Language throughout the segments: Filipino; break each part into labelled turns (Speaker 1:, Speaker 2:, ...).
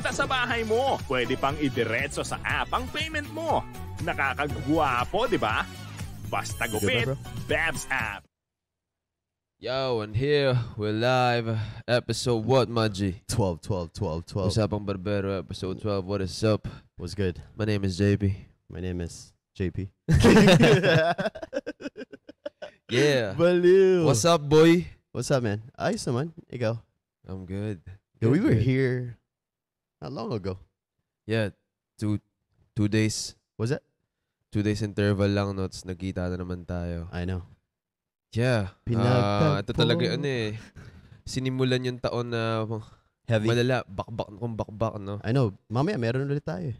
Speaker 1: direkta sa bahay mo. Pwede pang idiretso sa app ang payment mo. Nakakagwapo, di ba? Basta gupit, Babs app.
Speaker 2: Yo, and here we're live. Episode what, Maji?
Speaker 3: 12.
Speaker 2: Usapang Barbero, episode 12. What is up?
Speaker 3: What's good?
Speaker 2: My name is JP.
Speaker 3: My name is JP.
Speaker 2: Yeah.
Speaker 3: Baliw.
Speaker 2: What's up, boy?
Speaker 3: What's up, man? Ayos naman. Ikaw?
Speaker 2: I'm good.
Speaker 3: Yeah, we were
Speaker 2: Good.
Speaker 3: here not long ago.
Speaker 2: Yeah, two days.
Speaker 3: Was it?
Speaker 2: 2 days interval lang, no? Tapos nagkita na naman tayo.
Speaker 3: I know.
Speaker 2: Yeah.
Speaker 3: Pinagtagpo.
Speaker 2: Ito talaga, sinimulan yung taon na
Speaker 3: Heavy.
Speaker 2: malala. Bakbak, no?
Speaker 3: I know. Mamaya, meron ulit tayo.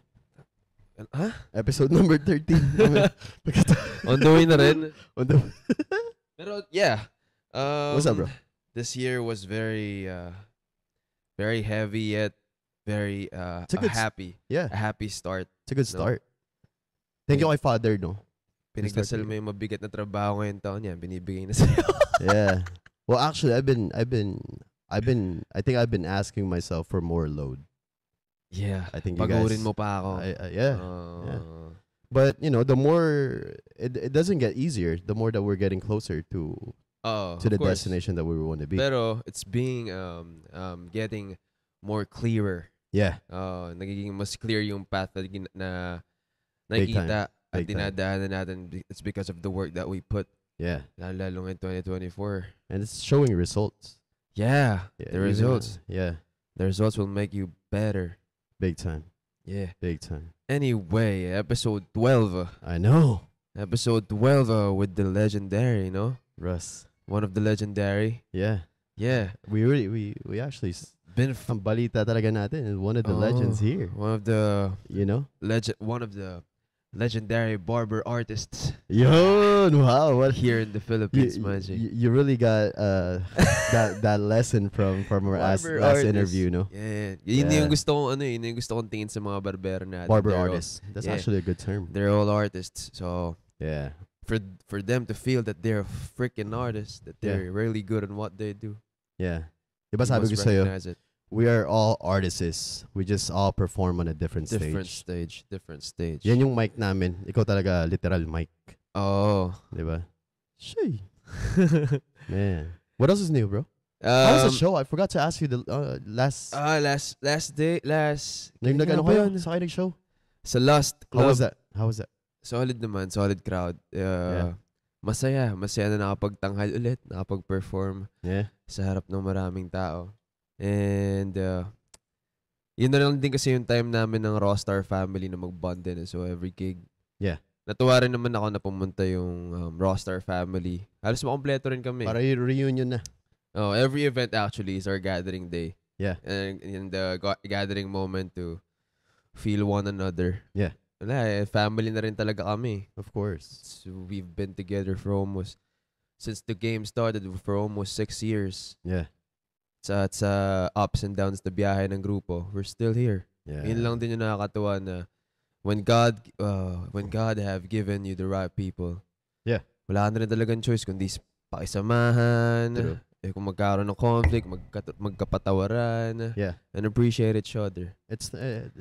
Speaker 2: Ha?
Speaker 3: Episode number 13.
Speaker 2: On the way na rin.
Speaker 3: On the-
Speaker 2: Pero, yeah.
Speaker 3: What's up, bro?
Speaker 2: This year was very heavy yet very
Speaker 3: It's a good
Speaker 2: happy.
Speaker 3: Yeah,
Speaker 2: A happy start.
Speaker 3: it's a good start. Thank you kay Father, no?
Speaker 2: Pinagdasal mo yung mabigat na trabaho ngayon taon yan, binibigay na sa'yo.
Speaker 3: Yeah. Well, actually, I think I've been asking myself for more load.
Speaker 2: Yeah.
Speaker 3: I think you
Speaker 2: Pagurin
Speaker 3: guys.
Speaker 2: mo pa ako.
Speaker 3: Yeah. But you know, the more it doesn't get easier, the more that we're getting closer to the
Speaker 2: of course.
Speaker 3: destination that we want to be.
Speaker 2: Pero it's being getting more clearer.
Speaker 3: Yeah.
Speaker 2: Nagiging mas clear yung path na
Speaker 3: Big
Speaker 2: nakikita at
Speaker 3: Big time.
Speaker 2: dinadaanan natin. It's because of the work that we put.
Speaker 3: Yeah.
Speaker 2: Lalo in 2024.
Speaker 3: And it's showing results.
Speaker 2: Yeah.
Speaker 3: Yeah,
Speaker 2: The
Speaker 3: even,
Speaker 2: results.
Speaker 3: Yeah.
Speaker 2: The results will make you better.
Speaker 3: Big time.
Speaker 2: Yeah.
Speaker 3: Big time.
Speaker 2: Anyway, episode 12.
Speaker 3: I know.
Speaker 2: Episode 12 with the legendary, no?
Speaker 3: Russ.
Speaker 2: One of the legendary.
Speaker 3: Yeah.
Speaker 2: Yeah.
Speaker 3: We actually
Speaker 2: Been
Speaker 3: ang balita talaga natin is one of the legends here.
Speaker 2: One of the legendary barber artists
Speaker 3: Yo, wow, what
Speaker 2: here in the Philippines, Maji.
Speaker 3: you really got that lesson from our last
Speaker 2: Barber artist.
Speaker 3: interview, no?
Speaker 2: Yeah. Yun
Speaker 3: Yeah.
Speaker 2: yung gusto kong yun yung gusto kong tingin sa mga barbero natin.
Speaker 3: Barber
Speaker 2: They're
Speaker 3: artist. That's
Speaker 2: yeah.
Speaker 3: actually a good term.
Speaker 2: They're all artists. So
Speaker 3: Yeah.
Speaker 2: for them to feel that they're freaking artists, that they're really good on what they do.
Speaker 3: Yeah. Diba
Speaker 2: you
Speaker 3: sabi
Speaker 2: must
Speaker 3: ko sa'yo,
Speaker 2: recognize it.
Speaker 3: we are all artists. We just all perform on a different stage.
Speaker 2: Different stage.
Speaker 3: Yan yung mic namin. Ikaw talaga literal mic.
Speaker 2: Oh.
Speaker 3: Diba? Shay. Man. What else is new, bro? How was the show? I forgot to ask you the last... Nag-ano kayo? Sa kayo nag-show?
Speaker 2: Sa Lost Club.
Speaker 3: How was that?
Speaker 2: Solid naman. Solid crowd. Masaya na nakapagtanghal ulit. Nakapag-perform sa harap ng maraming tao. And yun na lang din kasi yung time namin ng Rawstar family na mag-bond din. So every gig.
Speaker 3: Yeah.
Speaker 2: Natuwa rin naman ako na pumunta yung Rawstar family. Halos makompleto rin kami.
Speaker 3: Para yung reunion na.
Speaker 2: Oh, every event actually is our gathering day.
Speaker 3: Yeah.
Speaker 2: And in the gathering moment to feel one another.
Speaker 3: Yeah.
Speaker 2: Wala family na rin talaga kami.
Speaker 3: Of course.
Speaker 2: So we've been together for since the game started for almost 6 years.
Speaker 3: Yeah.
Speaker 2: Sa ups and downs na biyahe ng grupo, we're still here.
Speaker 3: Yeah.
Speaker 2: Yun lang din yung nakakatuwa na when God have given you the right people.
Speaker 3: Yeah.
Speaker 2: Wala na rin talagang choice kundi pakisamahan.
Speaker 3: True.
Speaker 2: Kung magkaroon ng conflict, magkapatawaran.
Speaker 3: Yeah.
Speaker 2: And appreciate each other.
Speaker 3: It's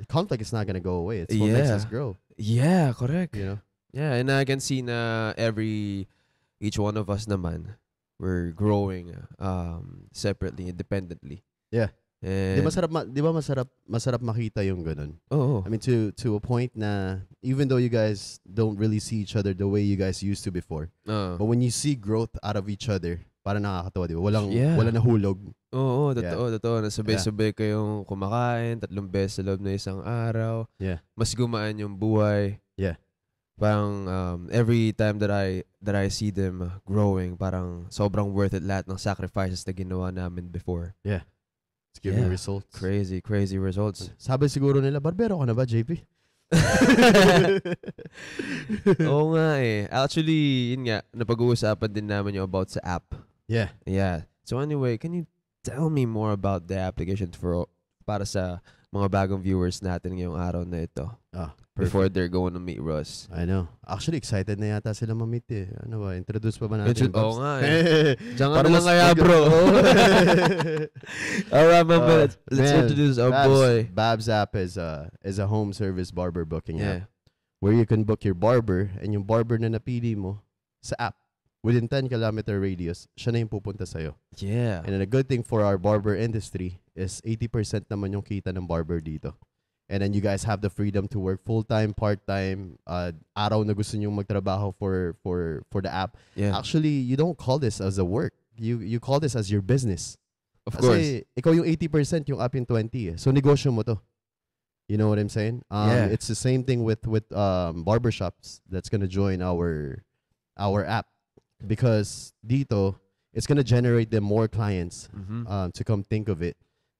Speaker 3: conflict is not gonna go away. It's what makes us grow.
Speaker 2: Yeah, correct.
Speaker 3: You know.
Speaker 2: Yeah, and I can see na each one of us naman, we're growing separately, independently.
Speaker 3: Yeah.
Speaker 2: And
Speaker 3: Di ba masarap makita yung ganun?
Speaker 2: Oh.
Speaker 3: I mean to a point na even though you guys don't really see each other the way you guys used to before. But when you see growth out of each other, parang nakakatawa, di ba? Walang nahulog.
Speaker 2: Oo, totoo. Nasabay-sabay kayong kumakain, 3 beses sa loob na isang araw.
Speaker 3: Yeah.
Speaker 2: Mas gumaan yung buhay.
Speaker 3: Yeah.
Speaker 2: Parang every time that I see them growing, parang sobrang worth it lahat ng sacrifices na ginawa namin before.
Speaker 3: Yeah. It's giving results.
Speaker 2: Crazy results.
Speaker 3: Sabi siguro nila, barbero ka na ba, JP?
Speaker 2: Oo nga eh. Actually, yun nga, napag-uusapan din namin yung about sa app.
Speaker 3: Yeah.
Speaker 2: Yeah. So anyway, can you tell me more about the application para sa mga bagong viewers natin ngayong araw na ito? before they're going to meet Russ.
Speaker 3: I know. Actually, excited na yata sila ma-meet eh. Ano ba? Introduce pa ba natin?
Speaker 2: Oo nga eh. Diyan ka na lang kaya, bro. Alright, man. Let's introduce our boy.
Speaker 3: Babs app is a home service barber booking app. Where you can book your barber and yung barber na napili mo sa app. Within 10-kilometer radius, siya na yung pupunta sa'yo.
Speaker 2: Yeah.
Speaker 3: And then a good thing for our barber industry is 80% naman yung kita ng barber dito. And then you guys have the freedom to work full-time, part-time, araw na gusto nyo magtrabaho for the app.
Speaker 2: Yeah.
Speaker 3: Actually, you don't call this as a work. You call this as your business.
Speaker 2: Of course.
Speaker 3: Kasi ikaw yung 80%, yung app yung 20%. So negosyo mo to. You know what I'm saying? It's the same thing with barbershops that's gonna join our app. Because dito, it's gonna generate them more clients to come think of it.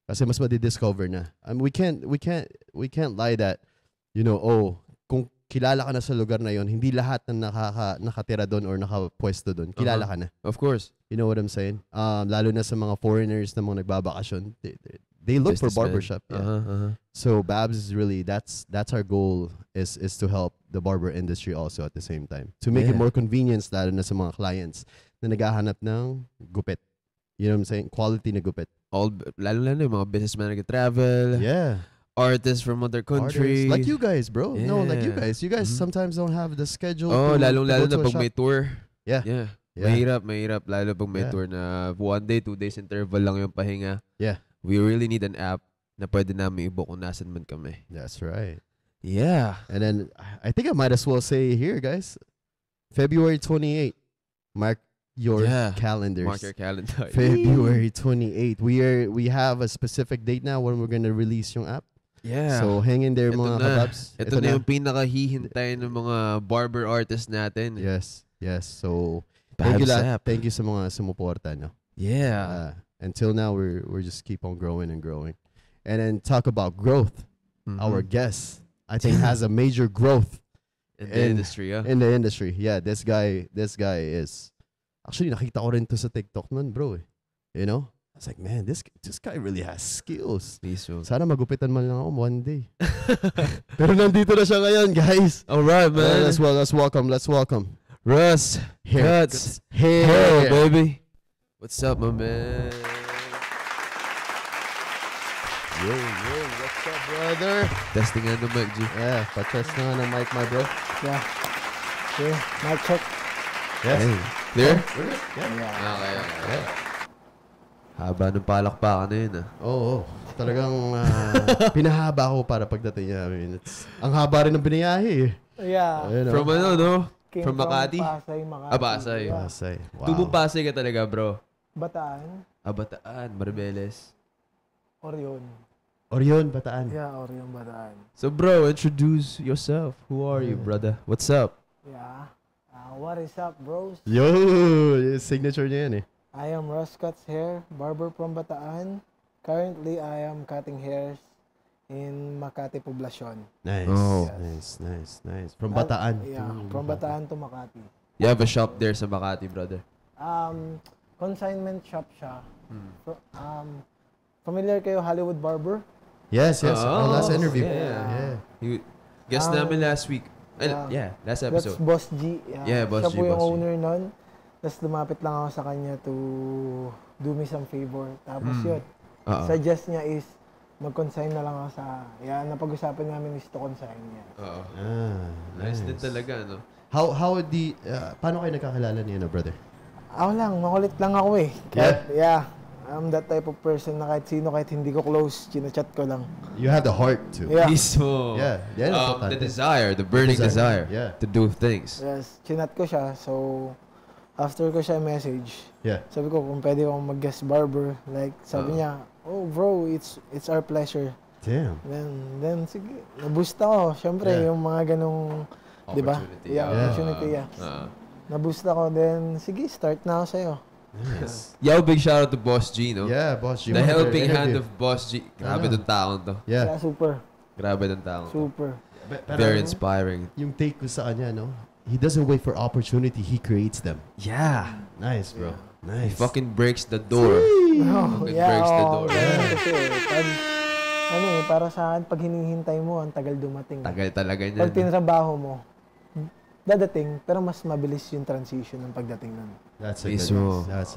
Speaker 3: Kasi mas madi-discover na. We can't lie that, you know, kung kilala ka na sa lugar na yon, hindi lahat na nakatira doon or nakapwesto doon. Kilala ka na.
Speaker 2: Of course.
Speaker 3: You know what I'm saying? Lalo na sa mga foreigners na mga nagbabakasyon, they look for barbershop. Yeah. So Babs is really, that's our goal is to help the barber industry also at the same time. To make it more convenient lalo na sa mga clients na naghahanap ng gupit. You know what I'm saying? Quality na gupit.
Speaker 2: Lalo yung mga businessmen nag-travel.
Speaker 3: Yeah.
Speaker 2: Artists from other countries.
Speaker 3: Like you guys, bro.
Speaker 2: Yeah.
Speaker 3: No, like you guys. You guys sometimes don't have the schedule.
Speaker 2: Lalo
Speaker 3: to
Speaker 2: na pag may tour.
Speaker 3: Yeah.
Speaker 2: Mahirap. Lalo pag may tour na 1 day, 2 days interval lang yung pahinga.
Speaker 3: Yeah.
Speaker 2: We really need an app na pwede namin i-book kung nasan man kami.
Speaker 3: That's right.
Speaker 2: Yeah.
Speaker 3: And then, I think I might as well say here, guys, February 28th, mark your calendars.
Speaker 2: Mark your calendar.
Speaker 3: February 28th. We have a specific date now when we're gonna release yung app.
Speaker 2: Yeah.
Speaker 3: So hang in there, mga kababs.
Speaker 2: Ito na yung pinakahihintay ng mga barber artists natin.
Speaker 3: Yes. So
Speaker 2: Babs
Speaker 3: thank you sa mga sumuporta, no?
Speaker 2: Yeah.
Speaker 3: Until now, we're just keep on growing and growing. And then talk about growth. Our guest, I think, has a major growth
Speaker 2: in the industry.
Speaker 3: In the industry, yeah. This guy is actually nakita ko rin to sa TikTok nun, bro. You know, I was like, man, this guy really has skills. Sana magupitan man lang ako one day. Pero nandito na siya ngayon, guys.
Speaker 2: All right, man.
Speaker 3: Let's welcome
Speaker 2: Russ.
Speaker 3: Cuts.
Speaker 2: Hey, baby. What's up, my man?
Speaker 3: Yo, what's up, brother?
Speaker 2: Testing nga ng mic, G.
Speaker 3: Yeah, pa-test na nga ng mic, my bro.
Speaker 4: Yeah. Okay, mic check.
Speaker 3: Yes.
Speaker 2: Hey. Clear?
Speaker 3: Yeah.
Speaker 2: Okay. Haba ng palakpakan na yun,
Speaker 3: Oo. Talagang pinahaba ko para pagdating niya. I mean, ang haba rin ng biniyahe.
Speaker 4: Yeah.
Speaker 2: From no?
Speaker 4: Came
Speaker 2: from Makati?
Speaker 4: Pasay.
Speaker 2: Pasay.
Speaker 4: Yeah.
Speaker 3: Pasay. Wow.
Speaker 2: Tubong Pasay ka talaga, bro.
Speaker 4: Bataan.
Speaker 2: Bataan. Maribeles.
Speaker 3: Orion, Bataan.
Speaker 4: Yeah, Orion, Bataan.
Speaker 2: So, bro, introduce yourself. Who are you, brother? What's up?
Speaker 4: Yeah. What is up, bros?
Speaker 3: Yo, yung signature niya yan eh.
Speaker 4: I am Russ Cuts Hair, barber from Bataan. Currently, I am cutting hairs in Makati Poblacion.
Speaker 3: Nice.
Speaker 2: Oh.
Speaker 3: Yes. Nice. From Bataan.
Speaker 4: Yeah, from Bataan to Makati.
Speaker 2: You have a shop there sa Makati, brother.
Speaker 4: Consignment shop siya. Familiar kayo Hollywood Barber?
Speaker 3: Yes. Our last interview.
Speaker 2: Yeah. Guest namin last week. Last episode.
Speaker 4: That's Boss G.
Speaker 2: Yeah, Boss G.
Speaker 4: Siya po yung owner nun. Tapos lumapit lang ako sa kanya to do me some favor. Tapos yun, suggest niya is mag-consign na lang ako sa... napag-usapan namin is to consign niya.
Speaker 2: Nice din talaga, no?
Speaker 3: Paano kayo nagkakilala niya, brother?
Speaker 4: Ako lang, makulit lang ako eh. Yeah. I'm that type of person na kahit sino, kahit hindi ko close, chinachat ko lang.
Speaker 3: You have the heart to.
Speaker 4: Yeah.
Speaker 2: Mismo.
Speaker 3: Yeah.
Speaker 2: The desire, the burning desire to do things.
Speaker 4: Yes, chinat ko siya. So, after ko siya message, sabi ko kung pwede akong mag-guest barber. Like, sabi niya, oh bro, it's our pleasure.
Speaker 3: Damn.
Speaker 4: Then sige, na-boost ako. Siyempre, yung mga ganong, di ba? Opportunity. Na-boost ako. Then, sige, start na ako sa'yo.
Speaker 3: Yes.
Speaker 2: Yo, big shout out to Boss G, no?
Speaker 3: Yeah, Boss G.
Speaker 2: The helping hand of Boss G. Grabe tong taong to.
Speaker 3: Yeah.
Speaker 4: Super.
Speaker 2: Grabe tong taong to.
Speaker 4: Super.
Speaker 2: Very inspiring.
Speaker 3: Yung take ko sa kanya, no? He doesn't wait for opportunity, he creates them.
Speaker 2: Yeah.
Speaker 3: Nice, bro.
Speaker 2: He
Speaker 3: Nice.
Speaker 2: fucking breaks the door.
Speaker 4: Breaks
Speaker 2: the door.
Speaker 4: Kasi, pag para sa akin, pag hinihintay mo, ang tagal dumating.
Speaker 2: Tagal talaga niyan.
Speaker 4: Pag tinrabaho mo, dadating, pero mas mabilis yung transition ng pagdating nun.
Speaker 3: That's a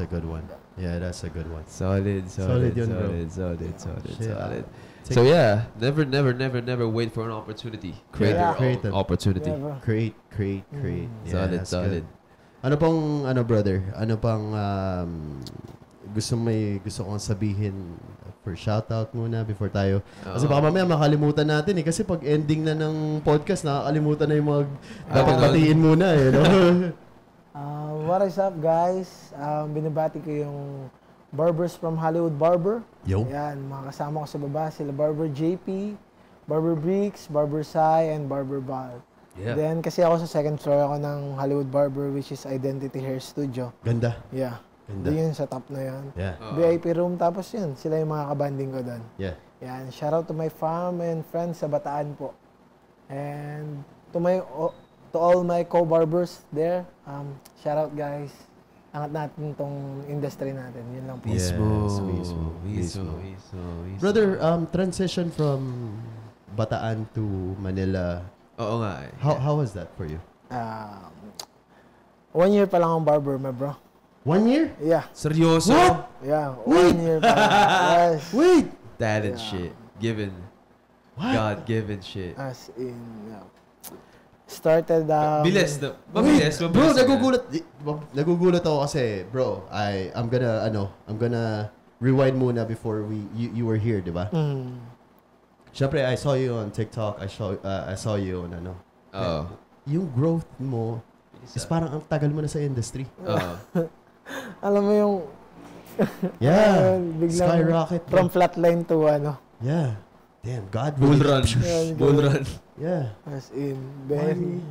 Speaker 3: good one. Yeah, that's a good one.
Speaker 2: Solid yun, bro. Solid.
Speaker 3: So
Speaker 2: yeah, never wait for an opportunity. Create your opportunity.
Speaker 4: Never.
Speaker 3: Create. Yeah,
Speaker 2: Solid.
Speaker 3: Ano pang, brother? Ano pang gusto kong sabihin for shoutout muna before tayo. Kasi baka mamaya makalimutan natin eh. Kasi pag ending na ng podcast, nakakalimutan na yung dapat batiin muna eh. No?
Speaker 4: What is up, guys? Binabati ko yung Barbers from Hollywood Barber.
Speaker 3: Yo.
Speaker 4: Yan, mga kasama ko sa baba. Sila Barber JP, Barber Bricks, Barber Sai, and Barber Bal.
Speaker 2: Yeah.
Speaker 4: Then, kasi ako sa second floor ako ng Hollywood Barber, which is Identity Hair Studio.
Speaker 3: Ganda.
Speaker 4: Yeah.
Speaker 3: Ganda.
Speaker 4: Yun sa top na yan.
Speaker 3: Yeah.
Speaker 4: VIP room, tapos yun. Sila yung mga kabanding ko doon.
Speaker 3: Yeah.
Speaker 4: Yan. Shout out to my fam and friends sa Bataan po. And to all my co-barbers there, shout out guys. Angat natin tong industry natin. Yun lang po.
Speaker 2: Mismo.
Speaker 3: Brother, transition from Bataan to Manila.
Speaker 2: Oo nga eh.
Speaker 3: How was that for you?
Speaker 4: 1 year pa lang ang barber, my bro.
Speaker 3: 1 year?
Speaker 4: Yeah.
Speaker 2: Seryoso?
Speaker 3: What?
Speaker 4: Yeah. 1 year pa lang. Yes.
Speaker 3: Wait!
Speaker 2: Talent shit. Given.
Speaker 3: What?
Speaker 2: God-given shit.
Speaker 4: As in, started,
Speaker 2: Bilis na. Mabilis.
Speaker 3: Bro, nagugulat ako kasi, bro, I'm gonna rewind muna before you were here, di ba? Siyempre, I saw you on TikTok. I saw you on yung growth mo is parang ang tagal mo na sa industry.
Speaker 4: Alam mo yung
Speaker 3: Yeah.
Speaker 4: biglang
Speaker 3: Skyrocket.
Speaker 4: from flatline to
Speaker 3: Yeah. Damn, God.
Speaker 2: Bull run. Bull run.
Speaker 3: Yeah.
Speaker 4: As in, very.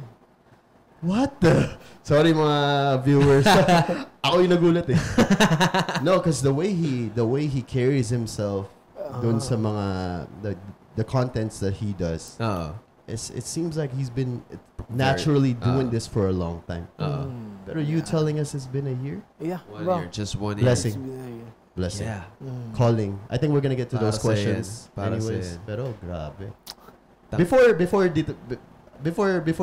Speaker 3: What the? Sorry mga viewers. Ako yung nagulat eh. No, because the way he carries himself dun sa mga the contents that he does. It seems like he's been naturally doing this for a long time. Pero you telling us it's been a year?
Speaker 4: Yeah.
Speaker 2: 1 year. Just 1 year.
Speaker 3: Blessing. Blessing.
Speaker 2: Yeah.
Speaker 3: Calling. I think we're gonna get to those questions. Anyways, pero grabe. Before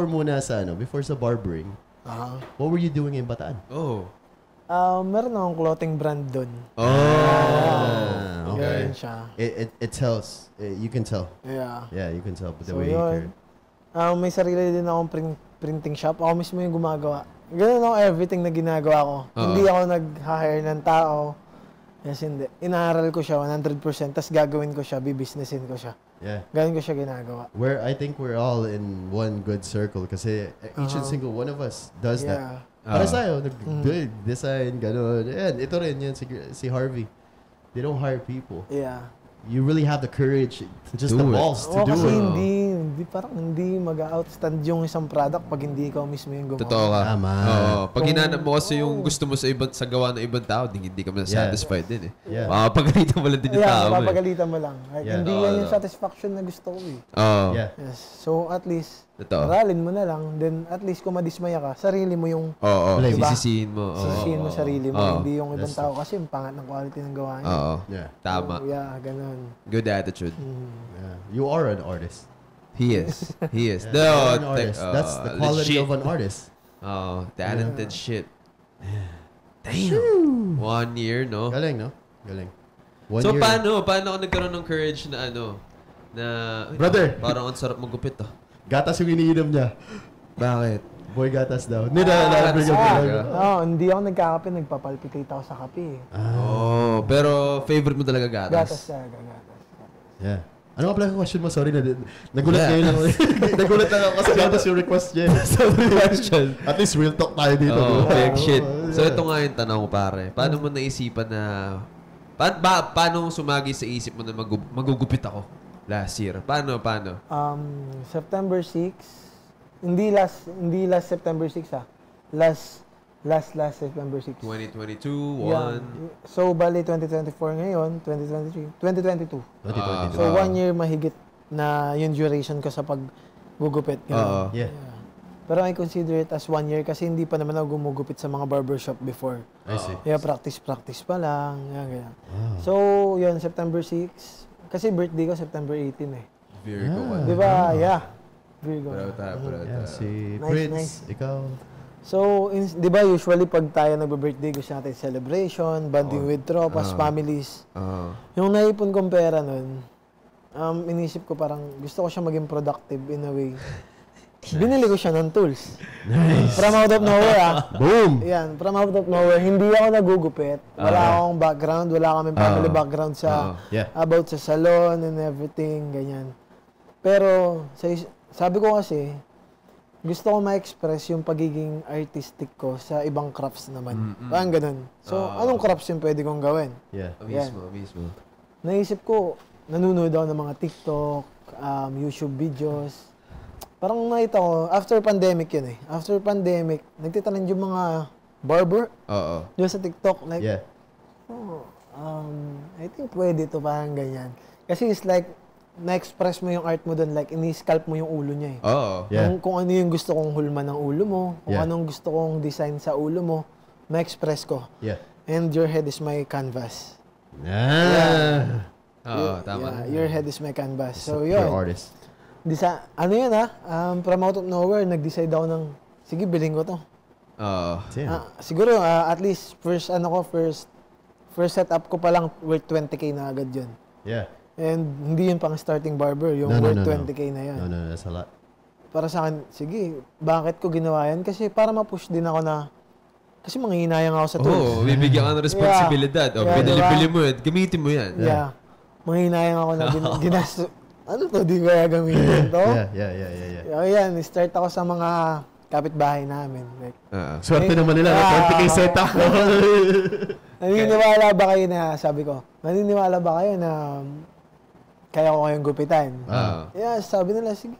Speaker 3: muna sa before sa barbering, what were you doing in Bataan?
Speaker 4: Meron akong clothing brand doon.
Speaker 3: Okay.
Speaker 4: Ganyan siya.
Speaker 3: It tells. You can tell.
Speaker 4: Yeah.
Speaker 3: Yeah, you can tell the
Speaker 4: So
Speaker 3: way he
Speaker 4: yun.
Speaker 3: carried.
Speaker 4: May sarili din akong printing shop. Ako mismo yung gumagawa. Ganun ako everything na ginagawa ko. Hindi ako nag-hire ng tao. Yes, hindi. Inaaral ko siya 100%, tapos gagawin ko siya, bibusinessin ko siya.
Speaker 3: Yeah.
Speaker 4: Ganun ko siya ginagawa.
Speaker 3: I think we're all in one good circle kasi each and single one of us does that. Para sa'yo, design, gano'n. And ito rin yan, si Harvey. They don't hire people.
Speaker 4: Yeah.
Speaker 3: You really have the courage, just the balls to do
Speaker 4: kasi
Speaker 3: it.
Speaker 4: hindi mag-outstand yung isang product pag hindi ikaw mismo yung gumawa.
Speaker 2: Totoo ka.
Speaker 3: Tama.
Speaker 2: Pag hinanap mo kasi yung gusto mo sa gawa ng ibang tao, hindi ka satisfied din eh.
Speaker 3: Yeah.
Speaker 2: Mapapagalitan mo lang din yung tao mo eh.
Speaker 4: Mapapagalitan mo lang. Like, hindi yan yung satisfaction na gusto ko eh.
Speaker 3: Yeah.
Speaker 4: Yes. So at least,
Speaker 2: Totoo.
Speaker 4: aralin mo na lang. Then at least kung madismaya ka, sarili mo yung
Speaker 3: Diba?
Speaker 2: Sisisihin mo.
Speaker 4: sisisihin mo sarili mo. Hindi yung ibang tao kasi yung pangat ng quality ng gawa niya.
Speaker 3: Yeah.
Speaker 2: Tama.
Speaker 4: So, yeah, ganun.
Speaker 2: Good attitude.
Speaker 3: Yeah. You are an artist.
Speaker 2: He is.
Speaker 3: Yeah, you're an artist. That's the quality of an artist.
Speaker 2: Talented shit. Damn. 1 year, no?
Speaker 3: Galing, no? Galing.
Speaker 2: So, paano ako nagkaroon ng courage na
Speaker 3: Brother!
Speaker 2: Parang ang sarap magupit,
Speaker 3: Gatas yung iniinom niya.
Speaker 2: Bakit?
Speaker 3: Boy gatas daw. Hindi
Speaker 4: Hindi ako nagkakape, nagpapalpitate ako sa kape.
Speaker 2: Pero favorite mo talaga gatas?
Speaker 4: Gatas talaga, gatas.
Speaker 3: Yeah. Ano nga pala yung question mo? Sorry na. Nagulat kayo lang. Nagulat lang ako kasi gatas yung request niya.
Speaker 2: Question.
Speaker 3: At least real talk tayo dito.
Speaker 2: Big shit. So ito nga yung tanong ko, pare. Paano mo naisipan na... Paano sumagi sa isip mo na magugupit ako last year? Paano?
Speaker 4: September 6. Hindi last September 6 Last September 6.
Speaker 2: 2022, 1.
Speaker 4: Yeah. So, bali 2024 ngayon, 2023, 2022. So, 1 year mahigit na yung duration ko sa paggugupit.
Speaker 3: Yeah.
Speaker 4: Pero I consider it as 1 year kasi hindi pa naman ako gumugupit sa mga barbershop before.
Speaker 3: I see.
Speaker 4: Yeah, practice pa lang. Yan. So, yun, September 6. Kasi birthday ko September 18 eh.
Speaker 2: Virgo ka.
Speaker 4: Di ba? Yeah. Virgo.
Speaker 2: Proud.
Speaker 3: Yeah, si
Speaker 4: Nice,
Speaker 3: Prince,
Speaker 4: nice.
Speaker 3: ikaw.
Speaker 4: So, di ba usually pag tayo nagbe-birthday, gusto natin celebration, bonding with tropas, families. Yung naipon kong pera nun, inisip ko parang gusto ko siya maging productive in a way. Binili ko siya ng tools.
Speaker 3: Nice.
Speaker 4: From out of nowhere,
Speaker 3: Boom!
Speaker 4: Yan, from out of nowhere. Hindi ako nagugupit. Wala akong background, wala kaming family background sa about sa salon and everything, ganyan. Pero sabi ko kasi, gusto ko ma-express yung pagiging artistic ko sa ibang crafts naman. Parang ganun. So, anong crafts yung pwede kong gawin?
Speaker 3: Yeah.
Speaker 2: Mismo.
Speaker 4: Naisip ko, nanonood ako ng mga TikTok, YouTube videos. Parang nakita ko, after pandemic yun eh. After pandemic, nagtitanan yung mga barber. Doon sa TikTok. Like, I think pwede to parang ganyan. Kasi it's like, na-express mo yung art mo doon, like, ini-scalp mo yung ulo niya eh. Kung ano yung gusto kong hulma ng ulo mo, kung anong gusto kong design sa ulo mo, na-express ko. And your head is my canvas.
Speaker 2: Tama.
Speaker 4: Your head is my canvas. So, yun.
Speaker 3: You're artist.
Speaker 4: Ano yun from out of nowhere, nag-decide ako ng, sige, bilhin ko to. Siguro, at least, first setup ko pa lang, worth 20K na agad yun.
Speaker 3: Yeah.
Speaker 4: And hindi yun pang starting barber, yung worth 20K na yun.
Speaker 3: No, that's a lot.
Speaker 4: Para sa akin, sige, bakit ko ginawa yan? Kasi para ma-push din ako na, kasi manghihinayang ako sa tools.
Speaker 2: Bibigyan ka ng responsibilidad. Pinili-pili mo yun, gamitin mo yan.
Speaker 4: Manghihinayang ako na ginasto. Ano to, di ko kaya gamitin to?
Speaker 3: Yeah.
Speaker 4: Yan, start ako sa mga kapitbahay namin. Like,
Speaker 3: swerte naman nila, 20K setup.
Speaker 4: Naniniwala ba kayo na, sabi ko, naniniwala ba kayo na kaya ko kayong gupitan? Sabi nila, sige,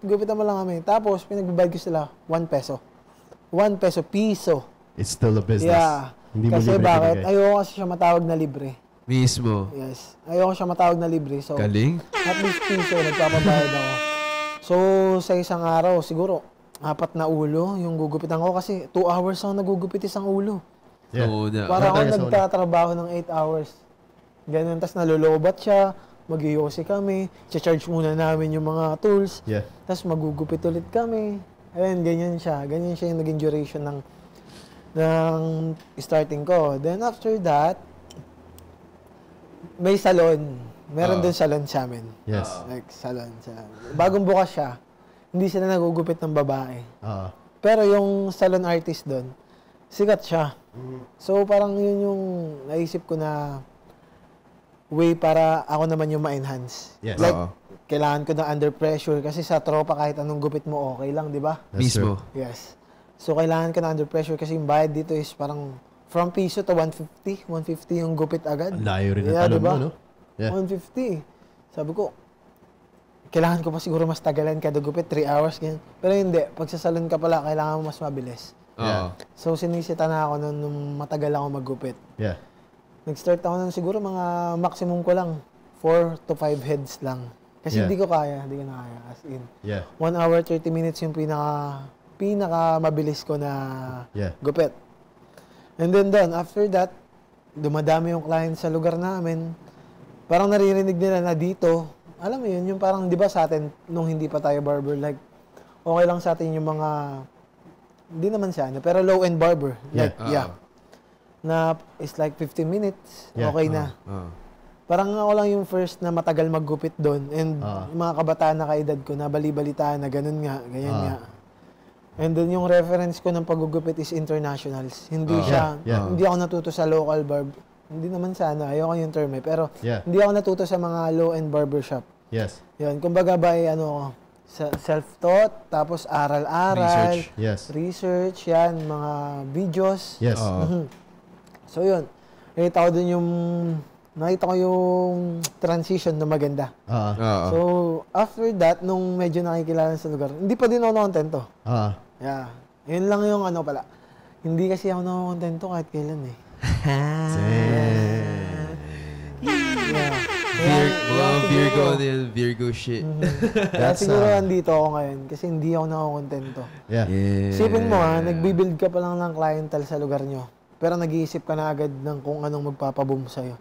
Speaker 4: gupitan mo lang kami. Tapos, pinagbabayad ko sila 1 peso. 1 peso, piso.
Speaker 3: It's still a business.
Speaker 4: Yeah.
Speaker 3: Hindi
Speaker 4: kasi bakit? Ayoko kasi siya matawag na libre.
Speaker 2: Mismo.
Speaker 4: Yes. Ayoko siya matawag na libre. So,
Speaker 2: galing.
Speaker 4: At least piso, nagpapabayad ako. So, sa isang araw, siguro, 4 na ulo yung gugupitan ko kasi 2 hours ako nagugupit isang ulo. Para ako nagtatrabaho ng 8 hours. Ganun, tas nalolobat siya, mag-iossi kami, charge muna namin yung mga tools, tas magugupit ulit kami. Ayun, ganyan siya. Ganyan siya yung naging duration ng starting ko. Then after that, may salon. Meron din salon sa amin.
Speaker 3: Yes.
Speaker 4: Like salon. Bagong bukas siya. Hindi sila nagugupit ng babae. Pero yung salon artist doon, sikat siya. So parang yun yung naisip ko na way para ako naman yung ma-enhance. Like, kailangan ko na under pressure kasi sa tropa kahit anong gupit mo okay lang, di ba?
Speaker 2: Mismo.
Speaker 4: Yes. So kailangan ka na under pressure kasi yung bayad dito is parang from piso to 150. 150 yung gupit agad.
Speaker 3: Layo rin ang talon mo, no?
Speaker 4: 150. Sabi ko, kailangan ko pa siguro mas tagalan kada gupit, 3 hours, ganyan. Pero hindi, pag sa salon ka pala, kailangan mo mas mabilis. So sinisita na ako nung matagal ako maggupit. Nag-start ako nun siguro mga maximum ko lang, 4 to 5 heads lang. Kasi hindi ko na kaya, as in. 1 hour, 30 minutes yung pinaka mabilis ko na gupit. And then after that, dumadami yung client sa lugar namin. Parang naririnig nila na dito, alam mo yun, yung parang, di ba sa atin, nung hindi pa tayo barber, like, okay lang sa atin yung mga, hindi naman sana, pero low-end barber. Like, na it's like 15 minutes, okay na. Parang ako lang yung first na matagal maggupit doon. And yung mga kabataan na kaedad ko, na bali-balitaan na ganun nga, ganyan nga. And then yung reference ko ng paggugupit is internationals. Hindi hindi ako natuto sa local barber. Hindi naman sana, ayoko yung term eh. Pero hindi ako natuto sa mga low-end barbershop. Yan, kumbaga ba self-taught, tapos aral-aral, research, yan, mga videos. So yun, nakita ko yung transition na maganda. So after that, nung medyo nakikilala sa lugar, hindi pa din ako nakontento. Yun lang yung pala. Hindi kasi ako nakontento kahit kailan eh.
Speaker 2: Virgo shit.
Speaker 4: Siguro andito ako ngayon kasi hindi ako nakokontento. Isipin mo nagbibuild ka pa lang ng clientele sa lugar nyo. pero nag-iisip ka na agad ng kung anong magpapaboom sa'yo.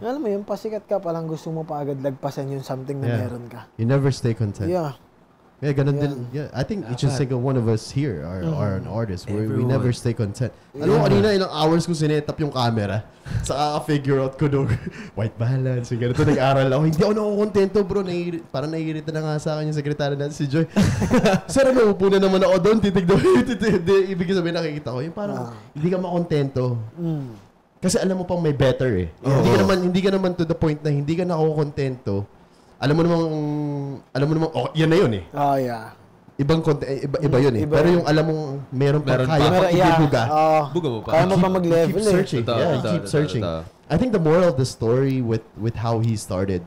Speaker 4: Alam mo yun, pasikat ka, palang gusto mo pa agad lagpasan yung something na meron ka.
Speaker 3: You never stay content.
Speaker 4: Yeah.
Speaker 3: Yeah, ganun din. Yeah, I think each and single one of us here are an artist. We never stay content. Alam mo, kanina ilang hours ko sinetap yung camera. Saka figure out ko doon. White balance. Yung ganito, nag-aral ako. Hindi ako nakukontento, bro. Parang naiirita na nga sa akin yung sekretary natin, si Joy. Sir, naupo na naman ako doon. Titignan. Ibig sabihin, nakikita ko. Yung parang hindi ka makontento. Kasi alam mo pang may better eh. Hindi ka naman to the point na hindi ka nakukontento. Alam mo namang, oh, yan na yun eh.
Speaker 4: Oh, yeah.
Speaker 3: Ibang iba yun eh. Pero yung alam mong meron pa kaya pa ibubuga.
Speaker 2: Buga mo pa.
Speaker 4: Kaya mo pa mag-level
Speaker 3: keep searching. Keep searching. I think the moral of the story with how he started,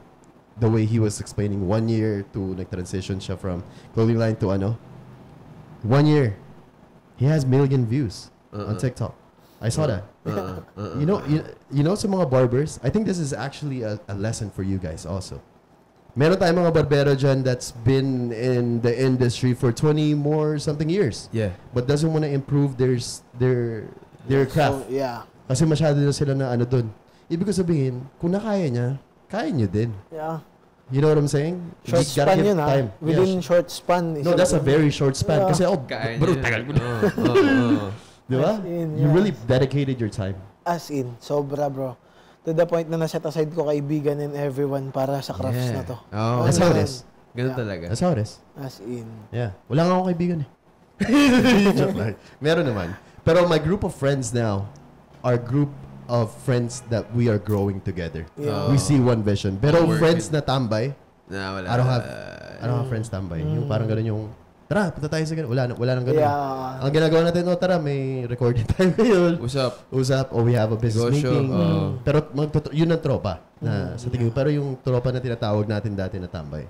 Speaker 3: the way he was explaining 1 year to nag-transition siya from clothing line to 1 year. He has million views on TikTok. I saw that. You know sa mga barbers, I think this is actually a lesson for you guys also. Meron tayong mga barbero dyan that's been in the industry for 20 more something years.
Speaker 2: Yeah.
Speaker 3: But doesn't want to improve their craft.
Speaker 4: So, yeah.
Speaker 3: Kasi masyado na sila na ano dun. Ibig ko sabihin, kung nakaya niya, kaya niyo din.
Speaker 4: Yeah.
Speaker 3: You know what I'm saying?
Speaker 4: Short span yun ha. Within short span.
Speaker 3: No, that's a very short span. Kasi bro, tagal ko na. Di ba? You really dedicated your time.
Speaker 4: As in, sobra bro. To the point na naset aside ko kaibigan and everyone para sa crafts na to.
Speaker 3: Oh, that's how it is.
Speaker 2: Ganun talaga.
Speaker 3: That's how it is.
Speaker 4: As in.
Speaker 3: Yeah. Wala nga akong kaibigan eh. Joke lang. Meron naman. Pero my group of friends now are group of friends that we are growing together.
Speaker 4: Yeah.
Speaker 3: We see one vision. Pero friends na tambay,
Speaker 2: wala.
Speaker 3: I don't have friends tambay. Yung parang ganun yung, tara, punta tayo sa ganun. Wala nang ganun.
Speaker 4: Yeah.
Speaker 3: Ang ginagawa natin, tara, may recording time ngayon. Usap. O we have a business meeting. Pero yun ang tropa. Sa tingin. Pero yung tropa na tinatawag natin dati na tambay.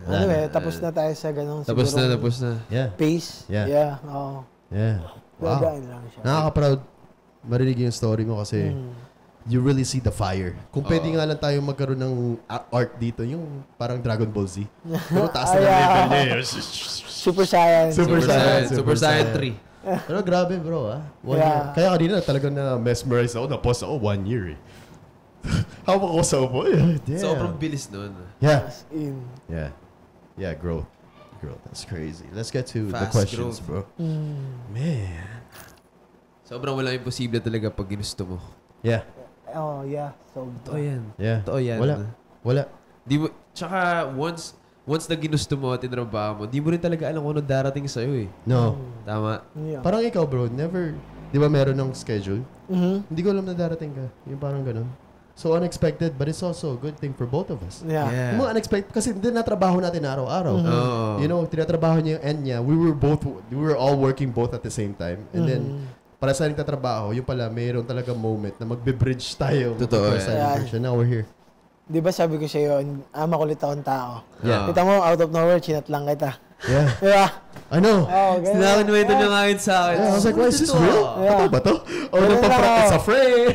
Speaker 4: Anyway, tapos na tayo sa ganun.
Speaker 2: Tapos na.
Speaker 3: Yeah.
Speaker 4: Pace. Yeah. Oh.
Speaker 3: Yeah. Wow.
Speaker 4: Lang siya.
Speaker 3: Nakaka-proud marinig yung story mo kasi you really see the fire. Kung pwede nga lang tayo magkaroon ng art dito, yung parang Dragon Ball Z. Pero taas na level niya.
Speaker 4: Super Saiyan.
Speaker 2: Super Saiyan 3.
Speaker 3: Pero grabe bro year. Kaya kanina talagang na-mesmerize ako. Na-pause ako 1 year eh. Hawak ako sa upo.
Speaker 2: Sobrang bilis nun.
Speaker 3: Yeah. Yeah, growth. That's crazy. Let's get to the questions, bro. Man.
Speaker 2: Sobrang wala imposible talaga pag ginusto mo.
Speaker 3: Yeah.
Speaker 4: Oh, yeah. So,
Speaker 2: totoo yan.
Speaker 3: Yeah.
Speaker 2: Totoo yan.
Speaker 3: Wala.
Speaker 2: Di mo, tsaka once na ginusto mo at tinrabaho mo, di mo rin talaga alam kung ano darating sa'yo eh.
Speaker 3: No.
Speaker 2: Tama.
Speaker 3: Yeah. Parang ikaw bro, never, di ba meron ng schedule? Hindi ko alam na darating ka. Yung parang ganun. So unexpected, but it's also a good thing for both of us.
Speaker 4: Yeah.
Speaker 3: Yung mga unexpected, kasi hindi natrabaho natin araw-araw. You know, tinatrabaho niya yung end niya. We were all working both at the same time. And then, para sa nagtatrabaho, yung pala, mayroon talaga moment na magbe-bridge tayo.
Speaker 2: Totoo.
Speaker 3: Now we're here.
Speaker 4: Di ba sabi ko sa'yo, makulit akong tao.
Speaker 3: Yeah.
Speaker 4: Kita mo, out of nowhere, chinat lang kita.
Speaker 3: Yeah.
Speaker 4: Diba?
Speaker 3: I know.
Speaker 2: Sinakwento niya ngayon sa akin.
Speaker 3: I was like, why is this real? Ano ba to? O it's a friend.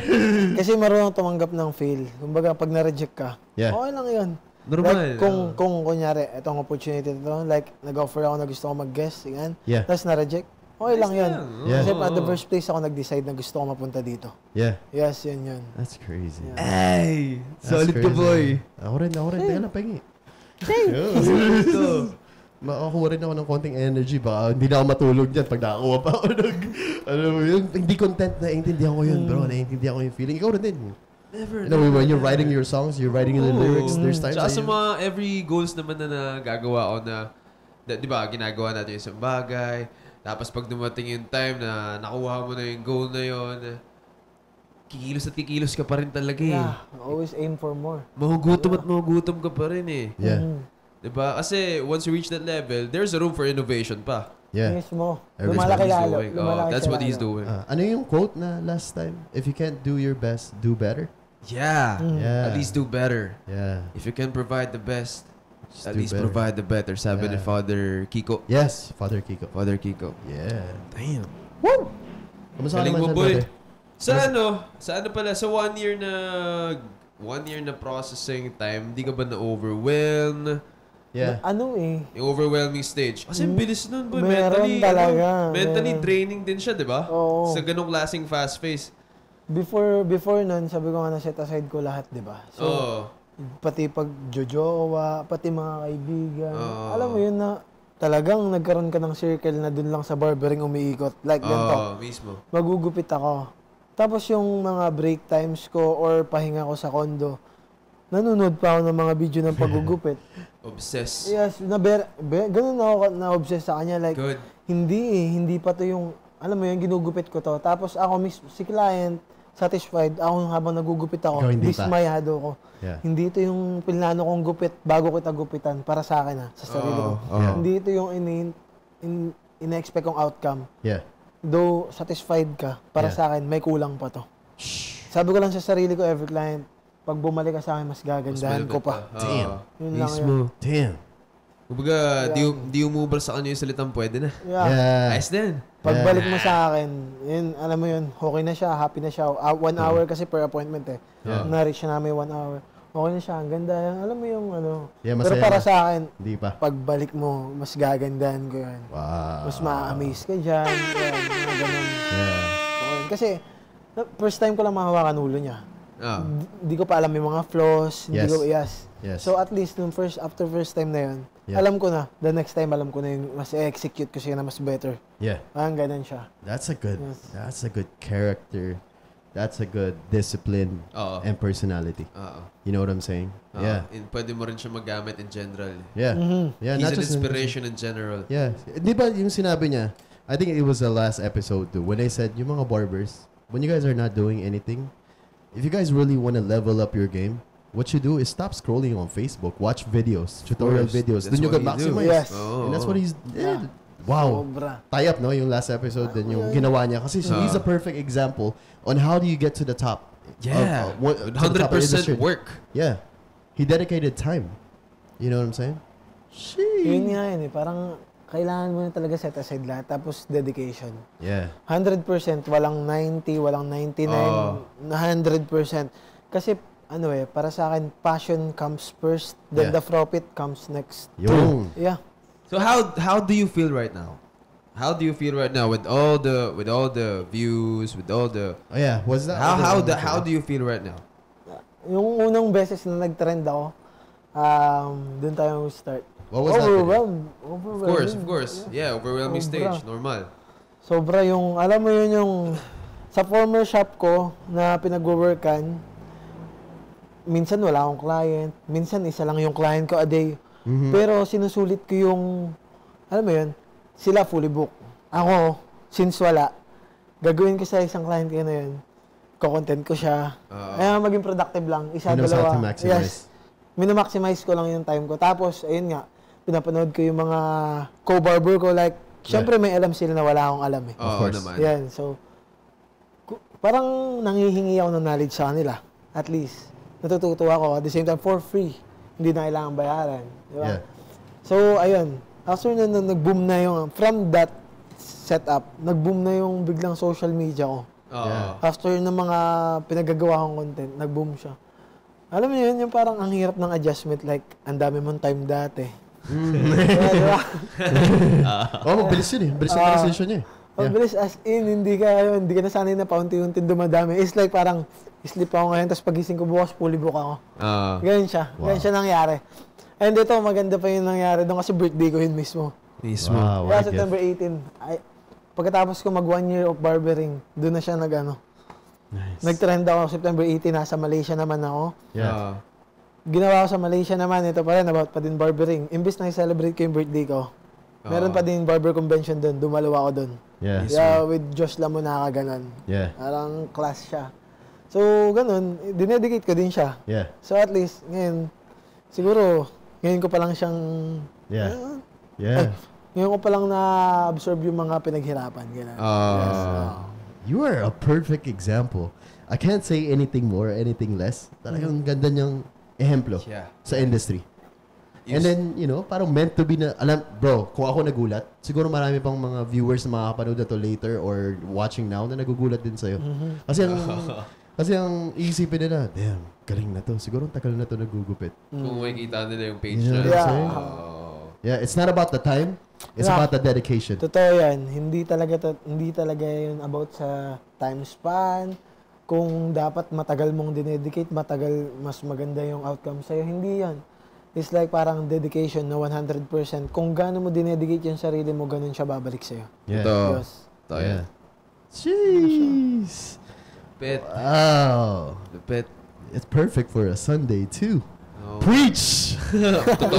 Speaker 4: Kasi marunong tumanggap ng fail. Kumbaga, pag na-reject ka, okay lang yun.
Speaker 2: Normal.
Speaker 4: Like, kung kunyari, itong opportunity ito, like, nag-offer ako na gusto ko mag-guest, yan.
Speaker 3: Yeah.
Speaker 4: Tapos na-reject, okay lang yun.
Speaker 3: Yeah.
Speaker 4: Kasi at the first place ako nag-decide na gusto ko mapunta dito.
Speaker 3: Yeah.
Speaker 4: Yes, yun.
Speaker 3: That's crazy.
Speaker 4: Yeah.
Speaker 2: Ay! Solid ka, boy.
Speaker 3: Ako rin. Teka lang, pahingi. Makakuha rin ako ng konting energy. Baka hindi na ako matulog dyan pag nakakuha pa ako ng... Hindi content, naiintindihan ko yun, bro. Naiintindihan ko yung feeling. Ikaw rin din.
Speaker 2: Never.
Speaker 3: When you're writing your songs, you're writing the lyrics, there's times
Speaker 2: Tsaka sa mga every goals naman na nagagawa ko na di ba, ginagawa natin yung isang bagay. Tapos pag dumating yung time na nakuha mo na yung goal na yun, kikilos at kikilos ka pa rin talaga eh.
Speaker 4: Yeah, always aim for more.
Speaker 2: Mahugutom ka pa rin eh.
Speaker 3: Yeah.
Speaker 2: Diba? Kasi once you reach that level, there's a room for innovation pa.
Speaker 3: Yeah.
Speaker 4: Mismo.
Speaker 2: Lumalaki lalo. That's what he's doing.
Speaker 3: Ano yung quote na last time? If you can't do your best, do better?
Speaker 2: Yeah.
Speaker 3: Yeah.
Speaker 2: At least do better.
Speaker 3: Yeah.
Speaker 2: If you can provide the best,
Speaker 3: just
Speaker 2: at least provide the better. Sabi ni Father Kiko.
Speaker 3: Yes, Father Kiko.
Speaker 2: Father Kiko.
Speaker 3: Yeah.
Speaker 2: Damn.
Speaker 3: Woo! Kamusta
Speaker 2: galing
Speaker 3: naman
Speaker 2: mo, boy.
Speaker 3: Sa
Speaker 2: ano pala, sa 1 year na processing time, di ka ba na-overwhelm? Yung overwhelming stage. Kasi bilis nun, boy.
Speaker 4: Meron talaga.
Speaker 2: Mentally draining din siya, di ba?
Speaker 4: Oo.
Speaker 2: Sa ganong klaseng fast pace.
Speaker 4: Before nun, sabi ko nga na-set aside ko lahat, di ba? So, pati pag-jojowa, pati mga kaibigan. Alam mo yun na talagang nagkaroon ka ng circle na dun lang sa barbering umiikot. Like ganito.
Speaker 2: Mismo.
Speaker 4: Magugupit ako. Tapos yung mga break times ko or pahinga ko sa kondo, nanonood pa ako ng mga video ng paggugupit.
Speaker 2: Obsessed.
Speaker 4: Yes, ganun ako na-obsess sa kanya. Like,
Speaker 2: Good.
Speaker 4: Hindi pa to yung, alam mo yun, ginugupit ko to. Tapos ako mismo, si client, satisfied. Ako habang nagugupit ako, dismayado ko.
Speaker 3: Yeah.
Speaker 4: Hindi ito yung pinlano kong gupit bago kita gupitan para sa akin sa sarili ko. Hindi ito yung ina-expect kong outcome.
Speaker 3: Yeah.
Speaker 4: Though satisfied ka, para sa akin, may kulang pa to. Sabi ko lang sa sarili ko, every client, pag bumalik ka sa akin, mas gagandahan ko pa.
Speaker 3: Damn.
Speaker 4: Yun lang yun.
Speaker 3: Damn.
Speaker 2: Kumbaga, di umubra sa kanya yung salitang pwede na.
Speaker 4: Yeah.
Speaker 2: Ayos din.
Speaker 4: Pagbalik mo sa akin, yun, alam mo yun, okay na siya, happy na siya. 1 hour kasi per appointment eh. Na-reach na namin 1 hour. Okay na siya, ang ganda. Alam mo yung ano. Pero para sa akin,
Speaker 3: di pa.
Speaker 4: Pagbalik mo, mas gagandahan ko yan.
Speaker 3: Wow.
Speaker 4: Mas ma-amaze ka dyan. Yan, mga ganun.
Speaker 3: Yeah.
Speaker 4: Kasi, first time ko lang mahawakan ulo niya. Hindi ko pa alam yung mga flaws. Hindi ko, yes. So at least, after first time na yun, alam ko na. The next time, alam ko na yung mas execute ko siya na mas better.
Speaker 3: Yeah.
Speaker 4: Parang ganun siya.
Speaker 3: That's a good character. That's a good discipline and personality. You know what I'm saying? Yeah.
Speaker 2: Pwede mo rin siya magamit in general.
Speaker 3: Yeah. Yeah.
Speaker 2: He's an inspiration in general.
Speaker 3: Yeah. Di ba yung sinabi niya, I think it was the last episode too, when I said, yung mga barbers, when you guys are not doing anything, if you guys really want to level up your game, what you do is stop scrolling on Facebook, watch videos, tutorial videos. Then you can maximize.
Speaker 4: Yes.
Speaker 3: And that's what he's did. Wow. Tie up, no? Yung last episode, then yung ginawa niya. Kasi he's a perfect example on how do you get to the top.
Speaker 2: Yeah. 100% work.
Speaker 3: Yeah. He dedicated time. You know what I'm saying?
Speaker 4: Yun nga yun eh. Parang kailangan mo na talaga set aside lahat. Tapos dedication.
Speaker 3: Yeah.
Speaker 4: 100%. Walang 90, walang 99. 100%. Kasi para sa akin, passion comes first. Then the profit comes next.
Speaker 3: Yung.
Speaker 4: Yeah.
Speaker 2: So how do you feel right now? How do you feel right now with all the views, with all the
Speaker 3: what's that?
Speaker 2: How do you feel right now?
Speaker 4: Yung unang beses na nag-trend ako, doon tayo start.
Speaker 3: What was
Speaker 4: overwhelmed.
Speaker 2: Of course. Yeah, overwhelming stage, normal.
Speaker 4: Sobra yung, alam mo yun yung, sa former shop ko na pinag-workan, minsan wala akong client, minsan isa lang yung client ko a day. Pero sinusulit ko yung, alam mo yun, sila fully booked. Ako, since wala, gagawin ko sa isang client ko na yun, ko-content ko siya. Kaya maging productive lang, isa, dalawa. Yes. Minamaximize ko lang yung time ko. Tapos, ayun nga, pinapanood ko yung mga co-barber ko. Like, syempre may alam sila na wala akong alam eh.
Speaker 2: Of course. Naman.
Speaker 4: Yan, so, parang nangihingi ako ng knowledge sa kanila. At least, natututo ako. At the same time, for free. Hindi na kailangan bayaran. Diba?
Speaker 3: Yeah.
Speaker 4: So, ayun. After na nag-boom na yung, from that setup, nag-boom na yung biglang social media ko. After ng mga pinagagawa kong content, nag-boom siya. Alam mo yun, yung parang ang hirap ng adjustment. Like, ang dami mong time dati. Diba?
Speaker 3: Mabilis yun eh. Bilis yung transition niya eh.
Speaker 4: Mabilis as in, hindi ka nasanay na paunti-unti dumadami. It's like parang, sleep ako ngayon, tapos pagising ko bukas, fully book ako. Ganyan siya. Ganyan siya nangyari. And ito, maganda pa yung nangyari doon kasi birthday ko yun mismo.
Speaker 3: Wow,
Speaker 4: yeah, September 18. Pagkatapos ko mag 1 year of barbering, doon na siya
Speaker 3: Nice.
Speaker 4: Nag-trend ako September 18, nasa Malaysia naman ako.
Speaker 3: Yeah.
Speaker 4: Ginawa ko sa Malaysia naman, ito pa rin, about pa din barbering. Imbis na i-celebrate ko yung birthday ko, meron pa din barber convention doon, dumalawa ako doon.
Speaker 3: Yeah.
Speaker 4: Yeah, with Josh Lamonaca, ganun.
Speaker 3: Yeah.
Speaker 4: Parang class siya. So, ganun, dinedicate ko din siya.
Speaker 3: Yeah.
Speaker 4: So, at least, ngayon, siguro, ngayon ko pa lang siyang... ngayon ko pa lang na-absorb yung mga pinaghirapan. Ganun. Yes.
Speaker 3: You are a perfect example. I can't say anything more, anything less. Talagang ganda niyang ehemplo sa industry. And then, parang meant to be na, bro, kung ako nagulat, siguro marami pang mga viewers na makakapanood na to later or watching now na nagugulat din sa'yo. Kasi ang iisipin nila, damn, galing na to. Siguro tagal na to nagugupit.
Speaker 2: Kung makikita nila yung page
Speaker 3: Yeah.
Speaker 2: na.
Speaker 3: Yeah, it's not about the time. It's about the dedication.
Speaker 4: Totoo yan. Hindi talaga yun about sa time span. Kung dapat matagal mong dinedicate, mas maganda yung outcome sa'yo. Hindi yan. It's like parang dedication na 100%. Kung gaano mo dinedicate yung sarili mo, ganun siya babalik sa'yo.
Speaker 3: Yeah.
Speaker 4: Yes.
Speaker 2: Yeah.
Speaker 3: Jeez.
Speaker 2: Lupit.
Speaker 3: Wow.
Speaker 2: Lupit.
Speaker 3: It's perfect for a Sunday too.
Speaker 2: Oh.
Speaker 3: Preach!
Speaker 2: Totoo.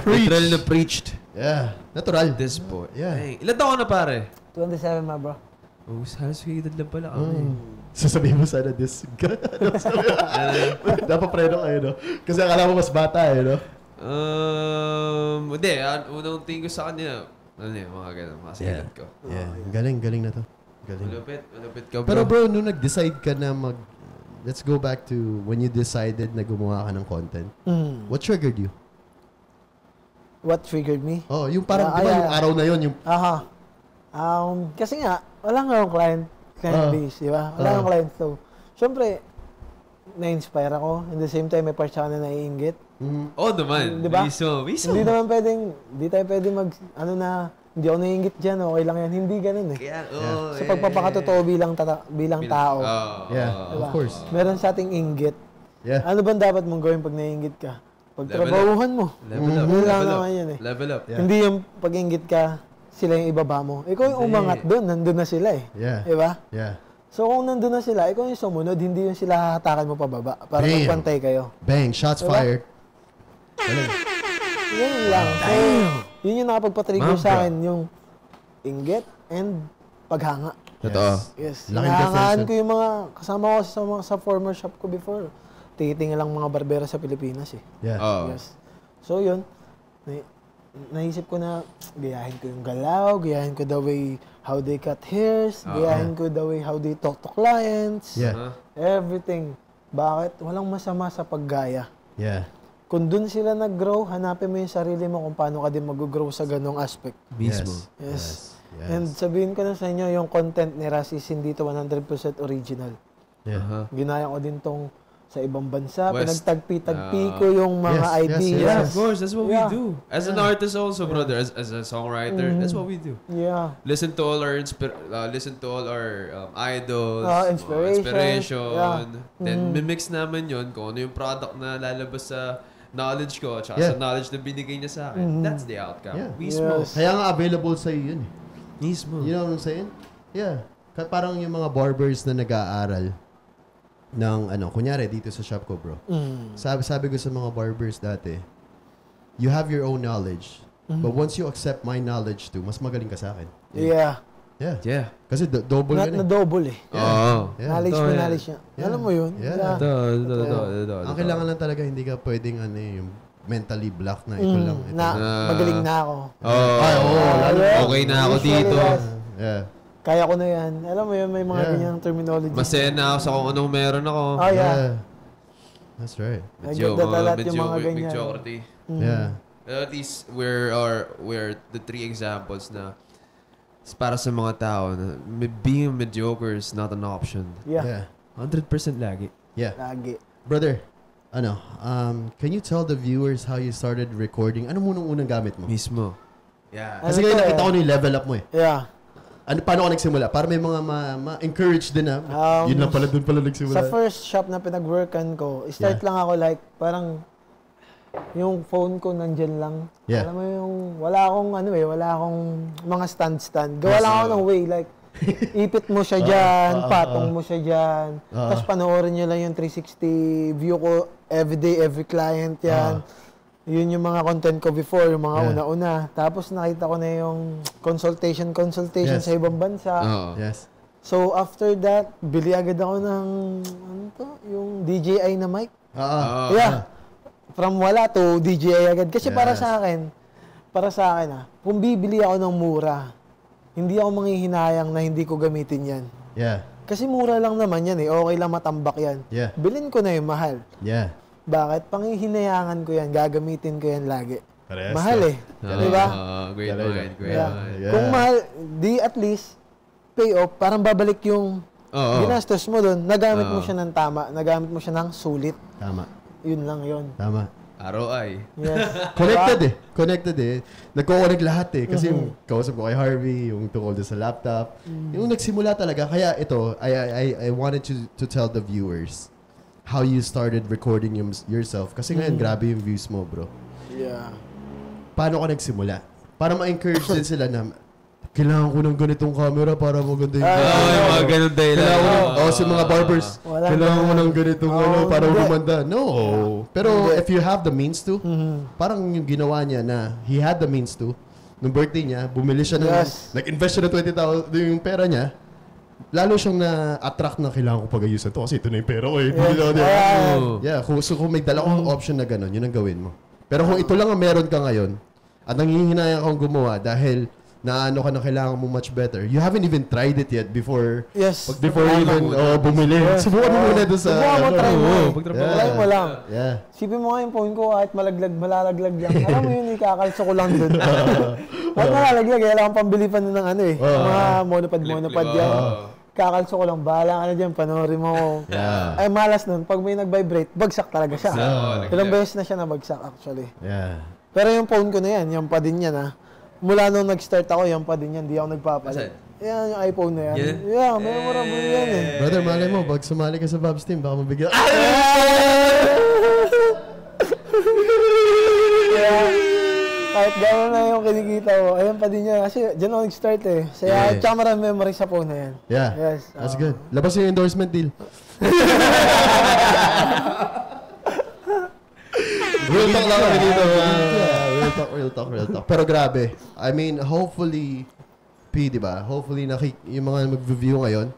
Speaker 2: Literal na preached.
Speaker 3: Yeah. Natural.
Speaker 2: This boy.
Speaker 3: Yeah.
Speaker 2: Hey, ilan taon na pare?
Speaker 4: 27 ma bro.
Speaker 2: Oh, halos edad lang pala kami.
Speaker 3: Sasabihin mo sana this. Dapat preno kayo, no? Kasi akala mo mas bata, no?
Speaker 2: Hindi. Unang tingin ko sa kanya, mga ganun, mga sigalit ko.
Speaker 3: Yeah. Galing na to. Galing.
Speaker 2: Malupit ka, bro.
Speaker 3: Pero bro, nung nag-decide ka na let's go back to when you decided na gumawa ka ng content. What triggered you?
Speaker 4: What triggered me?
Speaker 3: Oh, yung parang, di ba yung araw na yun, yung...
Speaker 4: Aha. Kasi nga, wala nga akong client base, di ba? Wala akong client. So, syempre, na-inspire ako. In the same time, may parts ako na naiingit.
Speaker 2: Oh, naman.
Speaker 4: Di ba?
Speaker 2: Mismo.
Speaker 4: Hindi tayo pwedeng hindi ako naiingit dyan, okay lang yan. Hindi ganun eh.
Speaker 2: Kaya,
Speaker 4: Sa pagpapakatotoo bilang tao.
Speaker 3: Yeah,
Speaker 4: diba?
Speaker 3: of course.
Speaker 4: Meron sa ating inggit.
Speaker 3: Yeah.
Speaker 4: Ano bang dapat mong gawin pag naiingit ka? Pagtrabahuhan mo.
Speaker 2: Level up.
Speaker 4: Yun lang naman yun eh.
Speaker 2: Level up.
Speaker 3: Yeah.
Speaker 4: Hindi yung pag-inggit ka, sila yung ibaba mo. Ikaw yung umangat doon, nandun na sila eh.
Speaker 3: Yeah.
Speaker 4: Diba?
Speaker 3: Yeah.
Speaker 4: So kung nandun na sila, ikaw yung sumunod, hindi yung sila hahatakan mo pababa para magpantay kayo.
Speaker 3: Bang, shots fired.
Speaker 4: Yun lang. So, yun yung nakapagpatrigger sa akin, yung inggit and paghanga.
Speaker 2: Totoo.
Speaker 4: Yes.
Speaker 3: Laking
Speaker 4: Hinahangaan
Speaker 3: difference.
Speaker 4: ko yung mga kasama ko sa former shop ko before. Titingin lang mga barbera sa Pilipinas eh.
Speaker 3: Yeah.
Speaker 4: Yes. So yun, naisip ko na gayahin ko yung galaw, gayahin ko the way how they cut hairs, gayahin ko the way how they talk to clients.
Speaker 3: Yeah.
Speaker 4: Everything. Bakit? Walang masama sa paggaya.
Speaker 3: Yeah.
Speaker 4: Kung dun sila nag-grow, hanapin mo yung sarili mo kung paano ka din mag-grow sa ganong aspect.
Speaker 2: Mismo.
Speaker 4: Yes.
Speaker 3: Yes.
Speaker 4: And sabihin ko na sa inyo, yung content ni Ras is hindi to 100% original.
Speaker 3: Yeah.
Speaker 4: Ginaya ko din tong sa ibang bansa.
Speaker 2: West.
Speaker 4: Pinagtagpi-tagpi ko yung mga ideas.
Speaker 2: Yeah, of course. That's what we do. As an artist also, brother. As a songwriter, that's what we do.
Speaker 4: Yeah.
Speaker 2: Listen to all our idols, inspiration.
Speaker 4: Yeah.
Speaker 2: Then mimix naman yun kung ano yung product na lalabas sa knowledge ko at sa knowledge na binigay niya sa akin. That's the outcome.
Speaker 3: Yeah.
Speaker 2: Mismo.
Speaker 3: Kaya nga available sa'yo yun eh.
Speaker 2: Mismo.
Speaker 3: You know what I'm saying? Yeah. Parang yung mga barbers na nag-aaral ng kunyari dito sa shop ko, bro. Sabi ko sa mga barbers dati, you have your own knowledge, but once you accept my knowledge too, mas magaling ka sa akin.
Speaker 4: Yeah.
Speaker 3: Yeah.
Speaker 2: Yeah.
Speaker 3: Kasi double
Speaker 4: Not
Speaker 3: yan
Speaker 4: na
Speaker 3: eh.
Speaker 4: double eh.
Speaker 2: Oo.
Speaker 3: Yeah.
Speaker 4: Knowledge
Speaker 2: Totoo
Speaker 4: mo,
Speaker 2: yan.
Speaker 4: knowledge niya.
Speaker 3: Yeah.
Speaker 4: Alam mo yun?
Speaker 3: Yeah.
Speaker 2: Ito.
Speaker 3: Ang kailangan lang talaga, hindi ka pwedeng yung mentally block na ito lang. Ito.
Speaker 4: Na magaling na ako.
Speaker 2: Okay na ako dito.
Speaker 3: Yeah.
Speaker 4: Kaya ko na yan. Alam mo yun, may mga ganyang terminology.
Speaker 2: Masaya na ako sa kung anong meron ako.
Speaker 4: Oh, yeah.
Speaker 3: That's right.
Speaker 4: I get that a lot yung mga ganyan.
Speaker 2: Mediocrity.
Speaker 3: Yeah.
Speaker 2: At least we're the three examples na para sa mga tao na being mediocre is not an option.
Speaker 4: Yeah.
Speaker 2: 100% lagi.
Speaker 3: Yeah.
Speaker 4: Lagi.
Speaker 3: Brother, can you tell the viewers how you started recording? Ano munang unang gamit mo?
Speaker 2: Mismo. Yeah.
Speaker 3: Kasi ngayon nakita ko na yung level up mo eh.
Speaker 4: Yeah.
Speaker 3: Paano ka nagsimula? Para may mga ma-encourage din na. Yun lang pala, doon pala nagsimula.
Speaker 4: Sa first shop na pinag-workan ko, start lang ako like, parang yung phone ko nandyan lang.
Speaker 3: Yeah.
Speaker 4: Alam mo yung, wala akong mga stand. Gawa lang ako ng way, like, ipit mo siya dyan, patong mo siya dyan, tapos panoorin nyo lang yung 360 view ko, everyday, every client yan. Yun yung mga content ko before, yung mga una-una. Tapos nakita ko na yung consultation sa ibang bansa.
Speaker 3: Yes.
Speaker 4: So after that, bili agad ako ng, yung DJI na mic. Yeah. From wala to DJI agad. Kasi para sa akin, kung bibili ako ng mura, hindi ako manghihinayang na hindi ko gamitin yan.
Speaker 3: Yeah.
Speaker 4: Kasi mura lang naman yan eh. Okay lang matambak yan.
Speaker 3: Yeah.
Speaker 4: Bilhin ko na yung mahal.
Speaker 3: Yeah.
Speaker 4: Bakit? Panghihinayangan ko yan. Gagamitin ko yan lagi.
Speaker 3: Parehas
Speaker 4: Mahal
Speaker 3: to.
Speaker 4: eh. Diba?
Speaker 2: Great mind.
Speaker 4: Yeah. Kung mahal, di at least, pay off, parang babalik yung ginastos mo doon, nagamit mo siya ng tama, nagamit mo siya ng sulit.
Speaker 3: Tama.
Speaker 4: Yun lang yun.
Speaker 3: Tama.
Speaker 2: ROI.
Speaker 4: Yes.
Speaker 3: Connected eh. Nagko-connect lahat eh. Kasi yung kausap ko kay Harvey, yung tungkol sa laptop. Yung nagsimula talaga. Kaya ito, I wanted to tell the viewers how you started recording yourself. Kasi ngayon, grabe yung views mo, bro.
Speaker 4: Yeah.
Speaker 3: Paano ka nagsimula? Para ma-encourage din sila na kailangan ko ng ganitong camera para maganda yung
Speaker 2: yung mga ganun dahilan.
Speaker 3: sa mga barbers. Kailangan ko ng ganitong para gumanda. No. Pero if you have the means to, parang yung ginawa niya na he had the means to, nung birthday niya, bumili siya ng, nag-invest siya ng 20,000 yung pera niya, lalo siyang na-attract na kailangan ko pag-ayusan to kasi ito na yung pera ko eh. Yeah, kung may dala kong option na gano'n, yun ang gawin mo. Pero kung ito lang ang meron ka ngayon, at nangihinayang kang gumawa dahil na ano ka na kailangan mo much better. You haven't even tried it yet before even bumili. Subukan mo muna doon sa...
Speaker 4: Subukan mo, try mo.
Speaker 3: Try
Speaker 4: mo lang.
Speaker 3: Yeah.
Speaker 4: Sipin mo nga yung phone ko kahit malalaglag lang. Alam mo yun, ikakalso ko lang doon. Kahit malalaglag, kailangan pambili pa nun ng ano eh. Mga monopod yan. Kakalso ko lang, bahala ka na dyan, panoorin mo. Ay, malas nun. Pag may nag-vibrate, bagsak talaga siya. Ilang beses na siya nabagsak actually.
Speaker 3: Yeah.
Speaker 4: Pero yung phone ko na yan, yung pa din yan mula nung nag-start ako, yan pa din yan, di ako nagpapalit. Yan, yung iPhone na yan. Yeah, memorable yan eh.
Speaker 3: Brother, malay mo, pag sumali ka sa Bob's team, baka mabigyan.
Speaker 4: Kahit gano'n na yung kinikita ko, ayan pa din yan. Kasi dyan ako nag-start eh. Tsaka maraming memory sa phone na yan.
Speaker 3: Yeah, yes, that's good. Labas yung endorsement deal. Real talk lang kami dito. Real talk. Pero grabe. I mean, hopefully, di ba? Hopefully, yung mga mag-review ngayon,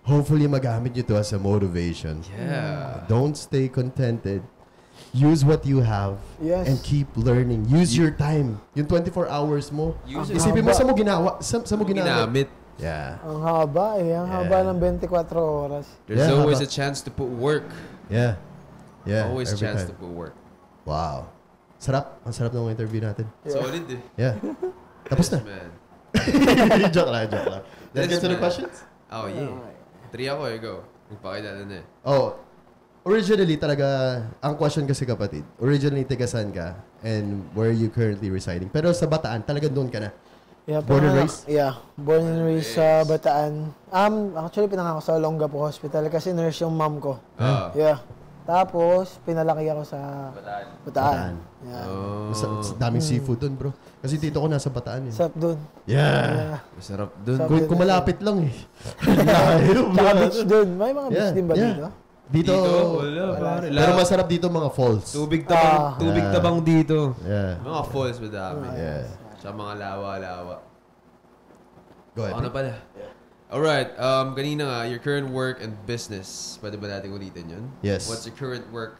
Speaker 3: hopefully magamit nyo to as a motivation.
Speaker 2: Yeah.
Speaker 3: Don't stay contented. Use what you have and keep learning. Use your time. Yung 24 hours mo. Isipin mo, sa mo ginamit. Yeah.
Speaker 4: Ang haba eh. Ang haba ng 24 oras.
Speaker 2: There's always a chance to put work.
Speaker 3: Yeah.
Speaker 2: Always a chance to put work.
Speaker 3: Wow. Sarap. Ang sarap ng interview natin.
Speaker 2: Solid eh.
Speaker 3: Yeah. Tapos na. Joke lang. Let's get to the questions?
Speaker 2: Oh, yeah. 3 ako, go. Magpakilala na eh.
Speaker 3: Originally talaga, ang question kasi kapatid, originally tigasan ka and where are you currently residing? Pero sa Bataan, talaga doon ka na?
Speaker 4: Yeah,
Speaker 3: born and raised?
Speaker 4: Yeah, born and raised sa Bataan. Actually, pinangako sa Olongapo Hospital kasi nurse yung mom ko. Yeah. Tapos, pinalaki ako sa Bataan. Yeah.
Speaker 3: Daming seafood dun, bro. Kasi dito ko nasa Bataan.
Speaker 4: Sarap dun.
Speaker 3: Yeah.
Speaker 2: Masarap dun.
Speaker 3: Kung malapit lang eh.
Speaker 4: Tsaka beach dun. May mga beach din ba dito?
Speaker 3: Dito, wala. Pero masarap dito mga falls.
Speaker 2: Tubig tabang dito.
Speaker 3: Yeah.
Speaker 2: Mga falls madami.
Speaker 3: Yeah.
Speaker 2: Tsaka mga lawa-lawa.
Speaker 3: Go ahead.
Speaker 2: Ano pala? Alright, kanina nga, your current work and business. Pwede ba natin ulitin yun?
Speaker 3: Yes.
Speaker 2: What's your current work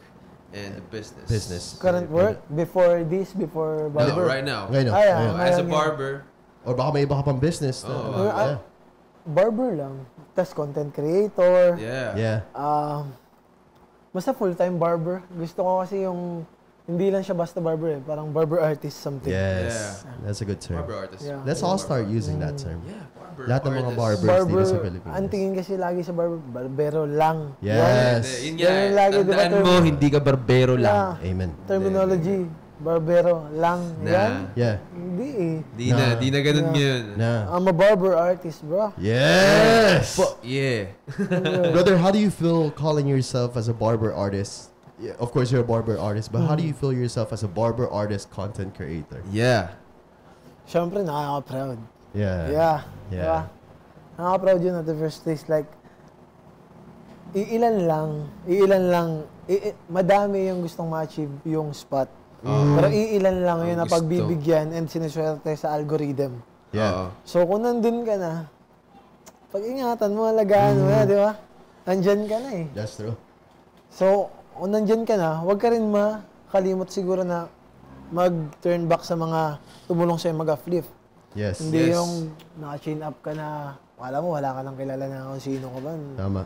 Speaker 2: and business?
Speaker 4: Current work? Before barber?
Speaker 2: No, right now.
Speaker 3: Ngayon.
Speaker 2: As a barber.
Speaker 3: Or baka may iba ka pang business.
Speaker 4: Barber lang. Tapos content creator.
Speaker 2: Yeah.
Speaker 4: Basta full-time barber. Gusto ko kasi yung hindi lang siya basta barber eh. Parang barber artist something.
Speaker 3: Yes. That's a good term.
Speaker 2: Barber artist.
Speaker 3: Yeah. Let's all start using that term.
Speaker 2: Yeah, barber
Speaker 3: Lahat ng mga barbers
Speaker 4: barber,
Speaker 3: dito sa Pilipinas.
Speaker 4: Ang tingin kasi lagi sa barbero lang.
Speaker 3: Yes.
Speaker 2: Yun nga. Tandaan mo, hindi ka barbero lang.
Speaker 3: Amen.
Speaker 4: Terminology. Barbero lang. Yan?
Speaker 3: Yeah.
Speaker 4: Hindi eh.
Speaker 2: Di na ganun yun.
Speaker 4: I'm a barber artist, bro.
Speaker 3: Yes!
Speaker 2: Yeah.
Speaker 3: Brother, how do you feel calling yourself as a barber artist? Yeah, of course, you're a barber artist, but how do you feel yourself as a barber artist content creator?
Speaker 2: Yeah.
Speaker 4: Syempre, nakaka-proud.
Speaker 3: Yeah.
Speaker 4: Diba? Nakaka-proud yun at the first place. Like, iilan lang, madami yung gustong ma-achieve yung spot. Pero iilan lang yun na pagbibigyan and sinuswerte sa algorithm.
Speaker 3: Yeah.
Speaker 4: So, kung nandun ka na, pag-ingatan mo, alagaan mo na, di ba? Nandyan ka na eh.
Speaker 3: That's true.
Speaker 4: So, kung nandyan ka na, huwag ka rin makalimot siguro na mag-turn back sa mga tumulong sa'yo mag-flip.
Speaker 3: Yes.
Speaker 4: Hindi yung naka-chain up ka na, wala ka nang kilala na kung sino ka ba.
Speaker 3: Tama.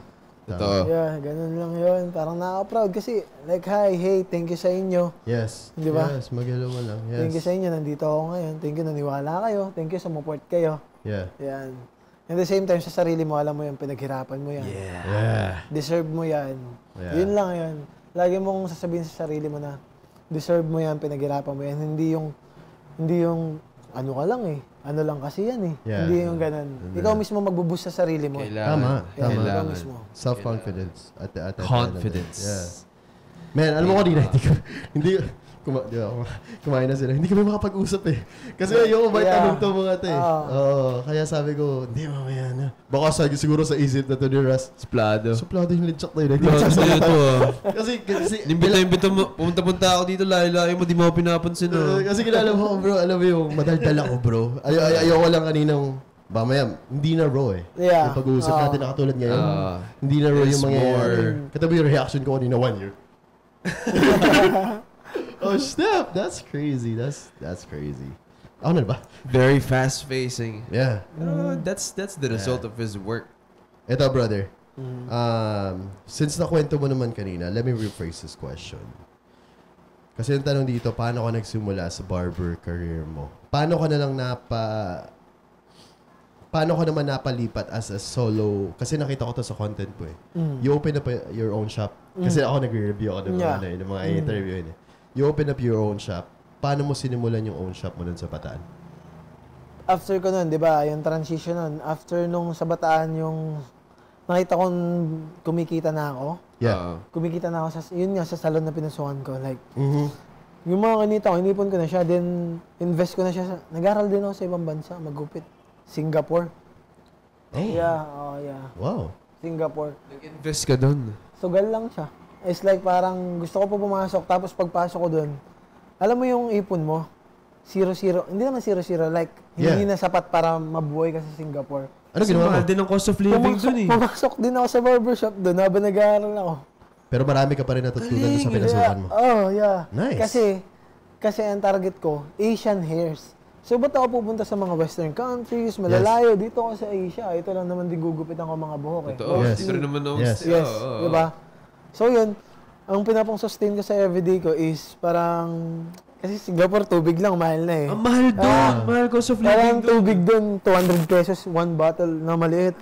Speaker 4: Yeah, ganun lang yun. Parang nakaka-proud kasi, like, hey, thank you sa inyo.
Speaker 3: Yes.
Speaker 4: Di ba?
Speaker 3: Yes, mag-hello mo lang. Yes.
Speaker 4: Thank you sa inyo, nandito ako ngayon. Thank you, naniwala kayo. Thank you, sumuport kayo.
Speaker 3: Yeah.
Speaker 4: Yan. At the same time, sa sarili mo, alam mo yan, pinaghirapan mo yan.
Speaker 3: Yeah.
Speaker 4: Deserve mo yan.
Speaker 3: Yeah.
Speaker 4: Yun lang yan. Lagi mong sasabihin sa sarili mo na, deserve mo yan, pinaghirapan mo yan. Hindi yung, ano ka lang eh. Ano lang kasi yan eh.
Speaker 3: Yeah.
Speaker 4: Hindi yung ganun. Ikaw mismo magbuboost sa sarili mo.
Speaker 2: Kailangan.
Speaker 3: Tama.
Speaker 4: Ikaw mismo.
Speaker 3: Self-confidence. At
Speaker 2: Confidence.
Speaker 3: Yeah. Man, alam mo kanina, kumain na sila. Hindi kami makapag-usap eh. Kasi ayoko ba tanong to mga te. Kaya sabi ko, hindi mamaya na. Baka siguro sa isip na to ni Russ.
Speaker 2: Suplado
Speaker 3: yung lidchak na yun. Kasi
Speaker 2: Nimbita mo, punta-punta ako dito, layo-layo mo, di mo ako pinapansin.
Speaker 3: Kasi kilala mo bro, alam mo yung madaldal ako bro. Ayoko lang kaninang, mamaya, hindi na raw eh.
Speaker 4: Yeah.
Speaker 3: Yung pag-uusap natin na katulad ngayon, hindi na raw yung mangyayari. Katabi yung reaction ko kanina 1 year. Oh snap! That's crazy. That's crazy. Ako na ba?
Speaker 2: Very fast-facing.
Speaker 3: Yeah.
Speaker 2: That's the result of his work.
Speaker 3: Ito brother. Since nakwento mo naman kanina, let me rephrase this question. Kasi yung tanong dito, paano ka nagsimula sa barber career mo? Paano ka naman napalipat as a solo? Kasi nakita ko to sa content po eh. You open up your own shop. Kasi ako nagre-review ako ng mga interview yun eh. You open up your own shop. Paano mo sinimulan yung own shop mo nun sa Bataan?
Speaker 4: After ko nun, di ba, yung transition nun, after nung sa Bataan yung nakita kong kumikita na ako.
Speaker 3: Yeah.
Speaker 4: Kumikita na ako sa salon na pinasukan ko. Like, yung mga kinita ko, inipon ko na siya, then invest ko na siya. Nag-aral din ako sa ibang bansa, magupit. Singapore. Yeah.
Speaker 3: Wow.
Speaker 4: Singapore.
Speaker 2: Nag-invest ka dun.
Speaker 4: Sugal lang siya. It's like parang gusto ko po pumasok, tapos pagpasok ko dun, alam mo yung ipon mo, 0-0, hindi naman 0-0, like, hindi na sapat para mabuhay ka sa Singapore.
Speaker 3: Ano ginawa mo?
Speaker 2: din ang cost of living dun eh.
Speaker 4: Pumasok din ako sa barbershop dun habang nag-aaral ako.
Speaker 3: Pero marami ka pa rin natutunan sa pinasukan mo.
Speaker 4: Yeah.
Speaker 3: Nice.
Speaker 4: Kasi ang target ko, Asian hairs. So, ba't ako pupunta sa mga western countries, malalayo, dito ako sa Asia. Ito lang naman din gugupitan ko mga buhok eh.
Speaker 2: Totoo. Dito rin naman ako.
Speaker 4: Yes. Diba? So, yun. Ang pinapang-sustain ko sa everyday ko is parang, kasi Singapore, tubig lang, mahal na eh.
Speaker 2: Ang mahal doon. Mahal cost of living
Speaker 4: Parang
Speaker 2: doon.
Speaker 4: tubig doon, 200 pesos, one bottle na maliit.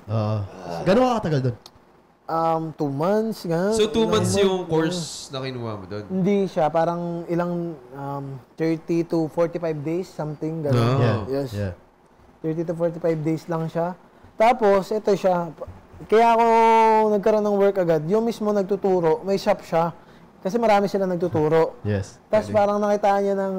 Speaker 3: Gano'n ka katagal doon?
Speaker 4: 2 months, gano'n.
Speaker 2: So, 2 months yung course na kinuha mo doon?
Speaker 4: Hindi siya, parang ilang 30 to 45 days, something, gano'n. Yes. 30 to 45 days lang siya. Tapos, ito siya, kaya ako nagkaroon ng work agad, yung mismo nagtuturo, may shop siya, kasi marami sila nagtuturo.
Speaker 3: Yes.
Speaker 4: Tapos parang nakita niya ng,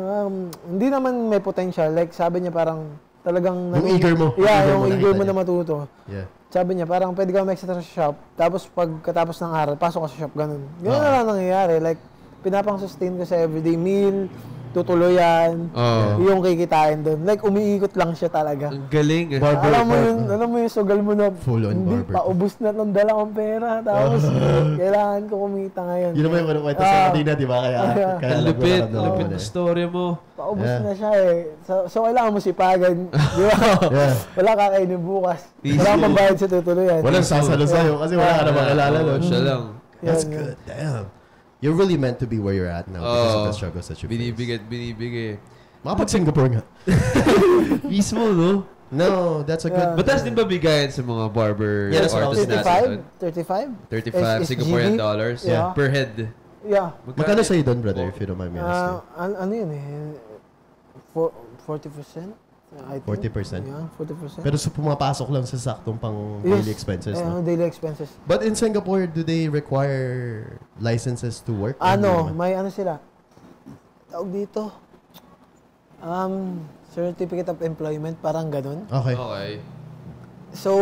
Speaker 4: hindi naman may potential, like sabi niya parang talagang...
Speaker 3: Yung eager mo.
Speaker 4: Yeah, yung eager mo na matuto.
Speaker 3: Yeah.
Speaker 4: Sabi niya, parang pwede ka mag-extra sa shop, tapos pagkatapos ng aral, pasok ka sa shop, ganun. Ganun na lang nangyayari. Like, pinapang-sustain ko sa everyday meal, tutuloyan, yung kikitain doon. Like, umiikot lang siya talaga.
Speaker 2: Ang galing.
Speaker 4: Alam mo yung sugal mo na,
Speaker 3: full on
Speaker 4: hindi,
Speaker 3: barber.
Speaker 4: paubos na ng dala kong pera. Tapos, kailangan ko kumita ngayon.
Speaker 3: Yun naman yung kwento sa kanina, di ba? Kaya
Speaker 2: lupit na story mo.
Speaker 4: Paubos na siya eh. So kailangan mo sipagan. Di ba? Wala kakainin bukas. Wala kang pambayad sa tutuluyan.
Speaker 3: Walang sasalo sa'yo kasi wala ka na makilala doon.
Speaker 2: Siya lang.
Speaker 3: That's good. Damn. You're really meant to be where you're at now because of the struggles that you face.
Speaker 2: Binibigay.
Speaker 3: Makapag-Singapore nga.
Speaker 2: Mismo, no?
Speaker 3: No, that's a good...
Speaker 2: Mataas din ba bigayan sa mga barber
Speaker 3: Yeah, that's
Speaker 2: artists natin?
Speaker 4: 35?
Speaker 2: 35 Singaporean dollars per head.
Speaker 4: Yeah.
Speaker 3: Magkano sa'yo doon, brother, if you don't mind me asking?
Speaker 4: Ano yun eh? 40%? I think.
Speaker 3: 40%?
Speaker 4: Yeah, 40%.
Speaker 3: Pero so pumapasok lang sa saktong pang daily expenses, no?
Speaker 4: Daily expenses.
Speaker 3: But in Singapore, do they require licenses to work?
Speaker 4: May ano sila? Tawag dito. Certificate of Employment, parang ganun.
Speaker 3: Okay.
Speaker 4: So,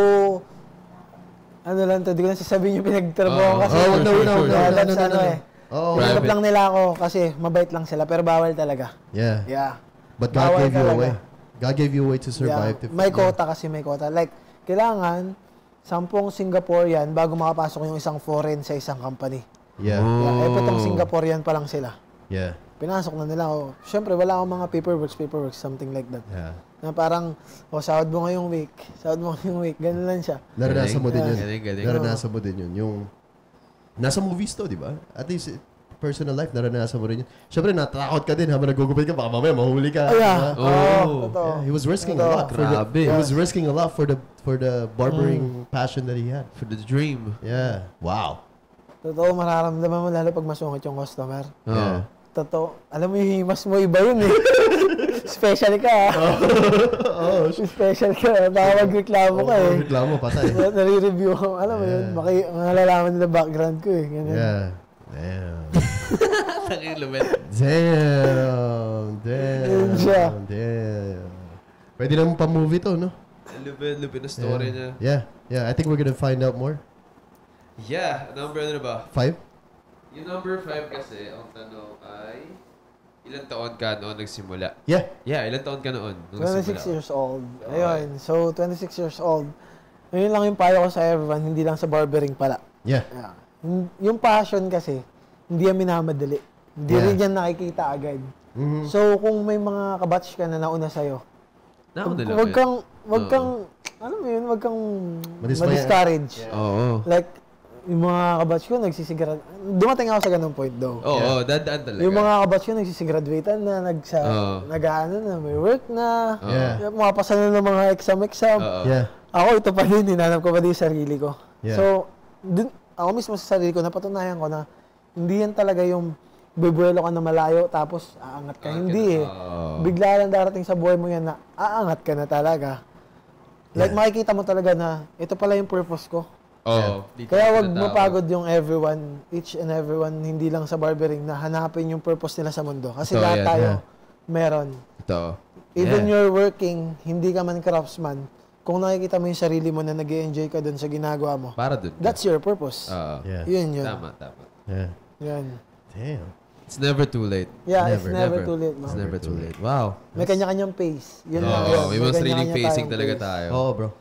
Speaker 4: ano lang to, di ko na sasabihin yung pinagtrabaho kasi. Pinagtrap lang nila ako kasi mabait lang sila, pero bawal talaga.
Speaker 3: Yeah. But God gave you away. God gave you a way to survive.
Speaker 4: Yeah. May quota kasi, may quota. Like, kailangan 10 Singaporean bago makapasok yung isang foreign sa isang company.
Speaker 3: Yeah.
Speaker 4: Itong Singaporean pa lang sila.
Speaker 3: Yeah.
Speaker 4: Pinasok na nila ako. Siyempre, wala akong mga paperwork, something like that.
Speaker 3: Yeah.
Speaker 4: Na parang, sahod mo ngayong week. Ganun lang siya.
Speaker 3: Naranasan mo din yun.
Speaker 2: Galing.
Speaker 3: Naranasan mo din yun. Yung, nasa movies to, di ba? At least, personal life, naranasan mo rin yun. Siyempre, natakot ka din habang nagugupit ka, baka mamaya mahuli ka.
Speaker 2: Oh.
Speaker 3: He was risking a lot.
Speaker 2: Grabe.
Speaker 3: He was risking a lot for the barbering passion that he had.
Speaker 2: For the dream.
Speaker 3: Yeah. Wow.
Speaker 4: Totoo, mararamdaman mo lalo pag masungit yung customer.
Speaker 3: Yeah.
Speaker 4: Totoo. Alam mo, yung himas mo, iba yun eh. Special ka. Special ka. Baka magreklamo ka eh.
Speaker 3: Magreklamo, patay.
Speaker 4: Nare-review ko. Alam mo yun, malalaman nila background ko eh. Ganun.
Speaker 3: Yeah. Damn. Damn. Pwede naman pa-movie to, no?
Speaker 2: Lupin na story niya.
Speaker 3: Yeah. I think we're gonna find out more.
Speaker 2: Yeah. Number ano ba?
Speaker 3: 5?
Speaker 2: Yung number 5 kasi, ang tanong ay, ilang taon ka noon nagsimula?
Speaker 3: Yeah.
Speaker 2: Yeah, ilang taon ka noon?
Speaker 4: 26 years old. Ayun. So, 26 years old. Ngayon lang yung payo ko sa everyone, hindi lang sa barbering pala.
Speaker 3: Yeah.
Speaker 4: Yung passion kasi, hindi yan minamadali. Hindi rin yan nakikita agad.
Speaker 3: Mm-hmm.
Speaker 4: So, kung may mga kabatch ka na nauna sa'yo, wag kang, alam mo yun, wag kang ma-discourage.
Speaker 2: Oo.
Speaker 4: Like, yung mga kabatch ko, dumating ako sa ganung point daw.
Speaker 2: Oo, dadaan talaga.
Speaker 4: Yung mga kabatch ko, nagsisigraduatean na, nag-ano na, may work na, mapasa na ng mga exam.
Speaker 3: Yeah.
Speaker 4: Ako, ito pa din, hinanap ko pa din yung sarili ko.
Speaker 3: Yeah.
Speaker 4: So, ako mismo sa sarili ko, napatunayan ko na hindi yan talaga yung bubuelo ka na malayo, tapos aangat ka. Hindi eh. Bigla lang darating sa buhay mo yan na aangat ka na talaga. Like, makikita mo talaga na ito pala yung purpose ko. Kaya wag mapagod yung each and everyone, hindi lang sa barbering, na hanapin yung purpose nila sa mundo. Kasi lahat tayo meron. Even you're working, hindi ka man craftsman, kung nakikita mo yung sarili mo na nag-i-enjoy ka dun sa ginagawa mo,
Speaker 2: para dun.
Speaker 4: that's your purpose. Yun.
Speaker 2: Tama.
Speaker 3: Yeah.
Speaker 4: Yan.
Speaker 3: Damn.
Speaker 2: It's never too late.
Speaker 4: Yeah, it's never too late, man.
Speaker 2: It's never too late. Wow.
Speaker 4: May kanya-kanyang pace. Yun lang yun.
Speaker 2: May mga sariling pacing talaga tayo.
Speaker 3: Oh, bro.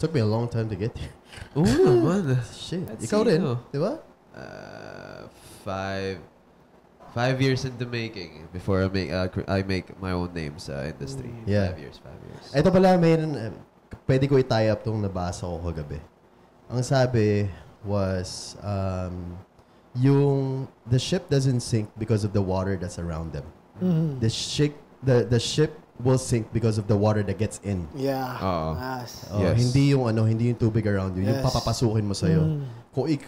Speaker 3: Took me a long time to get here.
Speaker 2: Oo naman.
Speaker 3: Shit. Ikaw rin, di ba?
Speaker 2: 5 years in the making before I make my own name sa industry.
Speaker 3: Yeah.
Speaker 2: 5 years.
Speaker 3: Ito pala, pwede ko i-tie up tong nabasa ko kagabi. Ang sabi was, the ship doesn't sink because of the water that's around them.
Speaker 4: Mm-hmm.
Speaker 3: The ship will sink because of the water that gets in.
Speaker 4: Yeah.
Speaker 2: Yes.
Speaker 3: Hindi yung tubig around you, yung papapasukin mo sa'yo.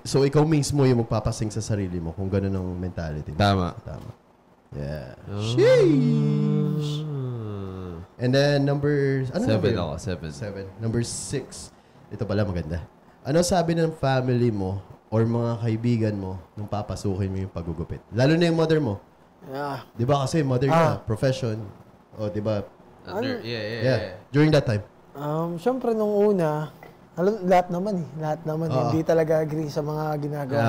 Speaker 3: So ikaw mismo yung magpapasing sa sarili mo kung gano'n ang mentality mo.
Speaker 2: Tama.
Speaker 3: Yeah. Sheesh. And then number 7. Number 6. Ito pala maganda. Ano sabi ng family mo or mga kaibigan mo nung papasukin mo yung paggugupit? Lalo na yung mother mo.
Speaker 4: Yeah.
Speaker 3: 'Di ba kasi mother niya, profession. O 'di ba?
Speaker 2: Yeah.
Speaker 3: During that time.
Speaker 4: Syempre nung una, lahat naman hindi talaga agree sa mga ginagawa.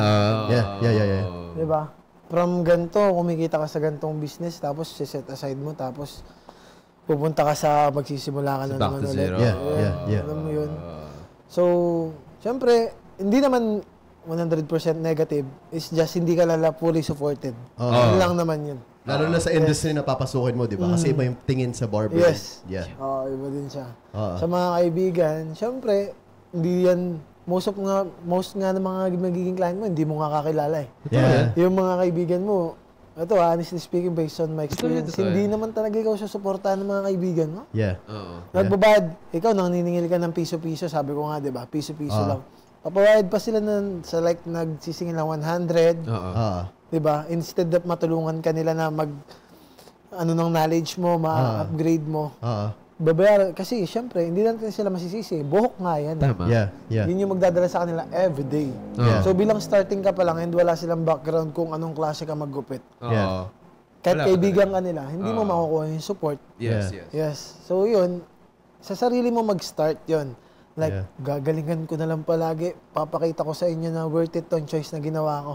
Speaker 3: Yeah.
Speaker 4: 'Di ba? From ganito, kumikita ka sa gantong business, tapos set aside mo, tapos pupunta ka sa magsisimula ka na naman ulit.
Speaker 3: Yeah.
Speaker 4: Alam mo yun. So, syempre, hindi naman 100% negative. It's just hindi ka fully supported. Yun lang naman yun.
Speaker 3: Lalo na sa industry na papasukin mo, di ba? Kasi iba yung tingin sa barber.
Speaker 4: Yes.
Speaker 3: Yeah.
Speaker 4: Iba din siya. Sa mga kaibigan, syempre, hindi yan, most nga ng mga magiging client mo, hindi mo nga kakilala eh.
Speaker 3: Yeah.
Speaker 4: Yung mga kaibigan mo, ito honestly speaking, based on my experience, hindi naman talaga ikaw susuportahan ng mga kaibigan mo.
Speaker 3: Yeah.
Speaker 4: Nagbabayad, ikaw naniningil ka ng piso-piso, sabi ko nga, di ba? Piso-piso lang. Papabayad pa sila sa like nagsisingil ng 100. Di ba? Instead of matulungan ka nila na ng knowledge mo, ma-upgrade mo. Babayar, kasi syempre, hindi natin sila masisisi. Buhok nga yan.
Speaker 2: Tama.
Speaker 3: Yeah.
Speaker 4: Yun yung magdadala sa kanila everyday. So bilang starting ka pa lang and wala silang background kung anong klase ka maggupit. Kahit kaibigan ka nila, hindi mo makukuha yung support. Yes. So yun, sa sarili mo mag-start yun. Like, gagalingan ko na lang palagi. Papakita ko sa inyo na worth it tong choice na ginawa ko.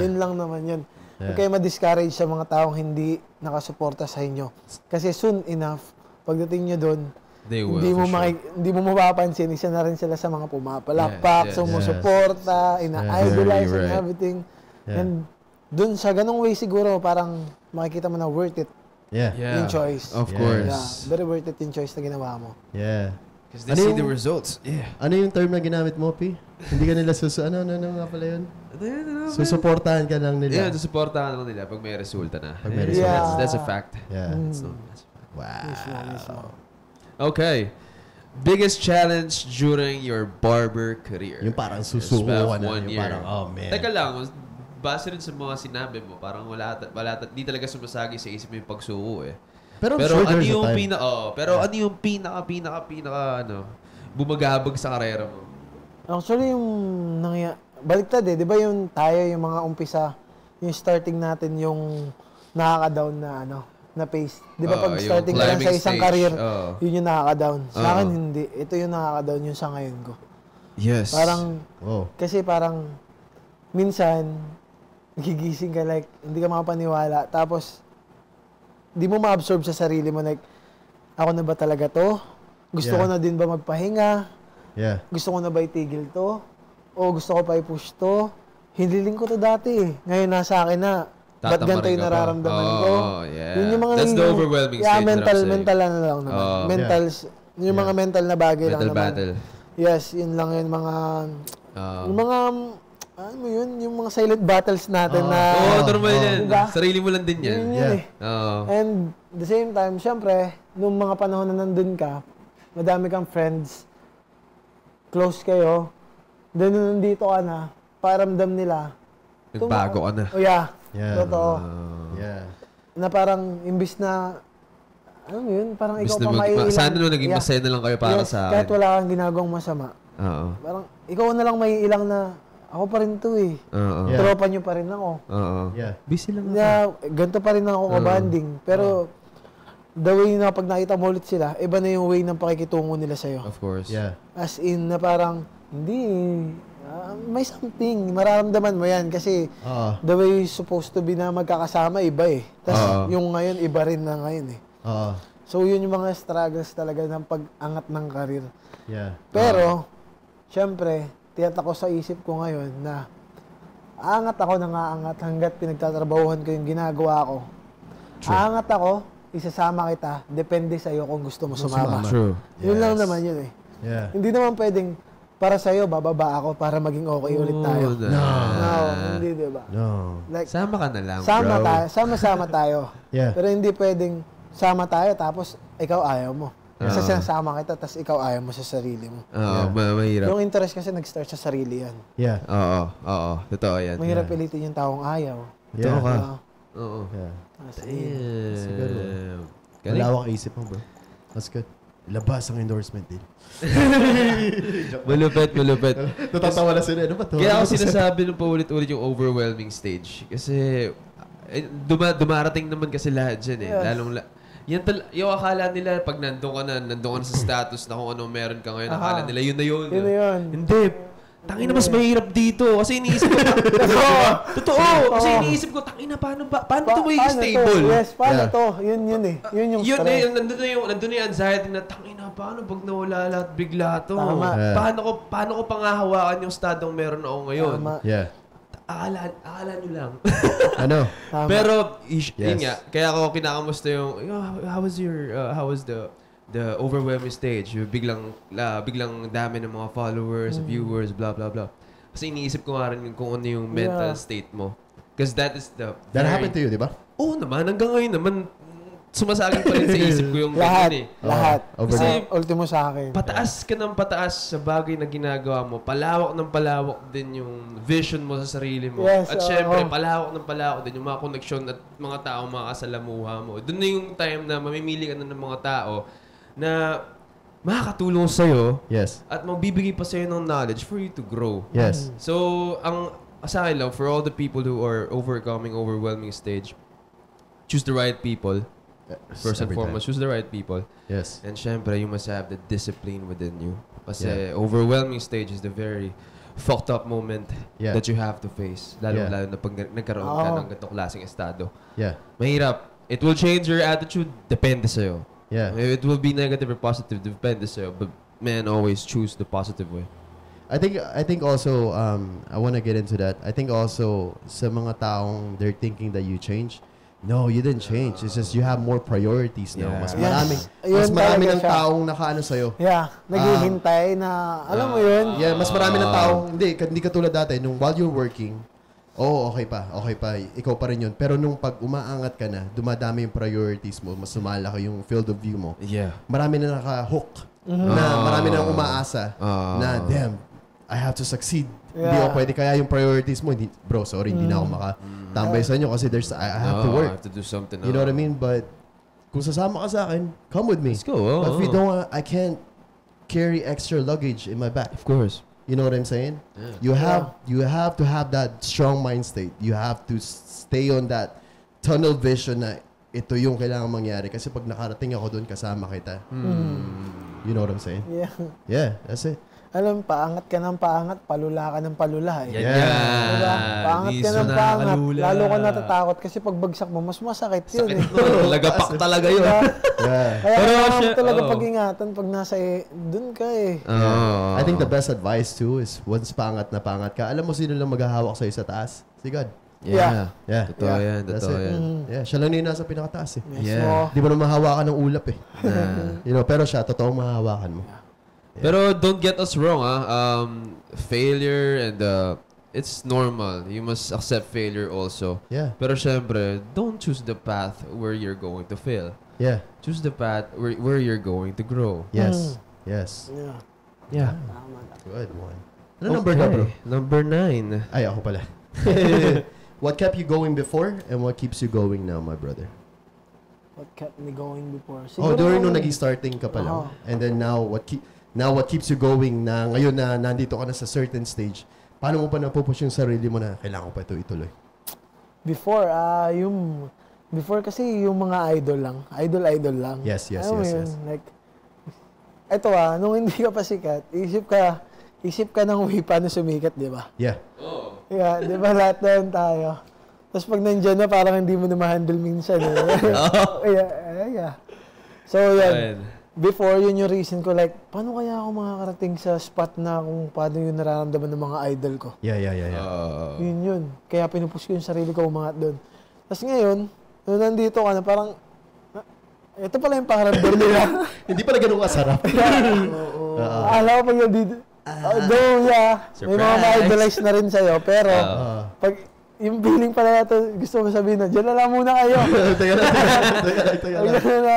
Speaker 4: Yun lang naman yun. Huwag kayo ma-discourage sa mga taong hindi nakasuporta sa inyo. Kasi soon enough, pagdating nyo doon, hindi mo mapapansin, isa na rin sila sa mga pumapalakpak, sumusuporta, ina-idolize and everything. And doon sa ganong way siguro, parang makikita mo na worth it yung choice.
Speaker 2: Of course.
Speaker 4: Very worth it yung choice na ginawa mo.
Speaker 3: Yeah.
Speaker 2: Because they see the results. Yeah.
Speaker 3: Ano yung term na ginamit mo, P? Hindi ka nila ano nga pala yun? Susuportahan ka lang nila.
Speaker 2: Yeah, susuportahan lang nila pag may resulta na.
Speaker 3: Pag may resulta.
Speaker 2: That's a fact.
Speaker 3: Yeah.
Speaker 4: Wow.
Speaker 2: Okay. Biggest challenge during your barber career?
Speaker 3: Yung parang susuko ka na.
Speaker 2: Yung
Speaker 3: parang, oh man.
Speaker 2: Teka lang, base rin sa mga sinabi mo, parang di talaga sumasagi sa isip mo yung pagsuko eh.
Speaker 3: Pero
Speaker 2: sure
Speaker 3: ano
Speaker 2: yung ano yung pinaka bumagabag sa karera mo?
Speaker 4: Actually, yung baliktad eh. Di ba yung tayo, yung mga umpisa, yung starting natin, yung nakaka-down na pace. Di ba pag starting ka lang sa isang career, yun yung nakaka-down. Sa akin, hindi. Ito yung nakaka-down yung sa ngayon ko.
Speaker 2: Yes.
Speaker 4: Parang, kasi parang, minsan, gigising ka like, hindi ka makapaniwala. Tapos, di mo ma-absorb sa sarili mo like, ako na ba talaga to? Gusto ko na din ba magpahinga?
Speaker 3: Yeah.
Speaker 4: Gusto ko na ba itigil to? O gusto ko pa i-push to? Hiniling ko to dati eh. Ngayon nasa akin na. Ba't ganito yung nararamdaman ko?
Speaker 2: Yeah.
Speaker 4: Yun yung mga
Speaker 2: That's the overwhelming stage.
Speaker 4: mental na lang naman. Yung mga mental na bagay lang naman.
Speaker 2: Mental battle.
Speaker 4: Yes, yun lang yun. Yung mga ano mo yun? Yung mga silent battles natin na...
Speaker 2: normal yan.
Speaker 4: Diba?
Speaker 2: Sarili mo lang din yan.
Speaker 4: Yun eh. And the same time, syempre, nung mga panahon na nandun ka, madami kang friends, close kayo, then nung nandito ka na, paramdam nila.
Speaker 2: Nagbago ka na.
Speaker 4: Totoo. Na parang, imbis na, ano yun, parang ikaw pa maiilang.
Speaker 2: Sana nung naging masaya na lang kayo para sa akin.
Speaker 4: Kahit wala kang ginagawang masama. Parang, ikaw na lang maiilang na, ako pa rin to eh. Tropa nyo pa rin ako.
Speaker 2: Busy lang
Speaker 4: ako. Ganito pa rin ako kabanding. Pero, the way na pag nakita mo ulit sila, iba na yung way ng pakikitungo nila sa'yo.
Speaker 2: Of course.
Speaker 3: Yeah.
Speaker 4: As in, na parang, hindi may something. Mararamdaman mo yan kasi the way supposed to be na magkakasama, iba eh. Tapos yung ngayon, iba rin na ngayon eh. So, yun yung mga struggles talaga ng pag-angat ng karir.
Speaker 3: Yeah.
Speaker 4: Pero, syempre, tiyat ako sa isip ko ngayon na aangat ako ng aangat hanggat pinagtatrabahuhan ko yung ginagawa ko. Aangat ako, isasama kita, depende sa'yo kung gusto mo sumama.
Speaker 2: True.
Speaker 4: Yun lang naman yun eh.
Speaker 3: Yeah.
Speaker 4: Hindi naman pwedeng para sa'yo, bababa ako para maging okay ulit tayo. No, hindi diba?
Speaker 3: No.
Speaker 4: Like,
Speaker 2: sama ka na lang,
Speaker 4: sama
Speaker 2: bro.
Speaker 4: tayo, sama-sama tayo.
Speaker 3: Yeah.
Speaker 4: Pero hindi pwedeng sama tayo tapos ikaw ayaw mo. Kasi sinasama kita tapos ikaw ayaw mo sa sarili mo.
Speaker 2: Mahirap.
Speaker 4: Yung interest kasi nag-start sa sarili yan.
Speaker 3: Yeah.
Speaker 2: Oo. Totoo yan.
Speaker 4: Mahirap pilitin yung taong ayaw.
Speaker 2: Totoo ka.
Speaker 3: Oo. Yeah.
Speaker 2: Siguro.
Speaker 3: Malawak isip mo, bro. That's good. Labas ang endorsement din.
Speaker 2: Malupit.
Speaker 3: Natatawa na sila. Ano ba to?
Speaker 2: Kaya ako sinasabi nung paulit-ulit yung overwhelming stage. Kasi dumarating naman kasi lahat dyan eh. Lalong yung akala nila pag nandun ka na sa status na kung ano meron ka ngayon, akala nila yun na yun.
Speaker 4: Yun na yun.
Speaker 2: Hindi. Tangina, mas mahirap dito. Kasi iniisip ko, totoo. Kasi iniisip ko, tangina, paano ito magiging stable?
Speaker 4: Yes, paano to? Yun eh. Yun yung stress.
Speaker 2: Nandun yung anxiety na, tangina, paano pag nawala lahat bigla to?
Speaker 4: Tama.
Speaker 2: Paano ko pangahawakan yung estadong meron ako ngayon?
Speaker 4: Tama.
Speaker 3: Yeah.
Speaker 2: Akala nyo lang.
Speaker 3: Ano?
Speaker 4: Tama.
Speaker 2: Pero, yun nga, kaya ako kinakamusta yung, how was the overwhelming stage? Yung biglang dami ng mga followers, viewers, blah, blah, blah. Kasi iniisip ko nga rin kung ano yung mental state mo. Because that is the...
Speaker 3: That happened to you, di ba?
Speaker 2: Oo naman, hanggang ngayon naman, sumasagin pa rin sa isip ko yung ganyan eh.
Speaker 4: Lahat.
Speaker 2: Kasi,
Speaker 4: ultimo sa akin.
Speaker 2: pataas ka ng pataas sa bagay na ginagawa mo. Palawak ng palawak din yung vision mo sa sarili mo.
Speaker 4: Yes,
Speaker 2: At syempre, palawak ng palawak din yung mga koneksyon at mga tao makakasalamuha mo. Doon na yung time na mamimili ka na ng mga tao na makakatulong sa'yo.
Speaker 3: Yes.
Speaker 2: At magbibigay pa sa'yo ng knowledge for you to grow.
Speaker 3: Yes.
Speaker 2: So, ang sa akin lang, for all the people who are overcoming overwhelming stage, choose the right people. First and foremost, choose the right people.
Speaker 3: Yes.
Speaker 2: And syempre, you must have the discipline within you. Kasi overwhelming stage is the very fucked up moment that you have to face. Lalo na pag nagkaroon ka ng ganitong klaseng estado.
Speaker 3: Yeah.
Speaker 2: Mahirap. It will change your attitude. Depende sa'yo.
Speaker 3: Yeah.
Speaker 2: It will be negative or positive. Depende sa'yo. But man, always choose the positive way.
Speaker 3: I think also, I want to get into that. I think also, sa mga taong they're thinking that you change, No, you didn't change. It's just you have more priorities now.
Speaker 2: Yeah.
Speaker 3: Mas maraming,
Speaker 4: Yes.
Speaker 3: mas marami
Speaker 4: Ayun
Speaker 3: ng
Speaker 4: talaga siya.
Speaker 3: taong nakaano sa'yo.
Speaker 4: Yeah, naghihintay na, alam mo yun?
Speaker 3: Yeah, mas marami ng taong, hindi katulad dati, nung while you're working, okay pa, ikaw pa rin yun. Pero nung pag umaangat ka na, dumadami yung priorities mo, mas sumalaki yung field of view mo.
Speaker 2: Yeah.
Speaker 3: Marami na naka-hook, na marami na umaasa, na damn, I have to succeed. Hindi ako pwede, kaya yung priorities mo, hindi, bro, sorry, hindi na ako makatambay sa inyo kasi I have to work.
Speaker 2: I have to do something.
Speaker 3: You know what I mean? But kung sasama ka sa akin, come with me.
Speaker 2: Let's go.
Speaker 3: But if you don't, I can't carry extra luggage in my back.
Speaker 2: Of course.
Speaker 3: You know what I'm saying?
Speaker 2: Yeah.
Speaker 3: You have to have that strong mind state. You have to stay on that tunnel vision na ito yung kailangan mangyari. Kasi pag nakarating ako doon, kasama kita. You know what I'm saying?
Speaker 4: Yeah.
Speaker 3: Yeah, that's it.
Speaker 4: Alam, paangat ka ng paangat, palula ka ng palula. Eh.
Speaker 2: Yeah.
Speaker 4: Diba? Paangat ka ng paangat, lalo ka natatakot kasi pag bagsak mo, mas masakit yun.
Speaker 2: Talaga pak talaga yun.
Speaker 3: Yeah.
Speaker 4: Kaya kailangan mo talaga pag-ingatan pag nasa dun ka eh.
Speaker 3: I think the best advice too is once pangat na pangat ka, alam mo sino lang maghahawak sa'yo sa taas? Si God.
Speaker 2: Yeah.
Speaker 3: Yeah.
Speaker 2: Totoo yan.
Speaker 3: That's
Speaker 2: Totoo
Speaker 3: it.
Speaker 2: yan.
Speaker 3: Yeah, siya lang yung nasa pinakataas eh.
Speaker 2: Yeah.
Speaker 3: Di mo na mahawakan ng ulap eh. You know, pero siya, totoong mahawakan mo.
Speaker 2: Pero don't get us wrong, failure and it's normal. You must accept failure also.
Speaker 3: Yeah.
Speaker 2: Pero syempre, don't choose the path where you're going to fail.
Speaker 3: Yeah.
Speaker 2: Choose the path where you're going to grow.
Speaker 3: Yes. Yes.
Speaker 4: Yeah.
Speaker 2: Yeah.
Speaker 3: Good one. Ano number ka, bro?
Speaker 2: Number 9.
Speaker 3: Ay, ako pala. What kept you going before and what keeps you going now, my brother?
Speaker 4: What kept me going before?
Speaker 3: During nung nag-starting ka pa lang. And then now, what keeps you going na ngayon na nandito ka na sa certain stage, paano mo pa napupush yung sarili mo na kailangan ko pa ito ituloy?
Speaker 4: Before kasi yung mga idol lang. Idol lang.
Speaker 3: Yes.
Speaker 4: Like, eto nung hindi ka pa sikat, isip ka ng way paano sumikat, di ba?
Speaker 3: Yeah.
Speaker 4: Yeah, di ba lahat na yun tayo? Tapos pag nandiyan na, parang hindi mo na ma-handle minsan. Yeah. So, yan. Before, yun yung reason ko, like, paano kaya ako makakarating sa spot na kung paano yung nararamdaman ng mga idol ko?
Speaker 3: Yeah.
Speaker 4: Yun. Kaya pinupush ko yung sarili ko umangat doon. Tapos ngayon, nung nandito ka na, parang, ito pala yung pakiramdam nila.
Speaker 3: Hindi pala ganun kasarap.
Speaker 4: Alam ko pag yung dito, may mga ma-idolize na rin sa'yo, pero, pag, yung feeling pala natin, gusto mo sabihin na, dyan na lang muna kayo.
Speaker 3: Teka lang.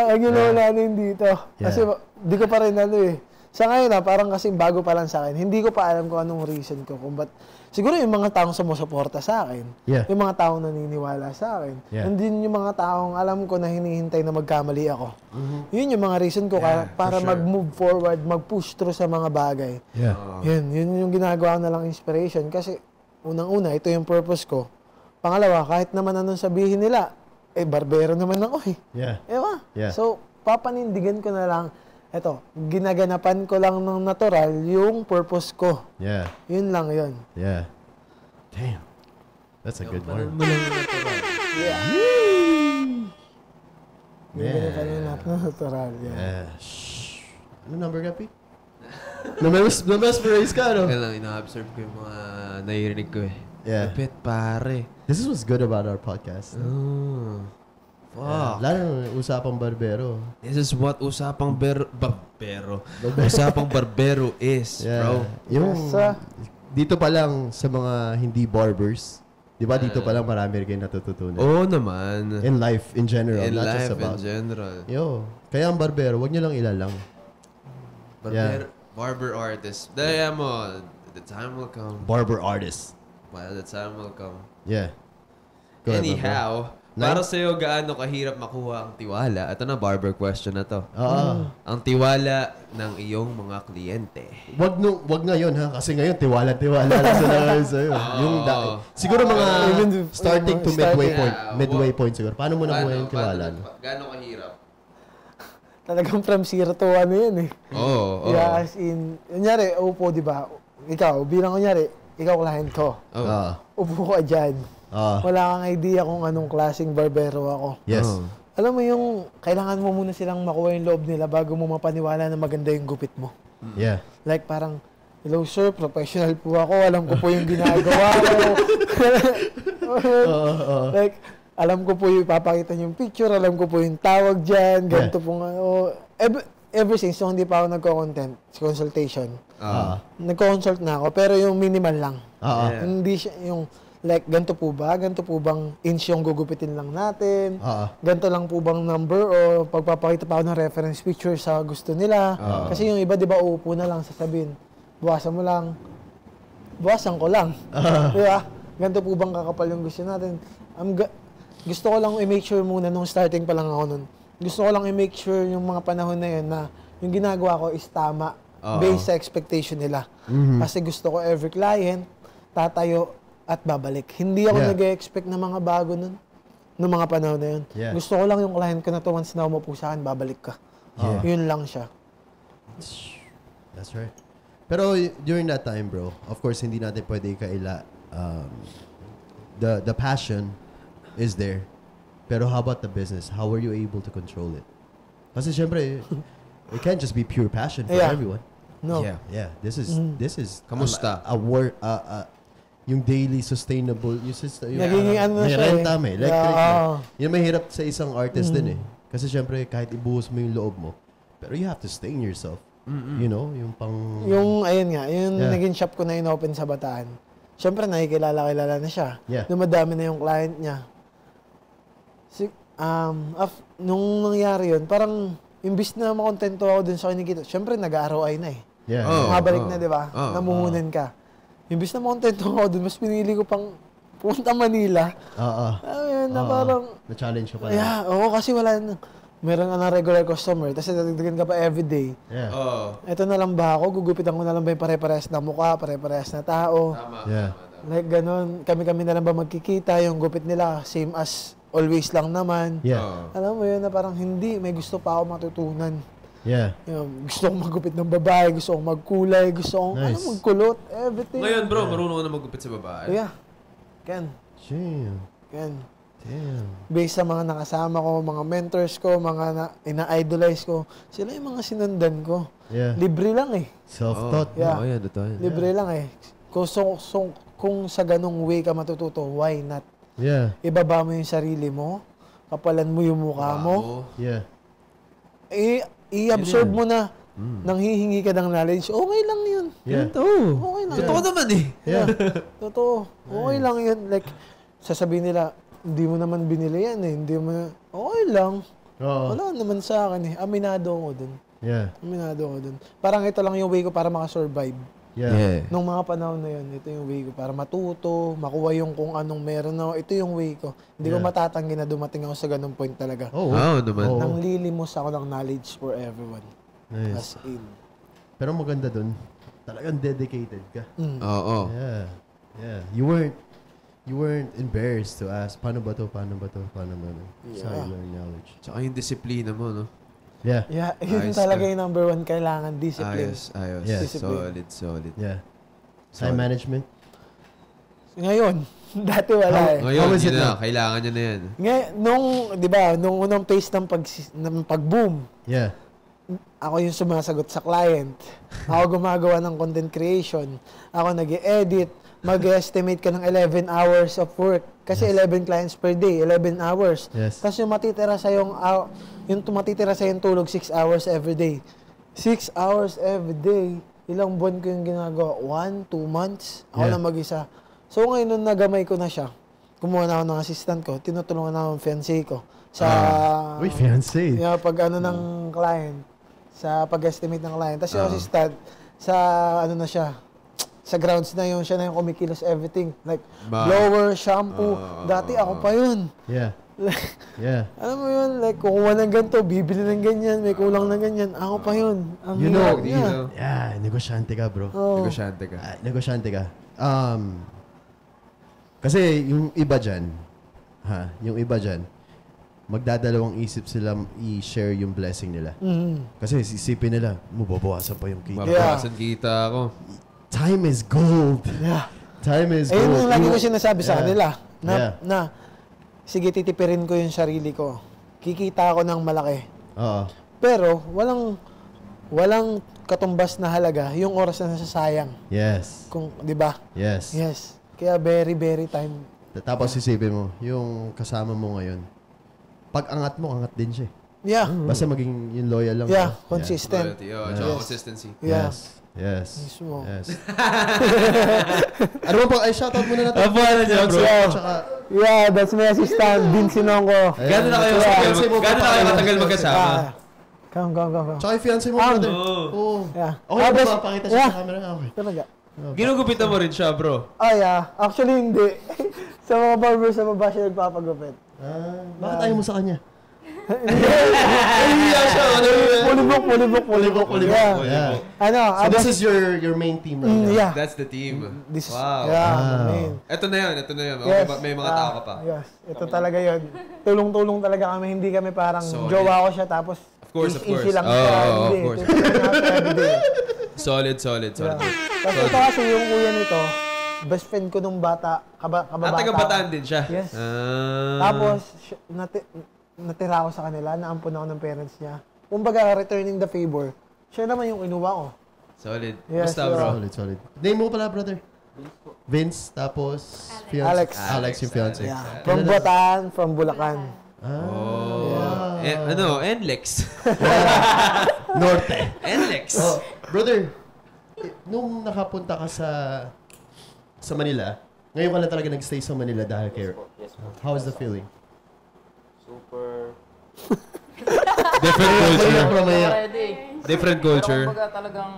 Speaker 4: Ang ginawa natin dito. Kasi di ko pa rin Sa ngayon parang kasi bago pa lang sa akin. Hindi ko pa alam kung anong reason ko. Kung ba't, siguro yung mga taong sumusuporta sa akin.
Speaker 3: Yeah.
Speaker 4: Yung mga taong naniniwala sa akin.
Speaker 3: Yeah.
Speaker 4: Hindi yung mga taong alam ko na hinihintay na magkamali ako. Yun yung mga reason ko para mag-move forward, mag-push through sa mga bagay.
Speaker 3: Yeah.
Speaker 4: Yun yung ginagawa ko na lang inspiration. Kasi unang-una, ito yung purpose ko. Pangalawa, kahit naman anong sabihin nila, barbero naman ako eh.
Speaker 3: Yeah. Yeah.
Speaker 4: So, papanindigan ko na lang, ginaganapan ko lang ng natural yung purpose ko.
Speaker 3: Yeah.
Speaker 4: Yun lang yun.
Speaker 3: Yeah. Damn. That's a good one.
Speaker 4: Yeah. Ginaganapan mo natin ng natural.
Speaker 3: Yeah. Ano number ka, P? Na-mesmerize ka, no?
Speaker 2: Kaya lang, ina-observe ko yung mga naiirinig ko eh.
Speaker 3: Yeah.
Speaker 2: Lapit, pare.
Speaker 3: This is what's good about our podcast.
Speaker 2: Fuck.
Speaker 3: Lalo na usapang barbero.
Speaker 2: This is what usapang usapang barbero is, bro.
Speaker 3: Yung, dito pa lang sa mga hindi barbers, di ba dito pa lang marami rin kayo natututunan.
Speaker 2: Oo naman.
Speaker 3: In life, in general.
Speaker 2: In
Speaker 3: not
Speaker 2: life,
Speaker 3: just about,
Speaker 2: in general.
Speaker 3: Kaya ang barbero, wag nyo lang ilalang.
Speaker 2: Barber artist. Daya mo, the time will come.
Speaker 3: Barber artist.
Speaker 2: Well, the time will come.
Speaker 3: Yeah. Go ahead,
Speaker 2: Anyhow, para sa'yo, gaano kahirap makuha ang tiwala? Ito na, barber question na to. Ang tiwala ng iyong mga kliyente.
Speaker 3: Wag ngayon ha, kasi ngayon tiwala lang sila sa'yo. Siguro mga starting to midway point. Midway point siguro. Paano mo nakuha yung tiwala?
Speaker 2: Gaano kahirap?
Speaker 4: Talagang from 0 to 1 yun eh.
Speaker 2: Oo.
Speaker 4: Yeah, as in, kunyari, upo, di ba? Ikaw, bilang kunyari, ikaw client ko. Upo ka dyan. Wala kang idea kung anong klaseng barbero ako.
Speaker 3: Yes.
Speaker 4: Alam mo yung, kailangan mo muna silang makuha yung loob nila bago mo mapaniwala na maganda yung gupit mo.
Speaker 3: Yeah.
Speaker 4: Like parang, hello sir, professional po ako. Alam ko po yung ginagawa ko. Like, alam ko po yung ipapakita niyo yung picture, alam ko po yung tawag dyan, ganito po nga. Ever since, hindi pa ako nagko-content, consultation, nagko-consult na ako, pero yung minimal lang. Hindi siya yung, like, ganito po ba? Ganito po bang inch yung gugupitin lang natin? Ganito lang po bang number? O pagpapakita pa ako ng reference picture sa gusto nila? Kasi yung iba, di ba, uupo na lang, sasabihin, buwasan mo lang. Buwasan ko lang. Diba? Ganito po bang kakapal yung gusto natin? Gusto ko lang i-make sure muna nung starting pa lang ako nun. Gusto ko lang i-make sure yung mga panahon na yun na yung ginagawa ko is tama based sa expectation nila. Kasi gusto ko every client tatayo at babalik. Hindi ako nag-expect na mga bago nun nung mga panahon na yun. Gusto ko lang yung client ko na to once na umupo sa akin, babalik ka. Yun lang siya.
Speaker 3: That's right. Pero during that time, bro, of course, hindi natin pwede kaila. The passion is there. Pero how about the business? How were you able to control it? Kasi syempre, it can't just be pure passion for everyone.
Speaker 4: No.
Speaker 3: Yeah. This is
Speaker 2: Kamusta?
Speaker 3: Yung daily sustainable,
Speaker 4: nagiging ano na siya
Speaker 3: renta may electric. Yun mahirap sa isang artist din eh. Kasi syempre, kahit ibuhos mo yung loob mo, pero you have to sustain yourself. You know, yung pang...
Speaker 4: Yung, ayun nga, yung naging shop ko na in-open sa Bataan. Syempre, nakikilala na siya. Dumadami na yung client niya. Nung nangyari yun, parang, imbis na makontento ako dun sa kinikita, syempre, nag-ROI na eh. Mabalik na, di ba? Namuhunan ka. Imbis na makontento ako dun, mas pinili ko pang punta Manila. Ayun, na parang...
Speaker 3: Na-challenge ka pa.
Speaker 4: Kasi wala na. Meron ka ng regular customer, tapos dadagdagan ka pa everyday. Ito na lang ba ako? Gugupitan ko na lang ba yung pare-parehas na mukha, pare-parehas na tao?
Speaker 2: Tama.
Speaker 4: Like ganun, kami-kami na lang ba magkikita? Yung gupit nila, same as always lang naman. Alam mo yun na parang hindi, may gusto pa ako matutunan. Gusto kong magupit ng babae, gusto kong magkulay, gusto kong magkulot, everything.
Speaker 2: Ngayon bro, marunong ka na magupit sa babae?
Speaker 4: Can.
Speaker 3: Damn.
Speaker 4: Based sa mga nakasama ko, mga mentors ko, mga ina-idolize ko, sila yung mga sinundan ko. Libre lang eh.
Speaker 3: Self-taught.
Speaker 4: Libre lang eh. Kung sa ganong way ka matututo, why not? Ibaba mo yung sarili mo, kapalan mo yung mukha mo. I-absorb mo na nang hihingi ka ng knowledge, okay lang yun. Okay lang.
Speaker 2: Totoo naman eh.
Speaker 4: Totoo. Okay lang yun. Like, sasabihin nila, hindi mo naman binili yan eh. Hindi mo na, okay lang. Wala naman sa akin eh. Aminado ako dun. Aminado ako dun. Parang ito lang yung way ko para makasurvive. Nung mga panahon na yun, ito yung way ko para matuto, makuha yung kung anong meron na. Ito yung way ko. Hindi ko matatanggi na dumating ako sa ganung point talaga. Nang lilimos ako ng knowledge for everyone. As in.
Speaker 3: Pero maganda dun, talagang dedicated ka.
Speaker 2: Yeah.
Speaker 3: You weren't embarrassed to ask, paano ba to? So you learn knowledge.
Speaker 2: Tsaka yung disiplina mo, no?
Speaker 4: Yun talaga yung number one kailangan, discipline.
Speaker 2: Ayos. Solid.
Speaker 3: Time management?
Speaker 4: Ngayon, dati wala eh.
Speaker 2: Ngayon, yun na, kailangan nyo na yan.
Speaker 4: Nung unang phase ng pag-boom, ako yung sumasagot sa client. Ako gumagawa ng content creation. Ako nag-edit. Mag-estimate ka ng 11 hours of work. Kasi 11 clients per day, 11 hours. Tapos yung matitira sa yung tulog 6 hours every day. 6 hours every day. Ilang buwan ko yung ginagawa? 1, 2 months? Ako na mag-isa. So ngayon, nung nagamay ko na siya, kumuha na ako ng assistant ko, tinutulungan na ako ng fiancé ko.
Speaker 3: Fiancé?
Speaker 4: Pag ng client, sa pag-estimate ng client. Tapos yung assistant, na siya, sa grounds na yun, siya na yung kumikilos everything. Like, blower, shampoo. Dati ako pa yun. Alam mo yun, like, kukuha ng ganito, bibili ng ganyan, may kulang ng ganyan. Ako pa yun.
Speaker 3: Negosyante ka, bro.
Speaker 2: Negosyante ka.
Speaker 3: Kasi yung iba dyan, magdadalawang isip sila i-share yung blessing nila. Kasi isipin nila, mababawasan pa yung kita.
Speaker 2: Mababawasan kita ako.
Speaker 3: Time is gold. Time is gold.
Speaker 4: Ayun yung lagi ko sinasabi sa kanila. Na, sige, titipirin ko yung sarili ko. Kikita ako ng malaki. Pero, walang katumbas na halaga yung oras na nasasayang.
Speaker 3: Yes.
Speaker 4: Di ba?
Speaker 3: Yes.
Speaker 4: Kaya very, very time
Speaker 3: Tapos isipin mo, yung kasama mo ngayon, pag angat mo, angat din siya.
Speaker 4: Yeah.
Speaker 3: Basta maging yung loyal lang.
Speaker 4: Yeah, consistent.
Speaker 2: Consistency.
Speaker 4: Yeah.
Speaker 3: Yes.
Speaker 4: Mismo.
Speaker 3: Yes. Ano ba po? Ay, shoutout muna natin.
Speaker 2: Ano niya, bro?
Speaker 4: Yeah, that's my assistant, Din Sinongko.
Speaker 2: Gano'n na kayo matagal magkasama?
Speaker 4: Come.
Speaker 3: Tsaka yung fiancé mo, brother. Oo.
Speaker 4: Yeah.
Speaker 3: Okay, mapapakita siya sa camera. Okay.
Speaker 4: Talaga.
Speaker 2: Ginugupitan mo rin siya, bro?
Speaker 4: Oh, yeah. Actually, hindi. Sa mga barber sa baba siya nagpapagupit.
Speaker 3: Bakit ayaw mo sa kanya?
Speaker 4: Pulibok. Yeah. Ano?
Speaker 3: So this is your main team right now?
Speaker 4: Yeah.
Speaker 2: That's the team.
Speaker 4: Wow. Yeah, main.
Speaker 2: Ito na yun.
Speaker 4: Yes.
Speaker 2: Okay, may mga tao ka pa.
Speaker 4: Yes. Ito talaga yun. Tulong-tulong talaga kami. Hindi kami parang jowa ko siya tapos
Speaker 2: of course.
Speaker 4: easy lang siya.
Speaker 2: Of course. Solid.
Speaker 4: Tapos ito kasi yung kuya nito, best friend ko nung bata, kababata.
Speaker 2: Taga-Bataan din siya?
Speaker 4: Yes. Tapos, natira ako sa kanila, naampun ako ng parents niya. Kumbaga, returning the favor. Siya naman yung kinuha ko.
Speaker 2: Solid.
Speaker 4: Yes,
Speaker 2: Basta, bro.
Speaker 3: Solid. Name mo pala, brother? Vince, tapos fiancé. Alex yung fiancé.
Speaker 4: Yeah. From Bataan, from Bulacan.
Speaker 2: Enlex.
Speaker 3: Norte.
Speaker 2: Enlex.
Speaker 3: Brother, nung nakapunta ka sa Manila, ngayon ka na talaga nag-stay sa Manila dahil kay... How is the feeling?
Speaker 5: Super...
Speaker 2: Different culture.
Speaker 5: Different culture. Pero kumbaga talagang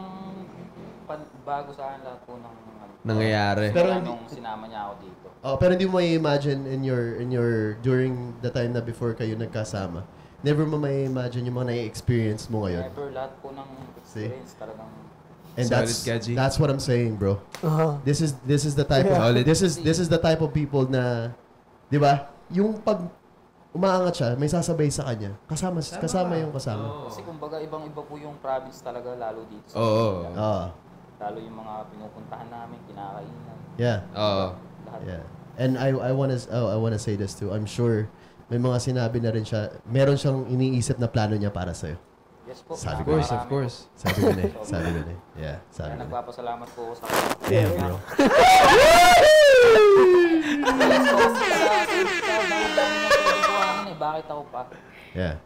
Speaker 5: bago sa akin lahat po ng
Speaker 2: nangyayari.
Speaker 5: Pero nung sinama niya ako dito.
Speaker 3: Pero hindi mo may imagine in your during the time na before kayo nagkasama. Never mo may imagine yung mga na-experience mo ngayon.
Speaker 5: Never, lahat po ng experience talagang.
Speaker 3: And that's what I'm saying, bro. This is the type of this is the type of people na, 'di ba? Yung pag umaangat siya, may sasabay sa kanya. Kasama yung kasama.
Speaker 5: Kasi kumbaga ibang-iba po yung province talaga lalo dito sa lalo yung mga pinupuntahan namin, kinakainan.
Speaker 3: Yeah.
Speaker 5: Lahat.
Speaker 3: Yeah. And I wanna say this too. I'm sure may mga sinabi na rin siya. Meron siyang iniisip na plano niya para sa'yo.
Speaker 5: Yes po.
Speaker 2: Of course.
Speaker 3: Sabi ko na eh. Yeah, sabi
Speaker 5: Kaya
Speaker 3: ko.
Speaker 5: nagpapasalamat po ako sa kanya.
Speaker 3: Damn, bro.
Speaker 5: Bakit ako pa?
Speaker 3: Yeah.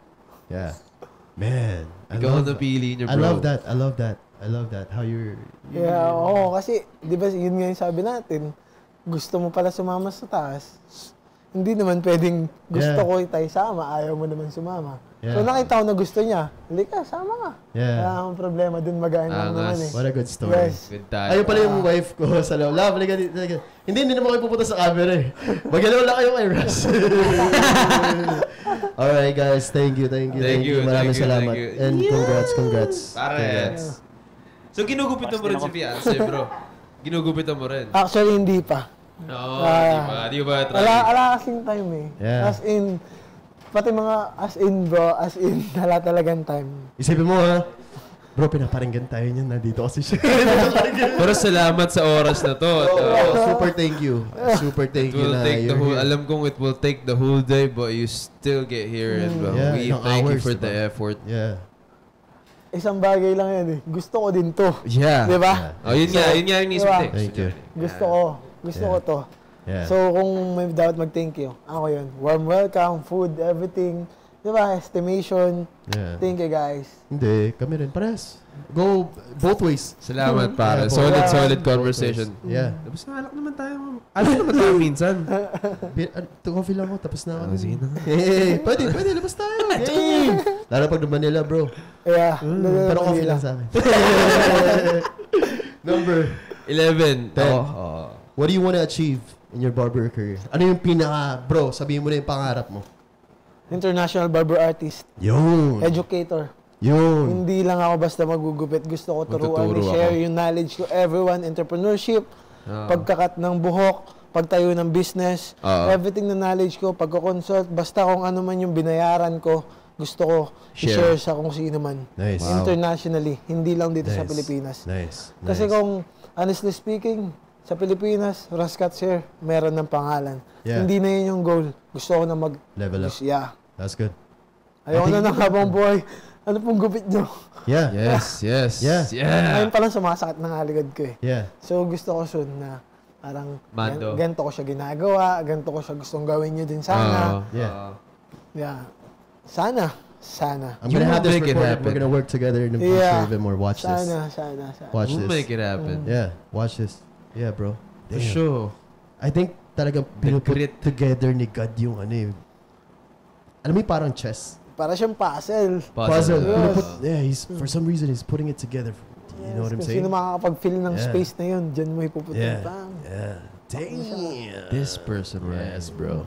Speaker 3: Man.
Speaker 2: Ikaw ang napili niyo, bro.
Speaker 3: I love that. How you're...
Speaker 4: Yeah, kasi, di ba, yun nga yung sabi natin, gusto mo pala sumama sa taas, hindi naman pwedeng gusto ko tayo sama, ayaw mo naman sumama. So nakita ko na gusto niya, hindi ka, sama ka. Wala akong problema, dun magaan lang naman eh.
Speaker 3: What a good story.
Speaker 4: Yes.
Speaker 2: Good time.
Speaker 3: Ayun pala yung wife ko sa loob. Love, hindi naman kayo pupunta sa camera eh. Magalaw lang kayo kay Russ. Alright guys, thank you. Maraming salamat. And congrats.
Speaker 2: Congrats. So ginugupitan mo rin si fiancé, bro? Ginugupitan mo rin?
Speaker 4: Actually, hindi pa.
Speaker 2: No, di ba try?
Speaker 4: Wala kasing time eh.
Speaker 3: Yeah.
Speaker 4: As in, pati mga wala talagang time.
Speaker 3: Isipin mo ha, bro, pinaparinggan tayo niyan. Nandito kasi siya.
Speaker 2: Pero salamat sa oras na to.
Speaker 3: Super thank you.
Speaker 2: Alam kong it will take the whole day, but you still get here. And we thank you for the effort.
Speaker 3: Yeah.
Speaker 4: Isang bagay lang yan eh. Gusto ko din to.
Speaker 2: Yeah.
Speaker 4: Di ba?
Speaker 2: Yun nga yung nisip ko.
Speaker 3: Thank you.
Speaker 4: Gusto ko to.
Speaker 3: Yeah.
Speaker 4: So, kung may dapat mag-thank you, ako yun. Warm welcome, food, everything. Di ba? Estimation.
Speaker 3: Yeah.
Speaker 4: Thank you, guys.
Speaker 3: Hindi, kami rin. Pares. Go both ways.
Speaker 2: Salamat, para. Solid conversation.
Speaker 3: Yeah.
Speaker 2: Tapos alak naman tayo. Alak naman tayo minsan.
Speaker 3: Coffee lang ako, tapos na ako.
Speaker 2: Sige na.
Speaker 3: Pwede, labas tayo. Lalo pag naman nila, bro.
Speaker 4: Yeah.
Speaker 3: Pero coffee lang sa akin. Number
Speaker 2: 11.
Speaker 3: 10. What do you want to achieve in your barber career? Ano yung bro, sabihin mo na yung pangarap mo.
Speaker 4: International barber artist.
Speaker 3: Yun.
Speaker 4: Educator.
Speaker 3: Yun.
Speaker 4: Hindi lang ako basta magugupit. Gusto ko turuan, share yung knowledge ko. Everyone, entrepreneurship, pagkakat ng buhok, pagtayo ng business, everything na knowledge ko, pagko-consult, basta kung ano man yung binayaran ko, gusto ko i-share sa kung sino man.
Speaker 3: Nice.
Speaker 4: Internationally, hindi lang dito sa Pilipinas.
Speaker 3: Nice.
Speaker 4: Kasi kung, honestly speaking, sa Pilipinas, Rascat Sir, meron ng pangalan.
Speaker 3: Yeah.
Speaker 4: Hindi na yun yung goal. Gusto ko na
Speaker 3: level up.
Speaker 4: Yeah.
Speaker 3: That's good.
Speaker 4: Ayoko na ng habang buhay. Ano pong gupit nyo?
Speaker 3: Yeah.
Speaker 2: Yes.
Speaker 3: Yeah.
Speaker 4: Ngayon palang sumasakit ng haligad ko eh.
Speaker 3: Yeah.
Speaker 4: So gusto ko soon na Parang,
Speaker 2: Mando.
Speaker 4: ganito ko siya ginagawa, ganito ko siya gustong gawin nyo din sana. Yeah. Sana.
Speaker 3: I'm gonna have this recorded. We're gonna work together in the future even more. Watch this.
Speaker 4: Sana.
Speaker 3: Watch this.
Speaker 2: We'll make it happen.
Speaker 3: Yeah, watch this. Yeah, bro.
Speaker 2: For sure.
Speaker 3: I think talagang pinuput together ni God yung ano eh. Alam mo parang chess.
Speaker 4: Para siyang puzzle.
Speaker 3: Puzzle. He's for some reason he's putting it together. You know what I'm saying?
Speaker 4: Sino makakapag-fill ng space na yun, dyan mo ipupunta.
Speaker 3: Yeah. Damn.
Speaker 2: This person, right?
Speaker 3: Yes, bro.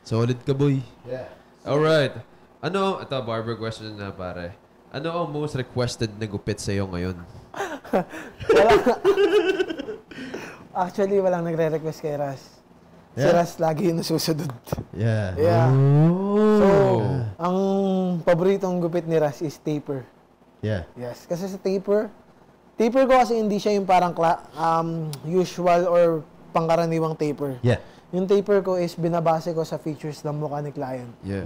Speaker 2: Solid ka, boy.
Speaker 3: Yeah.
Speaker 2: Alright. Ito, barber question na, pare. Ano ang most requested na gupit sa'yo ngayon?
Speaker 4: Actually, walang nagre-request kay Ras. Si Ras lagi yung nasusunod.
Speaker 3: Yeah.
Speaker 4: So, ang paboritong gupit ni Ras is taper.
Speaker 3: Yeah.
Speaker 4: Yes. Kasi sa taper ko kasi hindi siya yung parang usual or pangkaraniwang taper.
Speaker 3: Yeah.
Speaker 4: Yung taper ko is binabase ko sa features ng mukha ni client.
Speaker 2: Yeah.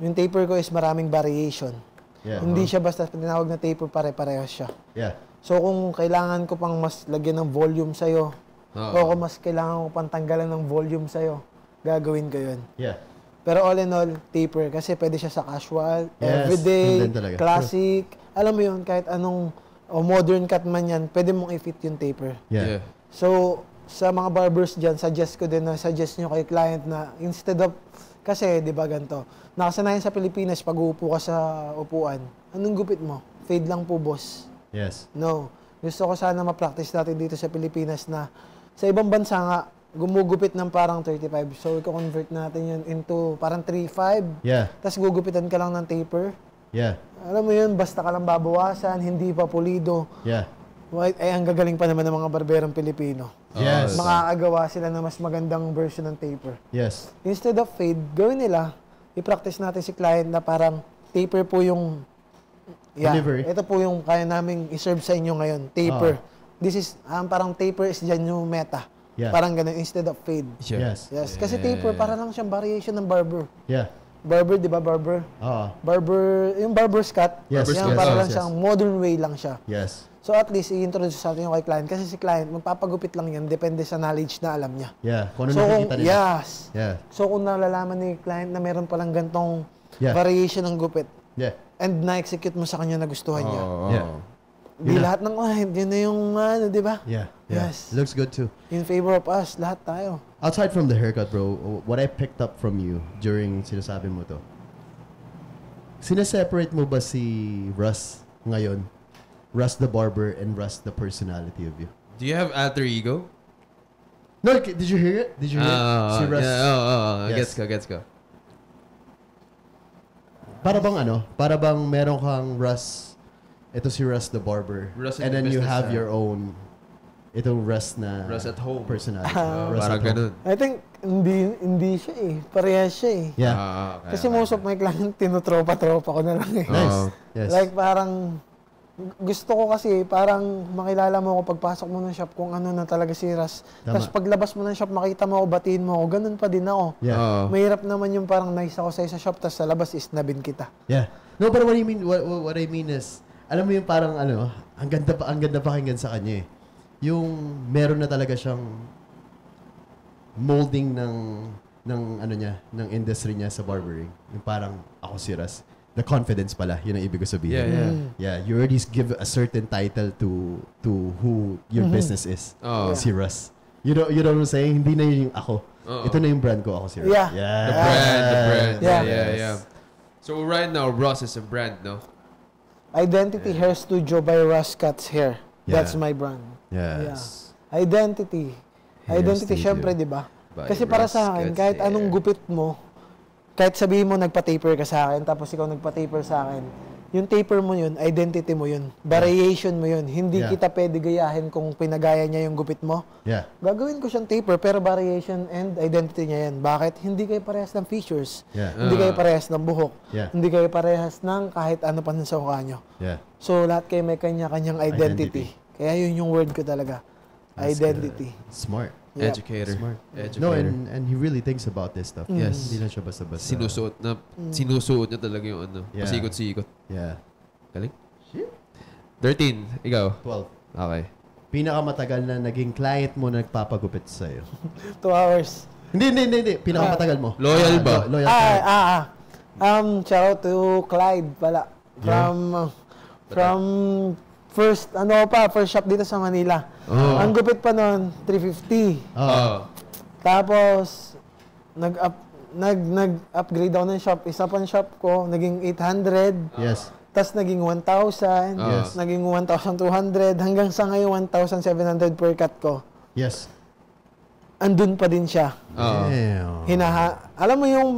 Speaker 4: Yung taper ko is maraming variation.
Speaker 3: Yeah.
Speaker 4: Hindi siya basta tinawag na taper, pare-parehas siya.
Speaker 3: Yeah.
Speaker 4: So kung kailangan ko pang mas lagyan ng volume sa'yo, o kung mas kailangan ko pang tanggalan ng volume sa'yo, gagawin ko yun.
Speaker 3: Yeah.
Speaker 4: Pero all in all, taper. Kasi pwede siya sa casual, everyday, classic. Alam mo yun, kahit anong modern cut man yan, pwede mong i-fit yung taper.
Speaker 3: Yeah.
Speaker 4: So, sa mga barbers dyan, suggest nyo kay client na instead of, kasi, di ba ganito, nakasanayan sa Pilipinas, pag uupo ka sa upuan, anong gupit mo? Fade lang po, boss.
Speaker 3: Yes.
Speaker 4: No. Gusto ko sana ma-practice natin dito sa Pilipinas na sa ibang bansa nga, gumugupit ng parang 35. So, i-convert natin yun into parang 3.5.
Speaker 3: Yeah.
Speaker 4: Tapos gugupitan ka lang ng taper.
Speaker 3: Yeah.
Speaker 4: Alam mo yun, basta ka lang babawasan, hindi pa pulido.
Speaker 3: Yeah.
Speaker 4: Ay, ang gagaling pa naman ng mga barberang Pilipino.
Speaker 3: Yes.
Speaker 4: Makakagawa sila ng mas magandang version ng taper.
Speaker 3: Yes.
Speaker 4: Instead of fade, gawin nila, i-practice natin si client na parang taper po yung
Speaker 3: delivery.
Speaker 4: Ito po yung kaya naming i-serve sa inyo ngayon, taper. This is, parang taper is dyan yung meta.
Speaker 3: Yeah.
Speaker 4: Parang ganun, instead of fade.
Speaker 3: Yes.
Speaker 4: Yes. Kasi taper, para lang siyang variation ng barber.
Speaker 3: Yeah.
Speaker 4: Barber, di ba, barber? Barber, yung barber's cut.
Speaker 3: Yes.
Speaker 4: Yan, para lang siyang modern way lang siya.
Speaker 3: Yes.
Speaker 4: So at least, i-introduce natin yung kay client. Kasi si client, magpapagupit lang yan, depende sa knowledge na alam niya.
Speaker 3: Yeah. Kung ano nakikita nila.
Speaker 4: Yes.
Speaker 3: Yeah.
Speaker 4: So kung nalalaman ni client na meron palang gantong variation ng gupit, and na-execute mo sa kanya na gustuhan niya. Di lahat ng client, yun na yung di ba?
Speaker 3: Yeah.
Speaker 4: Yes.
Speaker 3: Looks good too.
Speaker 4: In favor of us, lahat tayo.
Speaker 3: Outside from the haircut, bro, what I picked up from you during sinasabi mo to, sineseparate mo ba si Russ ngayon? Russ the barber and Russ the personality of you?
Speaker 2: Do you have alter ego?
Speaker 3: No, did you hear it? Did you hear it? Si Russ.
Speaker 2: Yeah, gets ko.
Speaker 3: Para bang Para bang meron kang Russ, ito si Russ the barber, and then you have your own, itong Russ
Speaker 2: at home
Speaker 3: personality.
Speaker 2: Parang ganun.
Speaker 4: I think hindi siya eh. Parehas siya eh.
Speaker 3: Yeah.
Speaker 4: Kasi most of my client, tinutropa-tropa ko na lang eh.
Speaker 3: Nice. Yes.
Speaker 4: Like parang, gusto ko kasi parang makilala mo ako pagpasok mo ng shop kung ano na talaga si Russ. Tapos paglabas mo ng shop, makita mo ako, batiin mo ako. Ganun pa din ako.
Speaker 3: Yeah.
Speaker 4: Mahirap naman yung parang nice ako sa isa shop, tapos sa labas isnabin kita.
Speaker 3: Yeah. No, but what I mean is, alam mo yung parang ang ganda pakinggan sa kanya eh. Yung meron na talaga siyang molding ng industry niya sa barbering. Yung parang ako si Russ. The confidence pala, yun ang ibig ko sabihin. Yeah, you already give a certain title to who your business is. Si Russ. You know what I'm saying? Hindi na yun yung ako. Ito na yung brand ko, ako si Russ.
Speaker 4: Yeah.
Speaker 2: The brand.
Speaker 4: Yeah.
Speaker 2: So right now, Russ is a brand, no?
Speaker 4: Identity Hair Studio by Russ Cuts Hair. That's my brand.
Speaker 3: Yes.
Speaker 4: Yeah. Identity, syempre, di ba? Kasi para sa akin, kahit anong gupit mo, kahit sabihin mo nagpa-taper ka sa akin, tapos ikaw nagpa-taper sa akin, yung taper mo yun, identity mo yun, variation mo yun. Hindi kita pwede gayahin kung pinagaya niya yung gupit mo.
Speaker 3: Yeah.
Speaker 4: Gagawin ko siyang taper, pero variation and identity niya yan. Bakit? Hindi kayo parehas ng features.
Speaker 3: Yeah.
Speaker 4: Hindi kayo parehas ng buhok.
Speaker 3: Yeah.
Speaker 4: Hindi kayo parehas ng kahit ano pa sa mukha nyo.
Speaker 3: Yeah.
Speaker 4: So, lahat kayo may kanya-kanyang identity. Kaya yun yung word ko talaga.
Speaker 3: That's
Speaker 4: identity.
Speaker 3: Good. Smart.
Speaker 4: Yep.
Speaker 2: Educator.
Speaker 3: Smart.
Speaker 2: Educator.
Speaker 3: No, and he really thinks about this stuff.
Speaker 2: Yes.
Speaker 3: Hindi na siya basta-basta.
Speaker 2: Sinusuot niya talaga yung pasikot-sikot.
Speaker 3: Yeah.
Speaker 2: Galing? Shit. 13. Ikaw?
Speaker 3: 12.
Speaker 2: Okay.
Speaker 3: Pinakamatagal na naging client mo na nagpapagupit sa'yo?
Speaker 4: 2 hours.
Speaker 3: Hindi. Pinakamatagal mo.
Speaker 2: Loyal ba?
Speaker 3: Loyal.
Speaker 4: Shout out to Clyde pala. From first shop dito sa Manila. Ang gupit pa noon, 350. Tapos nag-upgrade ako ng shop. Isa pang shop ko, naging 800.
Speaker 3: Yes.
Speaker 4: Tapos naging 1,000.
Speaker 3: Yes.
Speaker 4: Naging 1,200. Hanggang sa ngayon, 1,700 per cut ko.
Speaker 3: Yes.
Speaker 4: Andun pa din siya. Alam mo yung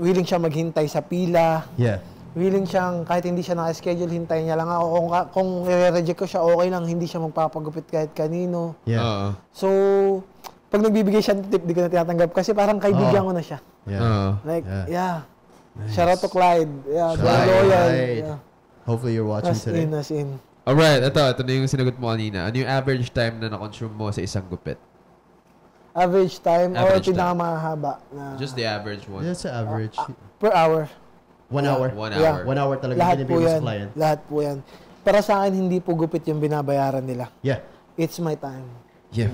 Speaker 4: willing siya maghintay sa pila.
Speaker 3: Yeah.
Speaker 4: Willing siyang, kahit hindi siya naka-schedule, hintayin niya lang ako. Kung i-reject ko siya, okay lang. Hindi siya magpapagupit kahit kanino.
Speaker 3: Yeah.
Speaker 4: So, pag nagbibigay siya ng tip, di ko na tinatanggap. Kasi parang kaibigan ko na siya.
Speaker 3: Yeah.
Speaker 4: Nice.
Speaker 3: Shout
Speaker 4: Shout out to Clyde. Yeah, loyal. Yeah.
Speaker 3: Hopefully you're watching today.
Speaker 4: As in.
Speaker 2: Alright, ito na yung sinagot mo kanina. Ano yung average time na na-consume mo sa isang gupit?
Speaker 4: Average time or
Speaker 2: Average time.
Speaker 4: pinakamahaba?
Speaker 2: Just the average one.
Speaker 3: That's the average.
Speaker 4: Per hour.
Speaker 3: 1 hour?
Speaker 2: 1 hour.
Speaker 4: Yeah.
Speaker 3: 1 hour talaga
Speaker 4: Lahat po
Speaker 3: binibigay
Speaker 4: yan.
Speaker 3: sa client.
Speaker 4: Lahat po yan. Para sa akin, hindi po gupit yung binabayaran nila.
Speaker 3: Yeah.
Speaker 4: It's my time.
Speaker 2: Yeah.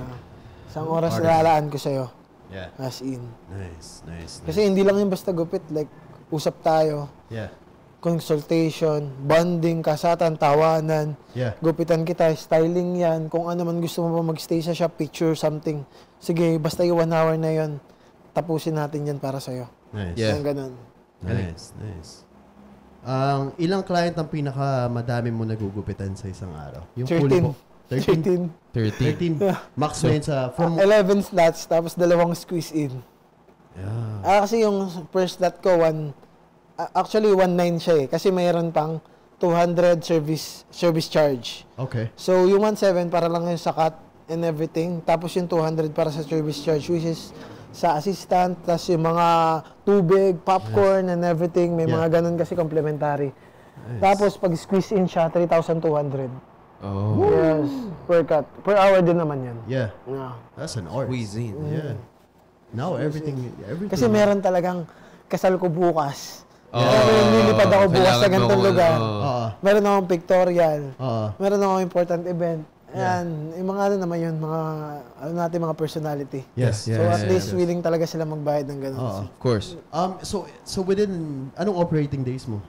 Speaker 4: Isang oras na lalaan ko sa'yo.
Speaker 3: Yeah.
Speaker 4: As in.
Speaker 3: Nice.
Speaker 4: Kasi hindi lang yung basta gupit. Like, usap tayo.
Speaker 3: Yeah.
Speaker 4: Consultation, bonding, kasatan, tawanan.
Speaker 3: Yeah.
Speaker 4: Gupitan kita, styling yan. Kung ano man gusto mo pa mag-stay sa shop, picture something. Sige, basta yung 1 hour na yon, tapusin natin yan para sa'yo.
Speaker 3: Nice.
Speaker 2: Yeah.
Speaker 4: Yung ganun.
Speaker 3: Nice. Ilang client ang pinakamadami mo nagugupitan sa isang araw? Yung
Speaker 4: 13.
Speaker 3: fully booked? 13?
Speaker 2: 13.
Speaker 3: 13.
Speaker 4: Yeah.
Speaker 3: Max na yun sa... From
Speaker 4: 11 slots, tapos 2 squeeze in.
Speaker 3: Yeah.
Speaker 4: Kasi yung first slot ko, actually 1.9 siya eh. Kasi mayroon pang 200 service charge.
Speaker 3: Okay.
Speaker 4: So, yung 1.7 para lang yung sa cut and everything. Tapos yung 200 para sa service charge, which is sa assistant, tapos yung mga tubig, popcorn, and everything. May mga ganun kasi complementary. Nice. Tapos, pag squeeze in siya, 3,200.
Speaker 2: Oh.
Speaker 4: Yes, per cut. Per hour din naman yan.
Speaker 3: Yeah.
Speaker 4: Yeah.
Speaker 3: That's an art.
Speaker 2: Cuisine.
Speaker 3: Yeah. Now, everything.
Speaker 4: Kasi meron talagang kasal ko bukas. Lilipad ako bukas sa ganitong lugar. Meron akong pictorial. Meron akong important event. Ayan, yung mga ano naman yun, mga personality.
Speaker 3: Yes.
Speaker 4: So at least willing talaga sila magbayad ng ganun.
Speaker 2: Of course.
Speaker 3: So within, anong operating days mo?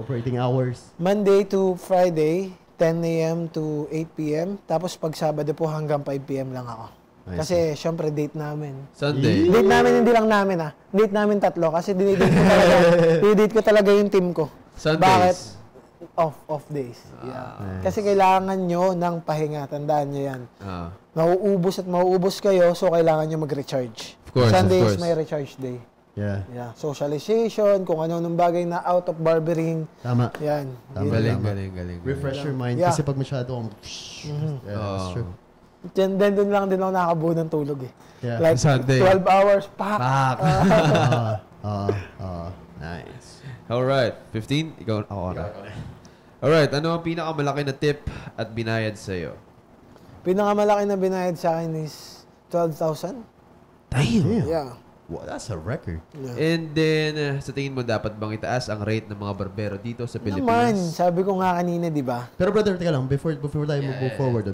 Speaker 3: Operating hours?
Speaker 4: Monday to Friday, 10 a.m. to 8 p.m. Tapos pag Sabado po hanggang 5 p.m. lang ako. Kasi syempre date namin.
Speaker 2: Sunday.
Speaker 4: Date namin, hindi lang namin Date namin 3 kasi dinidate ko talaga yung team ko.
Speaker 2: Sundays.
Speaker 4: Bakit? Off days. Yeah. Nice. Kasi kailangan nyo ng pahinga. Tandaan nyo yan. Mauubos kayo, so kailangan nyo mag-recharge.
Speaker 2: Of course,
Speaker 4: Sundays may recharge day.
Speaker 3: Yeah.
Speaker 4: Socialization, kung ano-anong bagay na out of barbering.
Speaker 3: Tama.
Speaker 4: Yan.
Speaker 2: Galing.
Speaker 3: Refresh your mind. Kasi pag masyado kang... that's true.
Speaker 4: Doon lang din ako nakakabuo ng tulog eh.
Speaker 3: Yeah.
Speaker 4: Like
Speaker 2: Sunday.
Speaker 4: 12 hours, pak!
Speaker 3: Nice.
Speaker 2: Alright, 15? Ikaw, ako na. Alright, ano ang pinakamalaki na tip at binayad sa'yo?
Speaker 4: Pinakamalaki na binayad sa akin is 12,000.
Speaker 3: Damn!
Speaker 4: Yeah.
Speaker 3: Wow, that's a record.
Speaker 4: Yeah.
Speaker 2: And then, sa tingin mo, dapat bang itaas ang rate ng mga barbero dito sa
Speaker 4: Naman,
Speaker 2: Pilipinas?
Speaker 4: sabi ko nga kanina, di ba?
Speaker 3: Pero brother, teka lang, before tayo move forward,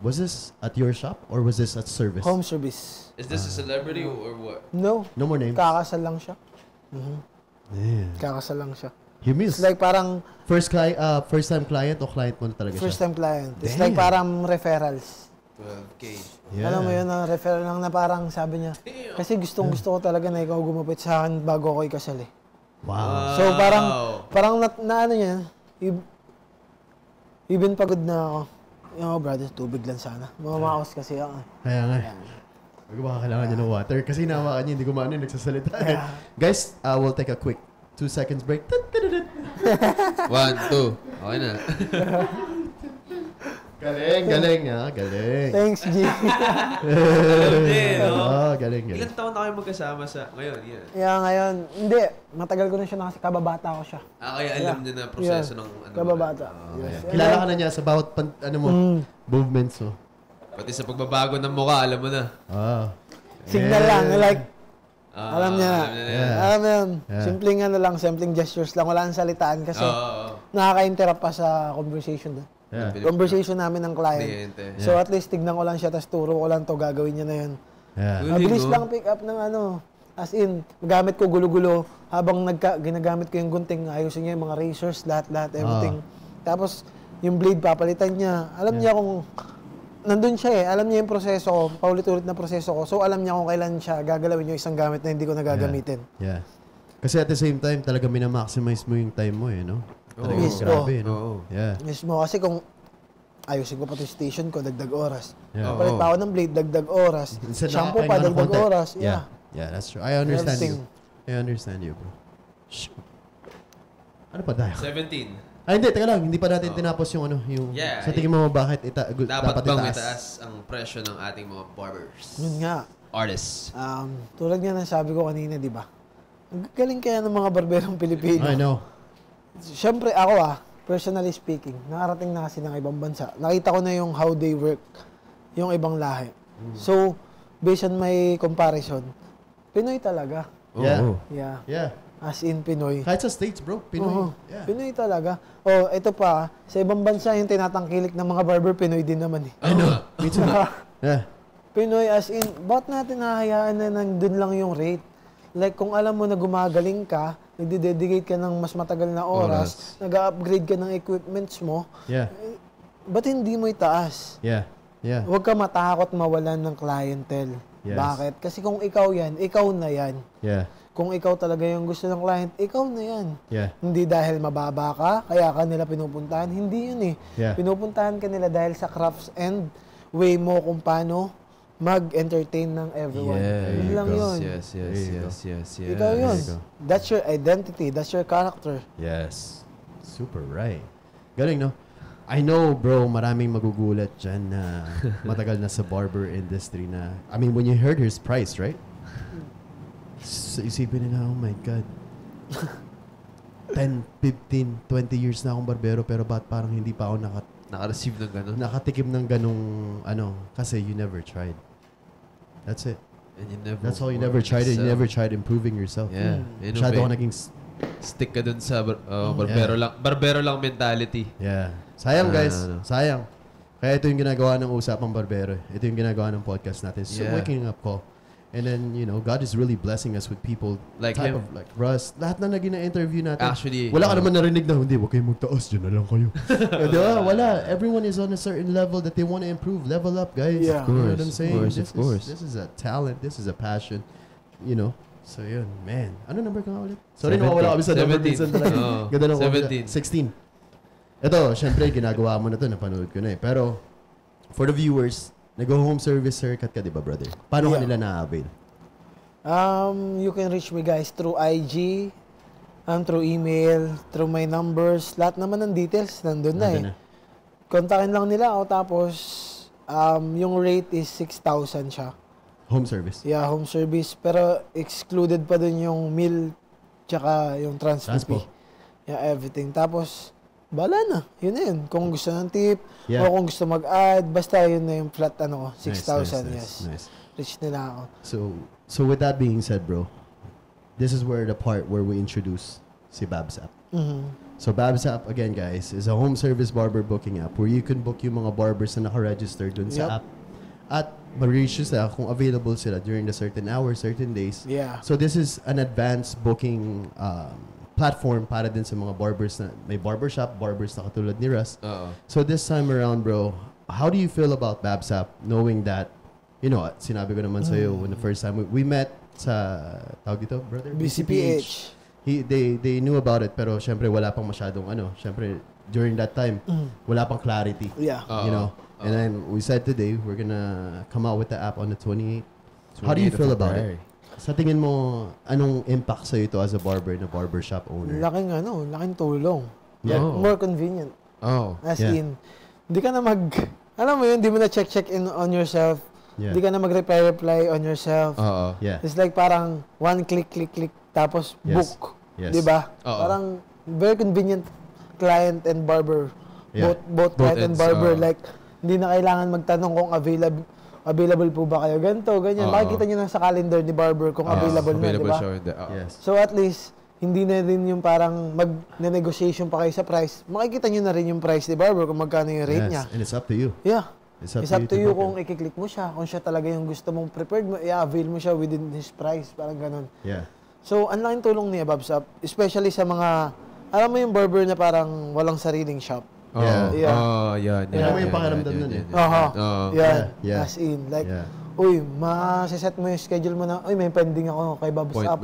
Speaker 3: was this at your shop or was this at service?
Speaker 4: Home service.
Speaker 2: Is this a celebrity or what?
Speaker 4: No.
Speaker 3: No more names?
Speaker 4: Kakasal lang siya.
Speaker 3: Yeah.
Speaker 4: Kakasal lang siya.
Speaker 3: You missed.
Speaker 4: It's like parang...
Speaker 3: First time client o client mo na talaga siya?
Speaker 4: First time client. It's like parang referrals.
Speaker 2: 12K.
Speaker 3: Yeah.
Speaker 4: Alam mo yun, referral lang na parang sabi niya, kasi gusto ko talaga na ikaw gumapit sa akin bago ako ikasal eh.
Speaker 3: Wow.
Speaker 4: So parang na ano niya, even pagod na ako. Brother, tubig lang sana. Mamamaos kasi ako.
Speaker 3: Kaya nga. Huwag baka kailangan niya ng water. Kasi hinawakan niya, hindi ko maano yung nagsasalita. Guys, we'll take a quick 2 seconds break.
Speaker 2: 1, 2. Okay na.
Speaker 3: Galing.
Speaker 4: Thanks, G.
Speaker 3: Galing.
Speaker 2: Ilang taon na kayo magkasama sa... Ngayon, yan.
Speaker 4: Ngayon. Hindi. Matagal ko na siya kasi kababata ko siya.
Speaker 2: Kaya alam niyo na proseso ng...
Speaker 4: Kababata.
Speaker 3: Yes. Kilala ka na niya sa bawat movements mo.
Speaker 2: Pati sa pagbabago ng mukha, alam mo na.
Speaker 4: Signal lang. Like, alam niya na.
Speaker 3: Yeah.
Speaker 4: Alam mo yun. Simpleng gestures lang. Wala nang salitaan kasi nakaka-interrupt pa sa conversation doon. conversation namin ng client. So at least tignan ko lang siya, tapos turo ko lang to, gagawin niya na yun. Mabilis lang pick up ng as in, gamit ko gulo-gulo, habang ginagamit ko yung gunting, ayusin niya yung mga razors, lahat, everything. Tapos, yung blade, papalitan niya. Alam niya kung, nandun siya alam niya yung proseso ko, paulit-ulit na proseso ko. So, alam niya kung kailan siya gagalawin yung isang gamit na hindi ko nagagamitin.
Speaker 3: Kasi at the same time, talaga minamaximize mo yung time mo no? Talaga grabe, no?
Speaker 4: Mismo, kasi kung ayusin ko pa yung station ko, dagdag oras. Palit pa ako ng blade, dagdag oras. Shampoo pa, dagdag oras.
Speaker 3: Yeah, that's true. I understand you. I understand you, bro. Ano pa tayo?
Speaker 2: 17.
Speaker 3: Hindi, teka lang. Hindi pa natin tinapos yung sa tingin mo bakit dapat
Speaker 2: bang itaas ang presyo ng ating mga barbers?
Speaker 4: Yun nga.
Speaker 2: Artists.
Speaker 4: Tulad nga ng sabi ko kanina, di ba? Ang galing kaya ng mga barberong Pilipino.
Speaker 3: I know.
Speaker 4: Siyempre, ako personally speaking, nakarating na kasi ng ibang bansa. Nakita ko na yung how they work, yung ibang lahi. So, based on my comparison, Pinoy talaga. Yeah. As in Pinoy.
Speaker 3: Kahit sa States, bro. Pinoy.
Speaker 4: Pinoy talaga. Ito pa, sa ibang bansa yung tinatangkilik ng mga barber, Pinoy din naman
Speaker 3: I know. Me too.
Speaker 4: Pinoy as in, ba't natin nahayaan na nandun lang yung rate? Like, kung alam mo na gumagaling ka, nagde-dedicate ka ng mas matagal na oras, nag-upgrade ka ng equipments mo, ba't hindi mo itaas? Huwag ka matakot mawalan ng clientele. Bakit? Kasi kung ikaw yan, ikaw na yan. Kung ikaw talaga yung gusto ng client, ikaw na yan. Hindi dahil mababa ka, kaya ka nila pinupuntahan. Hindi yun Pinupuntahan ka nila dahil sa crafts and way mo kung paano mag-entertain ng everyone. Yun lang yun.
Speaker 2: Yes.
Speaker 4: Ikaw yun. That's your identity. That's your character.
Speaker 3: Yes. Super right. Galing, no? I know, bro, maraming magugulat dyan na matagal na sa barber industry na, I mean, when you heard his price, right? So, isipin nila, oh my God. 10, 15, 20 years na akong barbero, pero ba't parang hindi pa ako
Speaker 2: naka-receive ng gano'n?
Speaker 3: Nakatikim ng ganong, kasi you never tried. That's it.
Speaker 2: And you never
Speaker 3: That's all. You never tried it. You never tried improving yourself. Masyado ko naging
Speaker 2: stick ka dun sa barbero lang mentality.
Speaker 3: Sayang, guys. Sayang. Kaya ito yung ginagawa ng Usapang Barbero. Ito yung ginagawa ng podcast natin. So, waking up call. And then, God is really blessing us with people like type him. Of like Russ. Lahat na naging na-interview natin.
Speaker 2: Actually,
Speaker 3: wala ka naman narinig na, hindi, huwag kayong magtaas. Diyan na lang kayo. Diba? Wala. Everyone is on a certain level that they want to improve. Level up, guys.
Speaker 2: Of course.
Speaker 3: You know what I'm saying?
Speaker 2: Of course.
Speaker 3: This is a talent. This is a passion. So, yun. Man. Ano number ka nga ulit? Sorry, nawawala kami sa number. 17. Ganda ng 16. Ito, syempre, ginagawa mo na ito. Napanood ko na Pero, for the viewers, nag-home service haircut ka, di ba, brother? Paano ka nila na-avail?
Speaker 4: You can reach me, guys, through IG, through email, through my numbers. Lahat naman ng details, nandun na Kontakin lang nila ako, tapos yung rate is 6,000 siya.
Speaker 3: Home service? Yeah,
Speaker 4: home service. Pero excluded pa dun yung meal, tsaka yung transpo. Yeah, everything. Tapos, bala na. Yun na yun. Kung gusto ng tip, o kung gusto mag-add, basta yun na yung flat, 6,000,
Speaker 3: Nice.
Speaker 4: Reach nila ako.
Speaker 3: So with that being said, bro, this is where the part where we introduce si Babs App. So Babs App, again, guys, is a home service barber booking app where you can book yung mga barbers na naka-register dun sa app. At ma-reach sila kung available sila during the certain hours, certain days. So this is an advanced booking platform para din sa mga barbers na may barbershop, barbers na katulad ni Russ. So this time around, bro, how do you feel about Babs App knowing that, sinabi ko naman sa'yo when the first time we met sa, tawag dito, brother?
Speaker 4: BCPH.
Speaker 3: They knew about it, pero syempre wala pang masyadong syempre during that time, wala pang clarity. And then we said today, we're gonna come out with the app on the 28th. How do you feel about it? Sa tingin mo, anong impact sa'yo ito as a barber na barbershop owner?
Speaker 4: Laking tulong. More convenient. As in, hindi ka na alam mo yun, hindi mo na check in on yourself. Hindi ka na mag-reply on yourself. It's like parang one click, tapos book. Diba? Parang very convenient client and barber. Both client and barber. Like, hindi na kailangan magtanong kung available po ba kayo. Ganito, ganyan. Makikita nyo na sa calendar ni barber kung available na, diba?
Speaker 3: Yes.
Speaker 4: So at least, hindi na rin yung parang mag-negotiation pa kayo sa price. Makikita nyo na rin yung price ni barber kung magkano yung rate niya.
Speaker 3: And it's up to you.
Speaker 4: Yeah. It's up to you kung i-click mo siya. Kung siya talaga yung gusto mong prepared mo, i-avail mo siya within his price. Parang ganun.
Speaker 3: Yeah.
Speaker 4: So, ang laking tulong ni Babs Up. Especially sa mga, alam mo yung barber na parang walang sariling shop.
Speaker 2: Yan.
Speaker 3: Alam mo yung pakiramdam nun eh.
Speaker 4: Yan. As in, like, uy, masiset mo yung schedule mo na, uy, may pending ako kay Babs Up.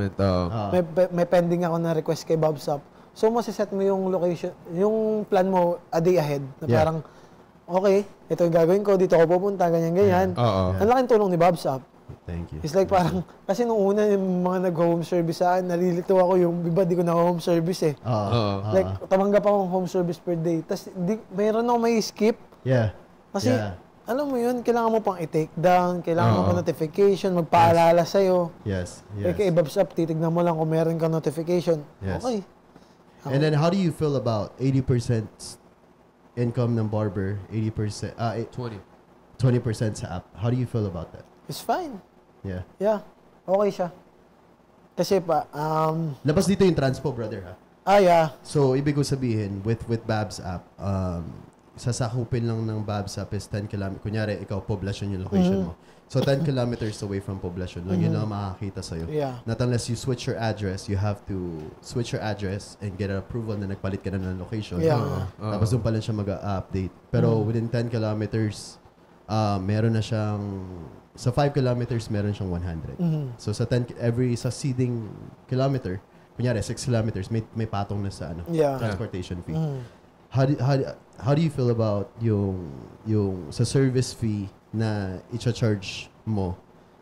Speaker 4: May pending ako na request kay Babs Up. So, masiset mo yung location, yung plan mo a day ahead. Na parang, okay, ito yung gagawin ko, dito ako pupunta, ganyan. Ang laking tulong ni Babs Up.
Speaker 3: Thank you.
Speaker 4: It's like parang, kasi nung una yung mga nag-home service sa akin, nalilito ako yung iba, di ko na home service eh. Like, tamanggap akong home service per day. Tapos, mayroon ako may skip.
Speaker 3: Yeah.
Speaker 4: Kasi, alam mo yun, kailangan mo pang i-take down, kailangan mo pang notification, magpaalala sa'yo.
Speaker 3: Yes.
Speaker 4: Kaya Babs Up, titignan mo lang kung meron kang notification. Okay.
Speaker 3: And then, how do you feel about 80% income ng barber, 80%, 20% sa app? How do you feel about that?
Speaker 4: It's fine.
Speaker 3: Yeah.
Speaker 4: Yeah. Okay siya. Kasi
Speaker 3: labas dito yung transpo, brother, ha?
Speaker 4: Yeah.
Speaker 3: So, ibig ko sabihin, with Babs app, sasakupin lang ng Babs app is 10 km. Kunyari, ikaw, poblasyon yung location mo. So, 10 kilometers away from poblasyon lang. Yun lang makakita sa'yo.
Speaker 4: Yeah.
Speaker 3: Not unless you switch your address, you have to switch your address and get an approval na nagpalit ka na ng location.
Speaker 4: Yeah.
Speaker 3: Tapos doon pa lang siya mag-update. Pero within 10 kilometers, meron na siyang, sa 5 kilometers, meron siyang 100. So, sa seeding kilometer, kunyari, 6 kilometers, may patong na sa transportation fee. How do you feel about yung sa service fee na i-charge mo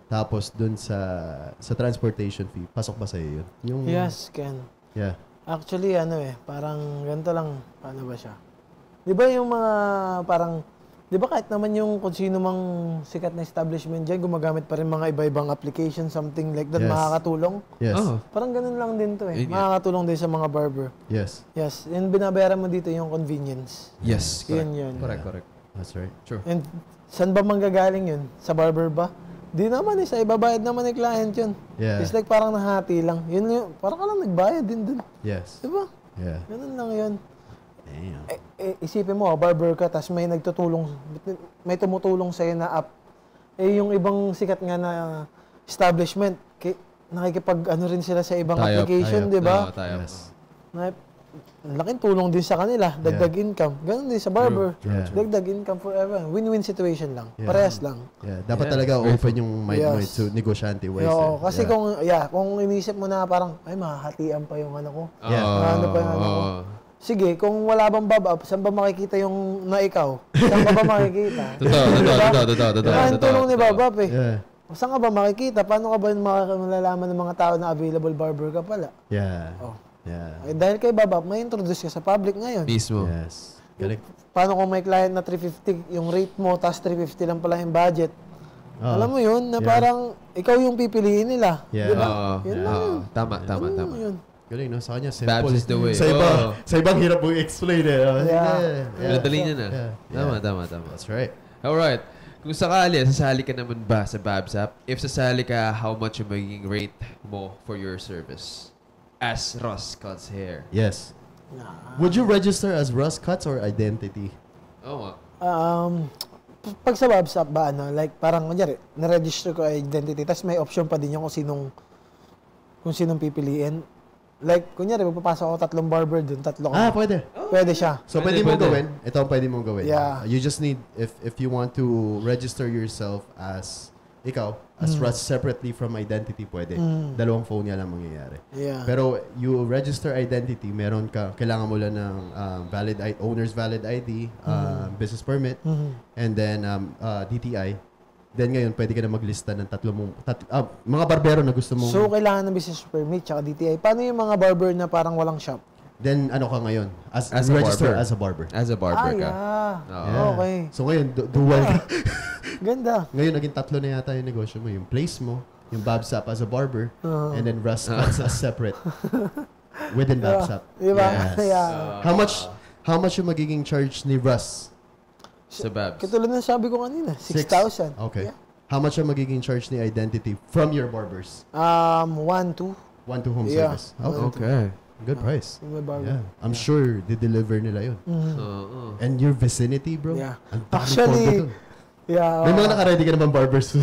Speaker 3: tapos dun sa transportation fee, pasok ba sa'yo yun?
Speaker 4: Yes, Ken.
Speaker 3: Yeah.
Speaker 4: Actually, parang ganito lang, paano ba siya? Di ba yung mga parang, di ba kahit naman yung kung sino mang sikat na establishment dyan, gumagamit pa rin mga iba-ibang application, something like that, makakatulong?
Speaker 3: Yes.
Speaker 4: Parang ganun lang din to makakatulong din sa mga barber.
Speaker 3: Yes.
Speaker 4: Yes. And binabayaran mo dito yung convenience.
Speaker 2: Yes.
Speaker 4: Yun.
Speaker 2: Correct.
Speaker 3: That's right.
Speaker 2: True.
Speaker 4: And saan ba manggagaling yun? Sa barber ba? Di naman sa ibabayad naman ni client yun.
Speaker 3: Yeah.
Speaker 4: It's like parang nahati lang. Yun yung, parang ka lang nagbayad din dun.
Speaker 3: Yes.
Speaker 4: Diba?
Speaker 3: Yeah.
Speaker 4: Ganun lang yun.
Speaker 3: Damn.
Speaker 4: Isipin mo, barber ka, tapos may tumutulong sa'yo na app. Yung ibang sikat nga na establishment, rin sila sa ibang application, di ba?
Speaker 3: Yes.
Speaker 4: Laking tulong din sa kanila, dagdag income. Ganun din sa barber. Dagdag income forever. Win-win situation lang. Parehas lang.
Speaker 3: Yeah. Dapat talaga open yung mind mo to negosyante wise.
Speaker 4: Kasi kung inisip mo na parang, ay, mahahatian pa yung ano ko. Ano pa yung ano ko. Sige, kung wala bang bab-up, saan ba makikita yung na ikaw? Saan ba makikita?
Speaker 2: Totoo.
Speaker 4: Ang tulong ni bab-up Saan ka ba makikita? Paano ka ba malalaman ng mga tao na available barber ka pala?
Speaker 3: Yeah.
Speaker 4: Dahil kay bab-up, may introduce ka sa public ngayon.
Speaker 2: Mismo.
Speaker 3: Yes. Galing.
Speaker 4: Paano kung may client na 350, yung rate mo, tas 350 lang pala yung budget? Alam mo yun, na parang ikaw yung pipiliin nila.
Speaker 3: Yeah.
Speaker 4: Diba? Yun lang yun.
Speaker 2: Tama.
Speaker 4: Yun.
Speaker 3: Galing, no? Sa kanya, simple.
Speaker 2: Babs is the way.
Speaker 3: Sa ibang hirap mo i-explain
Speaker 2: Madali na. Tama.
Speaker 3: That's right.
Speaker 2: Alright. Kung sasali ka naman ba sa Babs app? If sasali ka, how much yung magiging rate mo for your service? As Russ Cuts Hair.
Speaker 3: Yes. Would you register as Russ Cuts or Identity?
Speaker 4: Pag sa Babs app ba, like parang kunyari, na-register ko Identity, tapos may option pa din yung kung sinong pipiliin. Like, kunyari, magpapasok ako 3 barber dun, 3 ka.
Speaker 3: Pwede.
Speaker 4: Pwede siya.
Speaker 3: So, pwede mong gawin. Ito ang pwede mong gawin.
Speaker 4: Yeah.
Speaker 3: You just need, if you want to register yourself as Russ separately from Identity, pwede. 2 phone niya lang mangyayari.
Speaker 4: Yeah.
Speaker 3: Pero, you register Identity, kailangan mo lang ng owner's valid ID, business permit, and then DTI. Then ngayon, pwede ka na maglista ng mga barbero na gusto mong...
Speaker 4: So, kailangan ng business permit tsaka DTI. Paano yung mga barber na parang walang shop?
Speaker 3: Then, ano ka ngayon?
Speaker 2: As
Speaker 3: register
Speaker 2: a barber.
Speaker 3: as a barber.
Speaker 2: As a barber ka.
Speaker 4: Okay.
Speaker 3: So ngayon, dual.
Speaker 4: Ganda.
Speaker 3: Ngayon, naging 3 na yata yung negosyo mo. Yung place mo, yung Babs app as a barber, and then Russ Cuts as separate. Within Babs app.
Speaker 4: Diba?
Speaker 3: Yes.
Speaker 4: Yeah.
Speaker 3: How much yung magiging charge ni Russ?
Speaker 2: Sa Babs.
Speaker 4: Katulad ng sabi ko kanina, 6,000.
Speaker 3: Okay.
Speaker 4: Yeah.
Speaker 3: How much ang magiging charge ni Identity from your barbers?
Speaker 4: 1, 2.
Speaker 3: One to home service.
Speaker 2: Okay.
Speaker 3: Good price. Yeah. I'm sure they deliver nila yun. And your vicinity, bro?
Speaker 4: Yeah. Actually,
Speaker 3: may mga naka-ready ka naman barbers.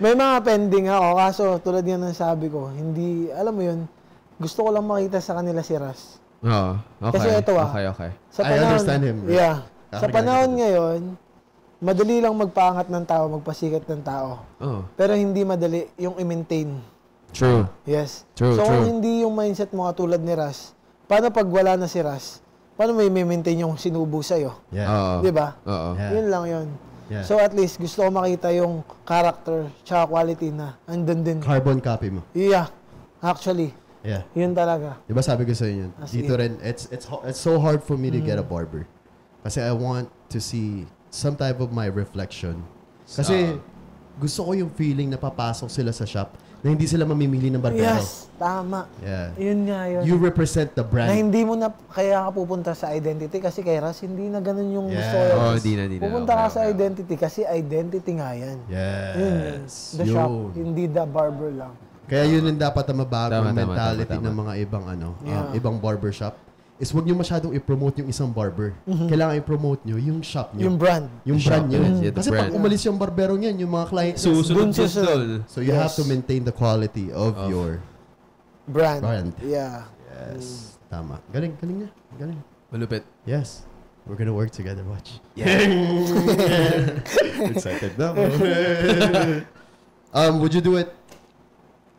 Speaker 4: May mga pending ako. Kaso, tulad yan ng sabi ko, hindi, alam mo yun, gusto ko lang makita sa kanila si Ras.
Speaker 2: Okay.
Speaker 4: Kasi ito
Speaker 2: Okay.
Speaker 4: Sa panahon,
Speaker 3: I understand him. Bro.
Speaker 4: Yeah. Sa panahon ngayon, madali lang magpaangat ng tao, magpasikat ng tao. Pero hindi madali yung i-maintain.
Speaker 2: True.
Speaker 4: Yes.
Speaker 2: True.
Speaker 4: Kung hindi yung mindset mo katulad ni Ras, paano pag wala na si Ras? Paano may maintain yung sinubo sa'yo?
Speaker 3: Yeah.
Speaker 4: Diba?
Speaker 3: Yeah.
Speaker 4: Yun lang yun.
Speaker 3: Yeah.
Speaker 4: So at least gusto ko makita yung character tsaka quality na andun din.
Speaker 3: Carbon copy mo.
Speaker 4: Yeah. Actually.
Speaker 3: Yeah.
Speaker 4: Yun talaga.
Speaker 3: Diba sabi ko sa inyo, dito rin, it's so hard for me to get a barber. Kasi I want to see some type of my reflection. Kasi gusto ko yung feeling na papasok sila sa shop na hindi sila mamimili ng barbero.
Speaker 4: Yes, tama.
Speaker 3: Yeah.
Speaker 4: Yun nga yun.
Speaker 3: You represent the brand.
Speaker 4: Na hindi mo na kaya ka pupunta sa identity kasi kay Ras, hindi na ganun yung gusto ko.
Speaker 2: Hindi na.
Speaker 4: Pupunta ka sa identity kasi identity nga yan.
Speaker 3: Yes.
Speaker 4: Yun. The shop, hindi the barber lang.
Speaker 3: Kaya yun yung dapat na mabago ang mentality ng mga ibang ibang barbershop. Is wag nyo masyadong i-promote yung isang barber. Kailangan i-promote nyo yung shop nyo.
Speaker 4: Yung brand.
Speaker 3: Yung brand nyo. Kasi
Speaker 2: brand.
Speaker 3: pag umalis yung barbero niyan, yung mga client
Speaker 2: susunod.
Speaker 3: So you have to maintain the quality of your
Speaker 4: brand.
Speaker 3: Yeah. Yes. Tama. Galing niya. Galing.
Speaker 2: Malupit.
Speaker 3: Yes. We're gonna work together. Watch.
Speaker 2: Yeah.
Speaker 3: Excited na. Would you do it?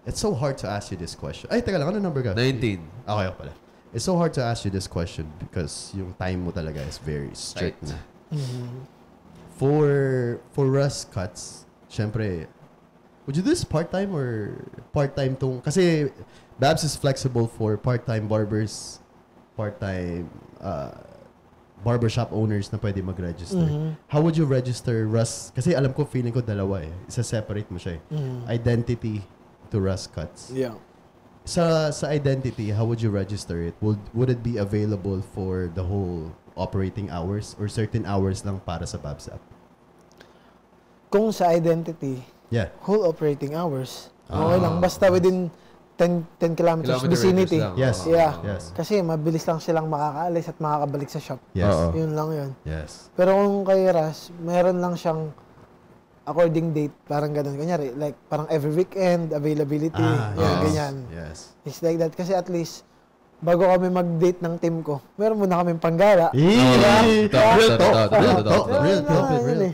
Speaker 3: It's so hard to ask you this question. Ay, teka lang. Ano number ka?
Speaker 2: 19.
Speaker 3: Okay pala. It's so hard to ask you this question because yung time mo talaga is very strict na. For Russ Cuts, syempre, would you do this part-time or part-time tong... Kasi Babs is flexible for part-time barbers, part-time barbershop owners na pwede mag-register. How would you register Russ? Kasi alam ko, feeling ko dalawa eh. Isa-separate mo siya eh. Identity to Russ Cuts.
Speaker 4: Yeah.
Speaker 3: Sa identity, how would you register it? Would it be available for the whole operating hours or certain hours lang para sa Babs app?
Speaker 4: Kung sa identity, whole operating hours, okay lang. Basta within 10 kilometers vicinity.
Speaker 3: Yes.
Speaker 4: Yeah. Yes. Kasi mabilis lang silang makakaalis at makakabalik sa shop.
Speaker 3: Yes.
Speaker 4: Yun lang yun.
Speaker 3: Yes.
Speaker 4: Pero kung kay Ras, meron lang siyang according date, parang ganun. Kanyari, like, parang every weekend, availability, ganyan.
Speaker 3: Yes.
Speaker 4: It's like that. Kasi at least, bago kami mag-date ng team ko, meron muna kaming panggala.
Speaker 3: Real talk.
Speaker 4: Real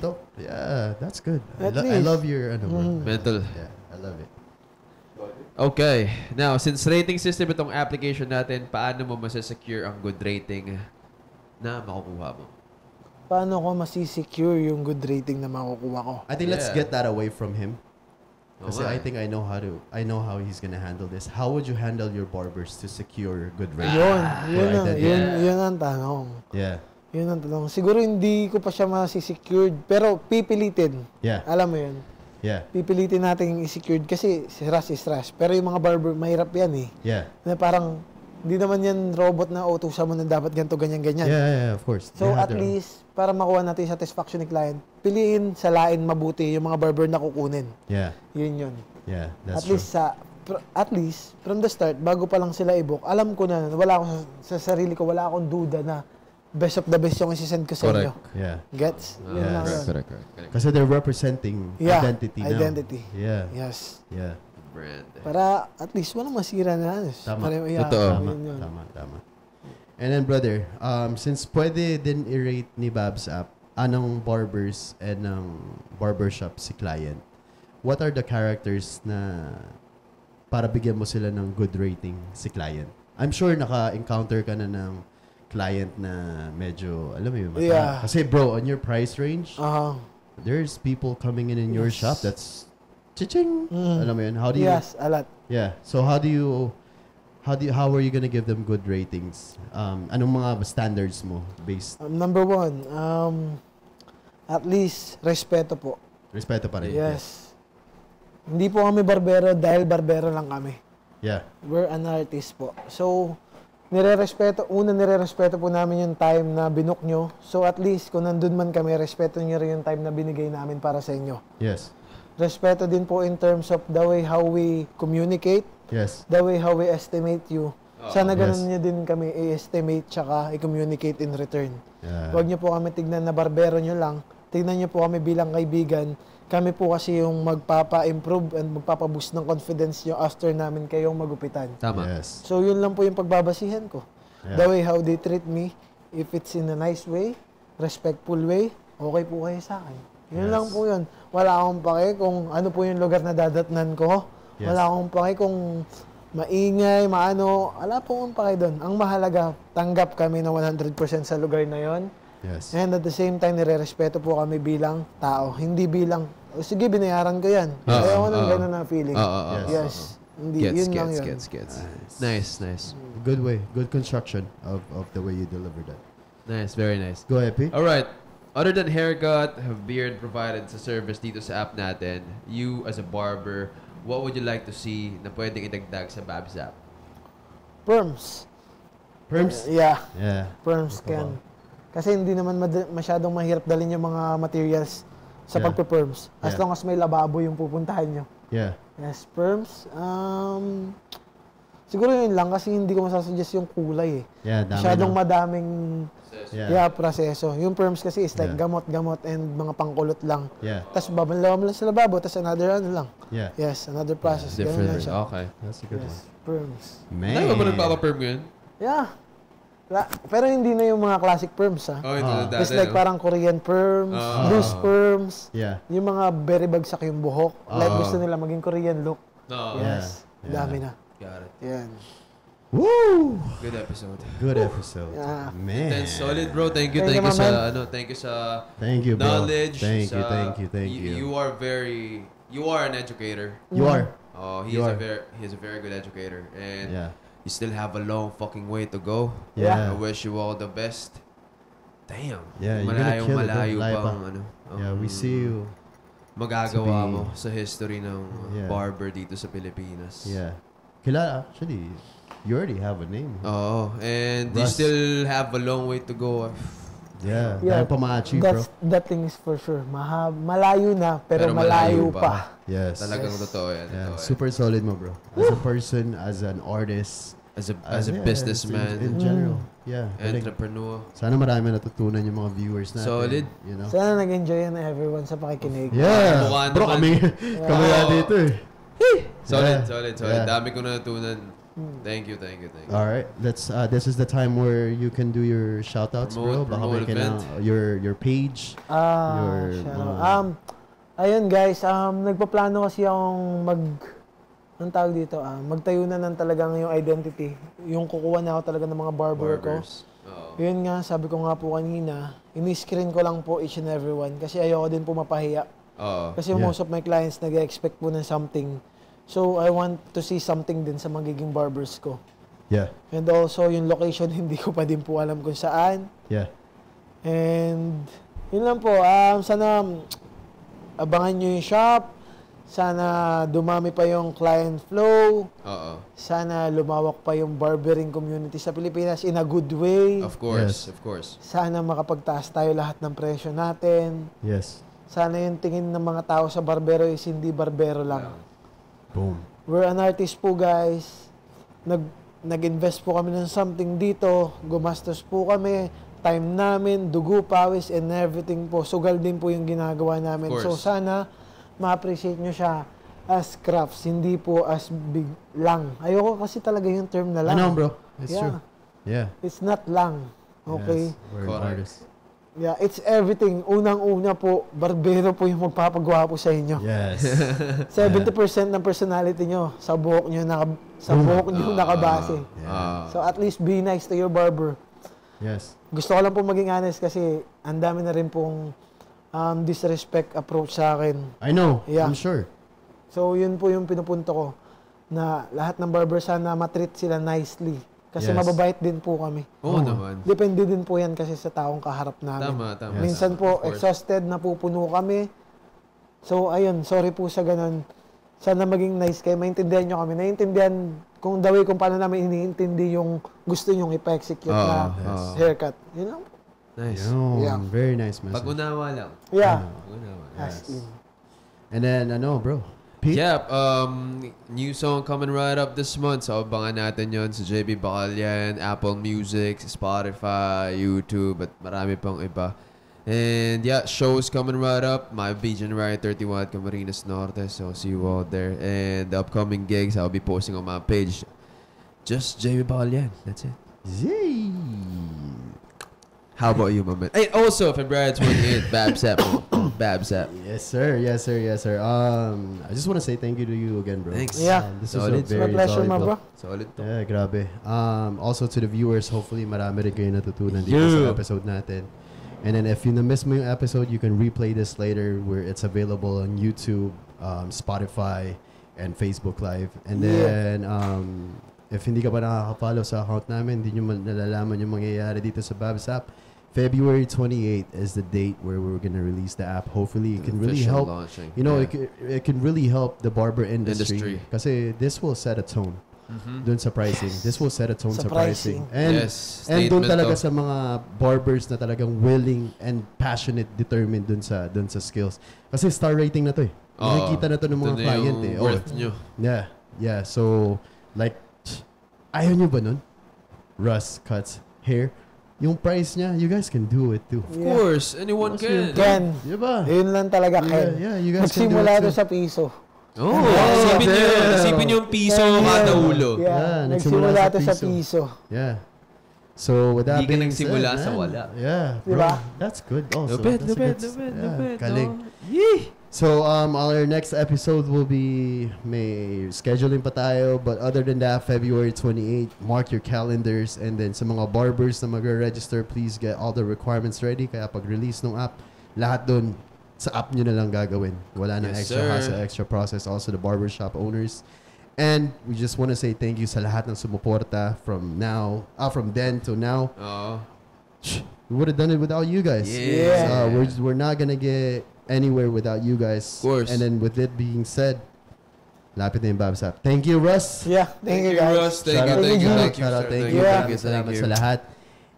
Speaker 4: talk.
Speaker 3: Yeah, that's good. I love your
Speaker 2: mental.
Speaker 3: Yeah, I love it.
Speaker 2: Okay. Now, since rating system itong application natin, paano mo masasecure ang good rating na makukuha mo?
Speaker 4: Paano ko masisecure yung good rating na makukuha ko?
Speaker 3: I think let's get that away from him. Kasi I think I know how he's gonna handle this. How would you handle your barbers to secure good rating?
Speaker 4: Yun ang tanong.
Speaker 3: Yeah.
Speaker 4: Yun ang tanong. Siguro hindi ko pa siya masisecure, pero pipilitin.
Speaker 3: Yeah.
Speaker 4: Alam mo yun?
Speaker 3: Yeah.
Speaker 4: Pipilitin natin i-secured kasi si Ras is Ras. Pero yung mga barber, mahirap yan eh.
Speaker 3: Yeah.
Speaker 4: Na parang, hindi naman yan robot na utusan mo na dapat ganito, ganyan.
Speaker 3: Yeah, of course.
Speaker 4: So at least, para makuha natin yung satisfaction ni client, piliin sa lain mabuti yung mga barber na kukunin.
Speaker 3: Yeah.
Speaker 4: Yun.
Speaker 3: Yeah, that's true.
Speaker 4: At least, from the start, bago pa lang sila i-book, alam ko na, wala ako sa sarili ko, wala akong duda na best of the best yung isi-send ko sa inyo.
Speaker 3: Yeah.
Speaker 4: Gets? Yun lang yun.
Speaker 2: Correct.
Speaker 3: Kasi they're representing identity now.
Speaker 4: Identity.
Speaker 3: Yeah.
Speaker 4: Yes.
Speaker 3: Yeah.
Speaker 2: Brand.
Speaker 4: Para at least walang masira na.
Speaker 3: Tama.
Speaker 2: Tama.
Speaker 3: And then brother, since pwede din i-rate ni Babs app anong barbers and ng barbershop si client, what are the characters na para bigyan mo sila ng good rating si client? I'm sure naka-encounter ka na ng client na medyo, alam mo yun, mata. Kasi bro, on your price range, there's people coming in your shop that's Chiching. Alam mo yun? How do you...
Speaker 4: Yes, a lot.
Speaker 3: Yeah. So how are you gonna give them good ratings? Anong mga standards mo based?
Speaker 4: Number one, at least respeto po.
Speaker 3: Respeto pa rin.
Speaker 4: Yes. Hindi po kami barbero dahil barbero lang kami.
Speaker 3: Yeah.
Speaker 4: We're an artist po. So, nire-respeto po namin yung time na binook nyo. So at least kung nandun man kami, respeto nyo rin yung time na binigay namin para sa inyo.
Speaker 3: Yes.
Speaker 4: respeto din po in terms of the way how we communicate, the way how we estimate you. Sana ganun niyo din kami i-estimate tsaka i-communicate in return. Huwag niyo po kami tignan na barbero niyo lang. Tignan niyo po kami bilang kaibigan. Kami po kasi yung magpapa-improve and magpapa-boost ng confidence niyo after namin kayong magupitan.
Speaker 2: Tama.
Speaker 4: So yun lang po yung pagbabasihan ko. The way how they treat me, if it's in a nice way, respectful way, okay po kayo sa akin. Yun lang po yun. Wala akong pake kung ano po yung lugar na dadatnan ko. Wala akong pake kung maingay, maano. Wala po akong pake doon. Ang mahalaga, tanggap kami na 100% sa lugar na yon. And at the same time, nire-respeto po kami bilang tao. Hindi bilang, sige, binayaran ko yan. Ayaw ko ng gano'n na feeling. Yes. Hindi, yun lang yun.
Speaker 2: Nice.
Speaker 3: Good way. Good construction of the way you deliver that.
Speaker 2: Nice, very nice.
Speaker 3: Go ahead, P.
Speaker 2: Alright. Other than haircut, have beard provided sa service dito sa app natin, you as a barber, what would you like to see na pwedeng idagdag sa Babs app?
Speaker 4: Perms? Yeah. Perms can. Kasi hindi naman masyadong mahirap dalhin yung mga materials sa pagpe-perms. As long as may lababo yung pupuntahan nyo. Yes, perms. Siguro yun lang kasi hindi ko masasuggest yung kulay masyadong madaming proseso. Yung perms kasi is like gamot and mga pangkulot lang. Tapos babalaw mo lang sa lababo, tapos another lang. Yes, another process.
Speaker 2: Different. Okay.
Speaker 3: That's a good one.
Speaker 4: Perms.
Speaker 2: Man. Dahil ba nagpapa-perm yun?
Speaker 4: Yeah. Pero hindi na yung mga classic perms, It's like parang Korean perms, loose perms. Yung mga very bagsak yung buhok. Like gusto nila maging Korean look. Yes. Dami na.
Speaker 2: Got it.
Speaker 4: Yan.
Speaker 3: Woo!
Speaker 2: Good episode.
Speaker 3: Man.
Speaker 2: Then solid, bro. Thank you sa
Speaker 3: thank you, bro.
Speaker 2: knowledge.
Speaker 3: Thank you.
Speaker 2: You are an educator.
Speaker 3: You are.
Speaker 2: Oh, he's a very good educator, and you still have a long fucking way to go. I wish you all the best. Damn.
Speaker 3: Yeah, you're gonna kill it,
Speaker 2: bang,
Speaker 3: we see you.
Speaker 2: Magagawa mo sa history ng barber dito sa Pilipinas.
Speaker 3: Actually, you already have a name.
Speaker 2: And you still have a long way to go.
Speaker 3: Dahil pa ma-achieve, bro.
Speaker 4: That thing is for sure. Malayo na, pero malayo pa.
Speaker 3: Yes.
Speaker 2: Talagang totoo yan.
Speaker 3: Super solid mo, bro. As a person, as an artist,
Speaker 2: as a businessman.
Speaker 3: In general.
Speaker 2: Entrepreneur.
Speaker 3: Sana marami natutunan yung mga viewers natin.
Speaker 2: Solid.
Speaker 3: You know?
Speaker 4: Sana nag-enjoy na everyone sa pakikinig.
Speaker 3: Bro, kami dito eh.
Speaker 2: Solid. Dami ko natutunan. Thank you.
Speaker 3: All right, this is the time where you can do your shoutouts, bro. Baka may your page.
Speaker 4: Ayun guys, nagpaplano kasi akong magtayo na ng talagang yung identity. Yung kukuha na ako talaga ng mga barber ko. Yun nga, sabi ko nga po kanina, ini-screen ko lang po each and every one kasi ayoko din po mapahiya. Kasi most of my clients nag-expect po ng something. So, I want to see something din sa magiging barbers ko. And also, yung location, hindi ko pa din po alam kung saan. And, yun lang po. Sana abangan nyo yung shop. Sana dumami pa yung client flow. Sana lumawak pa yung barbering community sa Pilipinas in a good way.
Speaker 2: Of course.
Speaker 4: Sana makapagtaas tayo lahat ng presyo natin. Sana yung tingin ng mga tao sa barbero is hindi barbero lang.
Speaker 3: Boom.
Speaker 4: We're an artist po, guys. Nag-invest po kami ng something dito. Gumastos po kami. Time namin, dugo, pawis, and everything po. Sugal din po yung ginagawa namin. So, sana ma-appreciate nyo siya as crafts, hindi po as big lang. Ayoko kasi talaga yung term na lang.
Speaker 3: I know, bro. It's true.
Speaker 4: It's not lang. Okay?
Speaker 3: Yes, we're an artist.
Speaker 4: It's everything. Unang-una po, barbero po yung magpapagawa po sa inyo. 70% ng personality nyo sa buhok nyo, nakabase. So at least be nice to your barber. Gusto ko lang po maging honest kasi ang dami na rin pong disrespect approach sa akin.
Speaker 3: I know. I'm sure.
Speaker 4: So yun po yung pinupunto ko na lahat ng barber sana matreat sila nicely. Kasi mababait din po kami.
Speaker 2: Naman.
Speaker 4: Depende din po yan kasi sa taong kaharap namin.
Speaker 2: Tama.
Speaker 4: Minsan po, exhausted, napupuno kami. So, ayun, sorry po sa ganun. Sana maging nice kayo. Maintindihan nyo kami. Naiintindihan kung the way kung paano namin iniintindi yung gusto nyong ipa-execute na haircut. Yun lang po.
Speaker 2: Nice.
Speaker 3: Very nice message.
Speaker 2: Pag-unawa lang.
Speaker 4: As in.
Speaker 3: And then, bro. Pete?
Speaker 2: Yeah, new song coming right up this month. So, abangan natin yun sa JB Bacalian, Apple Music, Spotify, YouTube, at marami pang iba. And yeah, shows coming right up. Might be January 31 at Camarines Norte. So, see you all there. And the upcoming gigs, I'll be posting on my page. Just JB Bacalian. That's it.
Speaker 3: Yay!
Speaker 2: How about you, my man? And also, February 28th, Babsap. Babsap.
Speaker 3: Yes, sir. I just want to say thank you to you again, bro.
Speaker 2: Thanks.
Speaker 4: Yeah.
Speaker 3: This is a very
Speaker 4: my pleasure, my bro.
Speaker 2: Solid.
Speaker 3: Yeah, grabe. Also to the viewers, hopefully marami rin kayo natutunan dito sa episode natin. And then if you miss mo yung episode, you can replay this later where it's available on YouTube, Spotify, and Facebook Live. And then, if hindi ka pa nakaka-follow sa account namin, hindi nyo nalalaman yung mangyayari dito sa Babs app. February 28th is the date where we're gonna release the app. Hopefully, it can really help. Launching. It can really help the barber industry. Kasi this will set a tone. Dun sa pricing. This will set a tone sa pricing. And dun talaga sa mga barbers na talagang willing and passionate, determined dun sa skills. Kasi star rating na to eh. Nakikita na to ng mga client eh.
Speaker 2: Worth nyo.
Speaker 3: Yeah. So, like, ayaw nyo ba nun? Russ cuts hair. Yung price niya, you guys can do it too.
Speaker 2: Of course, anyone can.
Speaker 3: Diba?
Speaker 4: Yun lang talaga, Ken.
Speaker 3: Yeah, you guys can do
Speaker 4: Nagsimula
Speaker 3: it
Speaker 4: doon sa piso.
Speaker 2: Isipin nyo yung piso kada ulo.
Speaker 4: Yeah, nagsimula doon sa piso.
Speaker 3: Yeah. So, with that being said,
Speaker 2: nagsimula sa wala.
Speaker 3: Yeah, bro.
Speaker 4: Diba?
Speaker 3: That's good also.
Speaker 2: Lupit.
Speaker 3: Kaling. So, our next episode will be, may scheduling pa tayo, but other than that, February 28, mark your calendars, and then sa mga barbers na mag-register, please get all the requirements ready, kaya pag-release ng app, lahat dun sa app nyo na lang gagawin. Wala nang extra hassle, extra process, also the barbershop owners. And we just want to say thank you sa lahat ng sumuporta from then to now. We would have done it without you guys.
Speaker 2: Yeah.
Speaker 3: We're not gonna get anywhere without you guys.
Speaker 2: Of course.
Speaker 3: And then with it being said, lapit na yung Babs app. Thank you, Russ.
Speaker 4: Yeah, thank you guys.
Speaker 2: Russ. Thank you.
Speaker 3: Salamat sa lahat.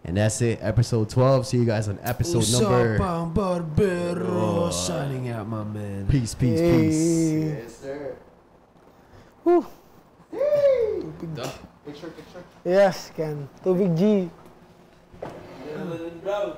Speaker 3: And that's it, episode 12. See you guys on episode number...
Speaker 2: Usapang Barbero. Signing out, my man.
Speaker 3: Peace.
Speaker 4: Yes,
Speaker 3: sir.
Speaker 4: Woo.
Speaker 2: Picture.
Speaker 4: Yes, Ken. Tubig G.
Speaker 2: Bro.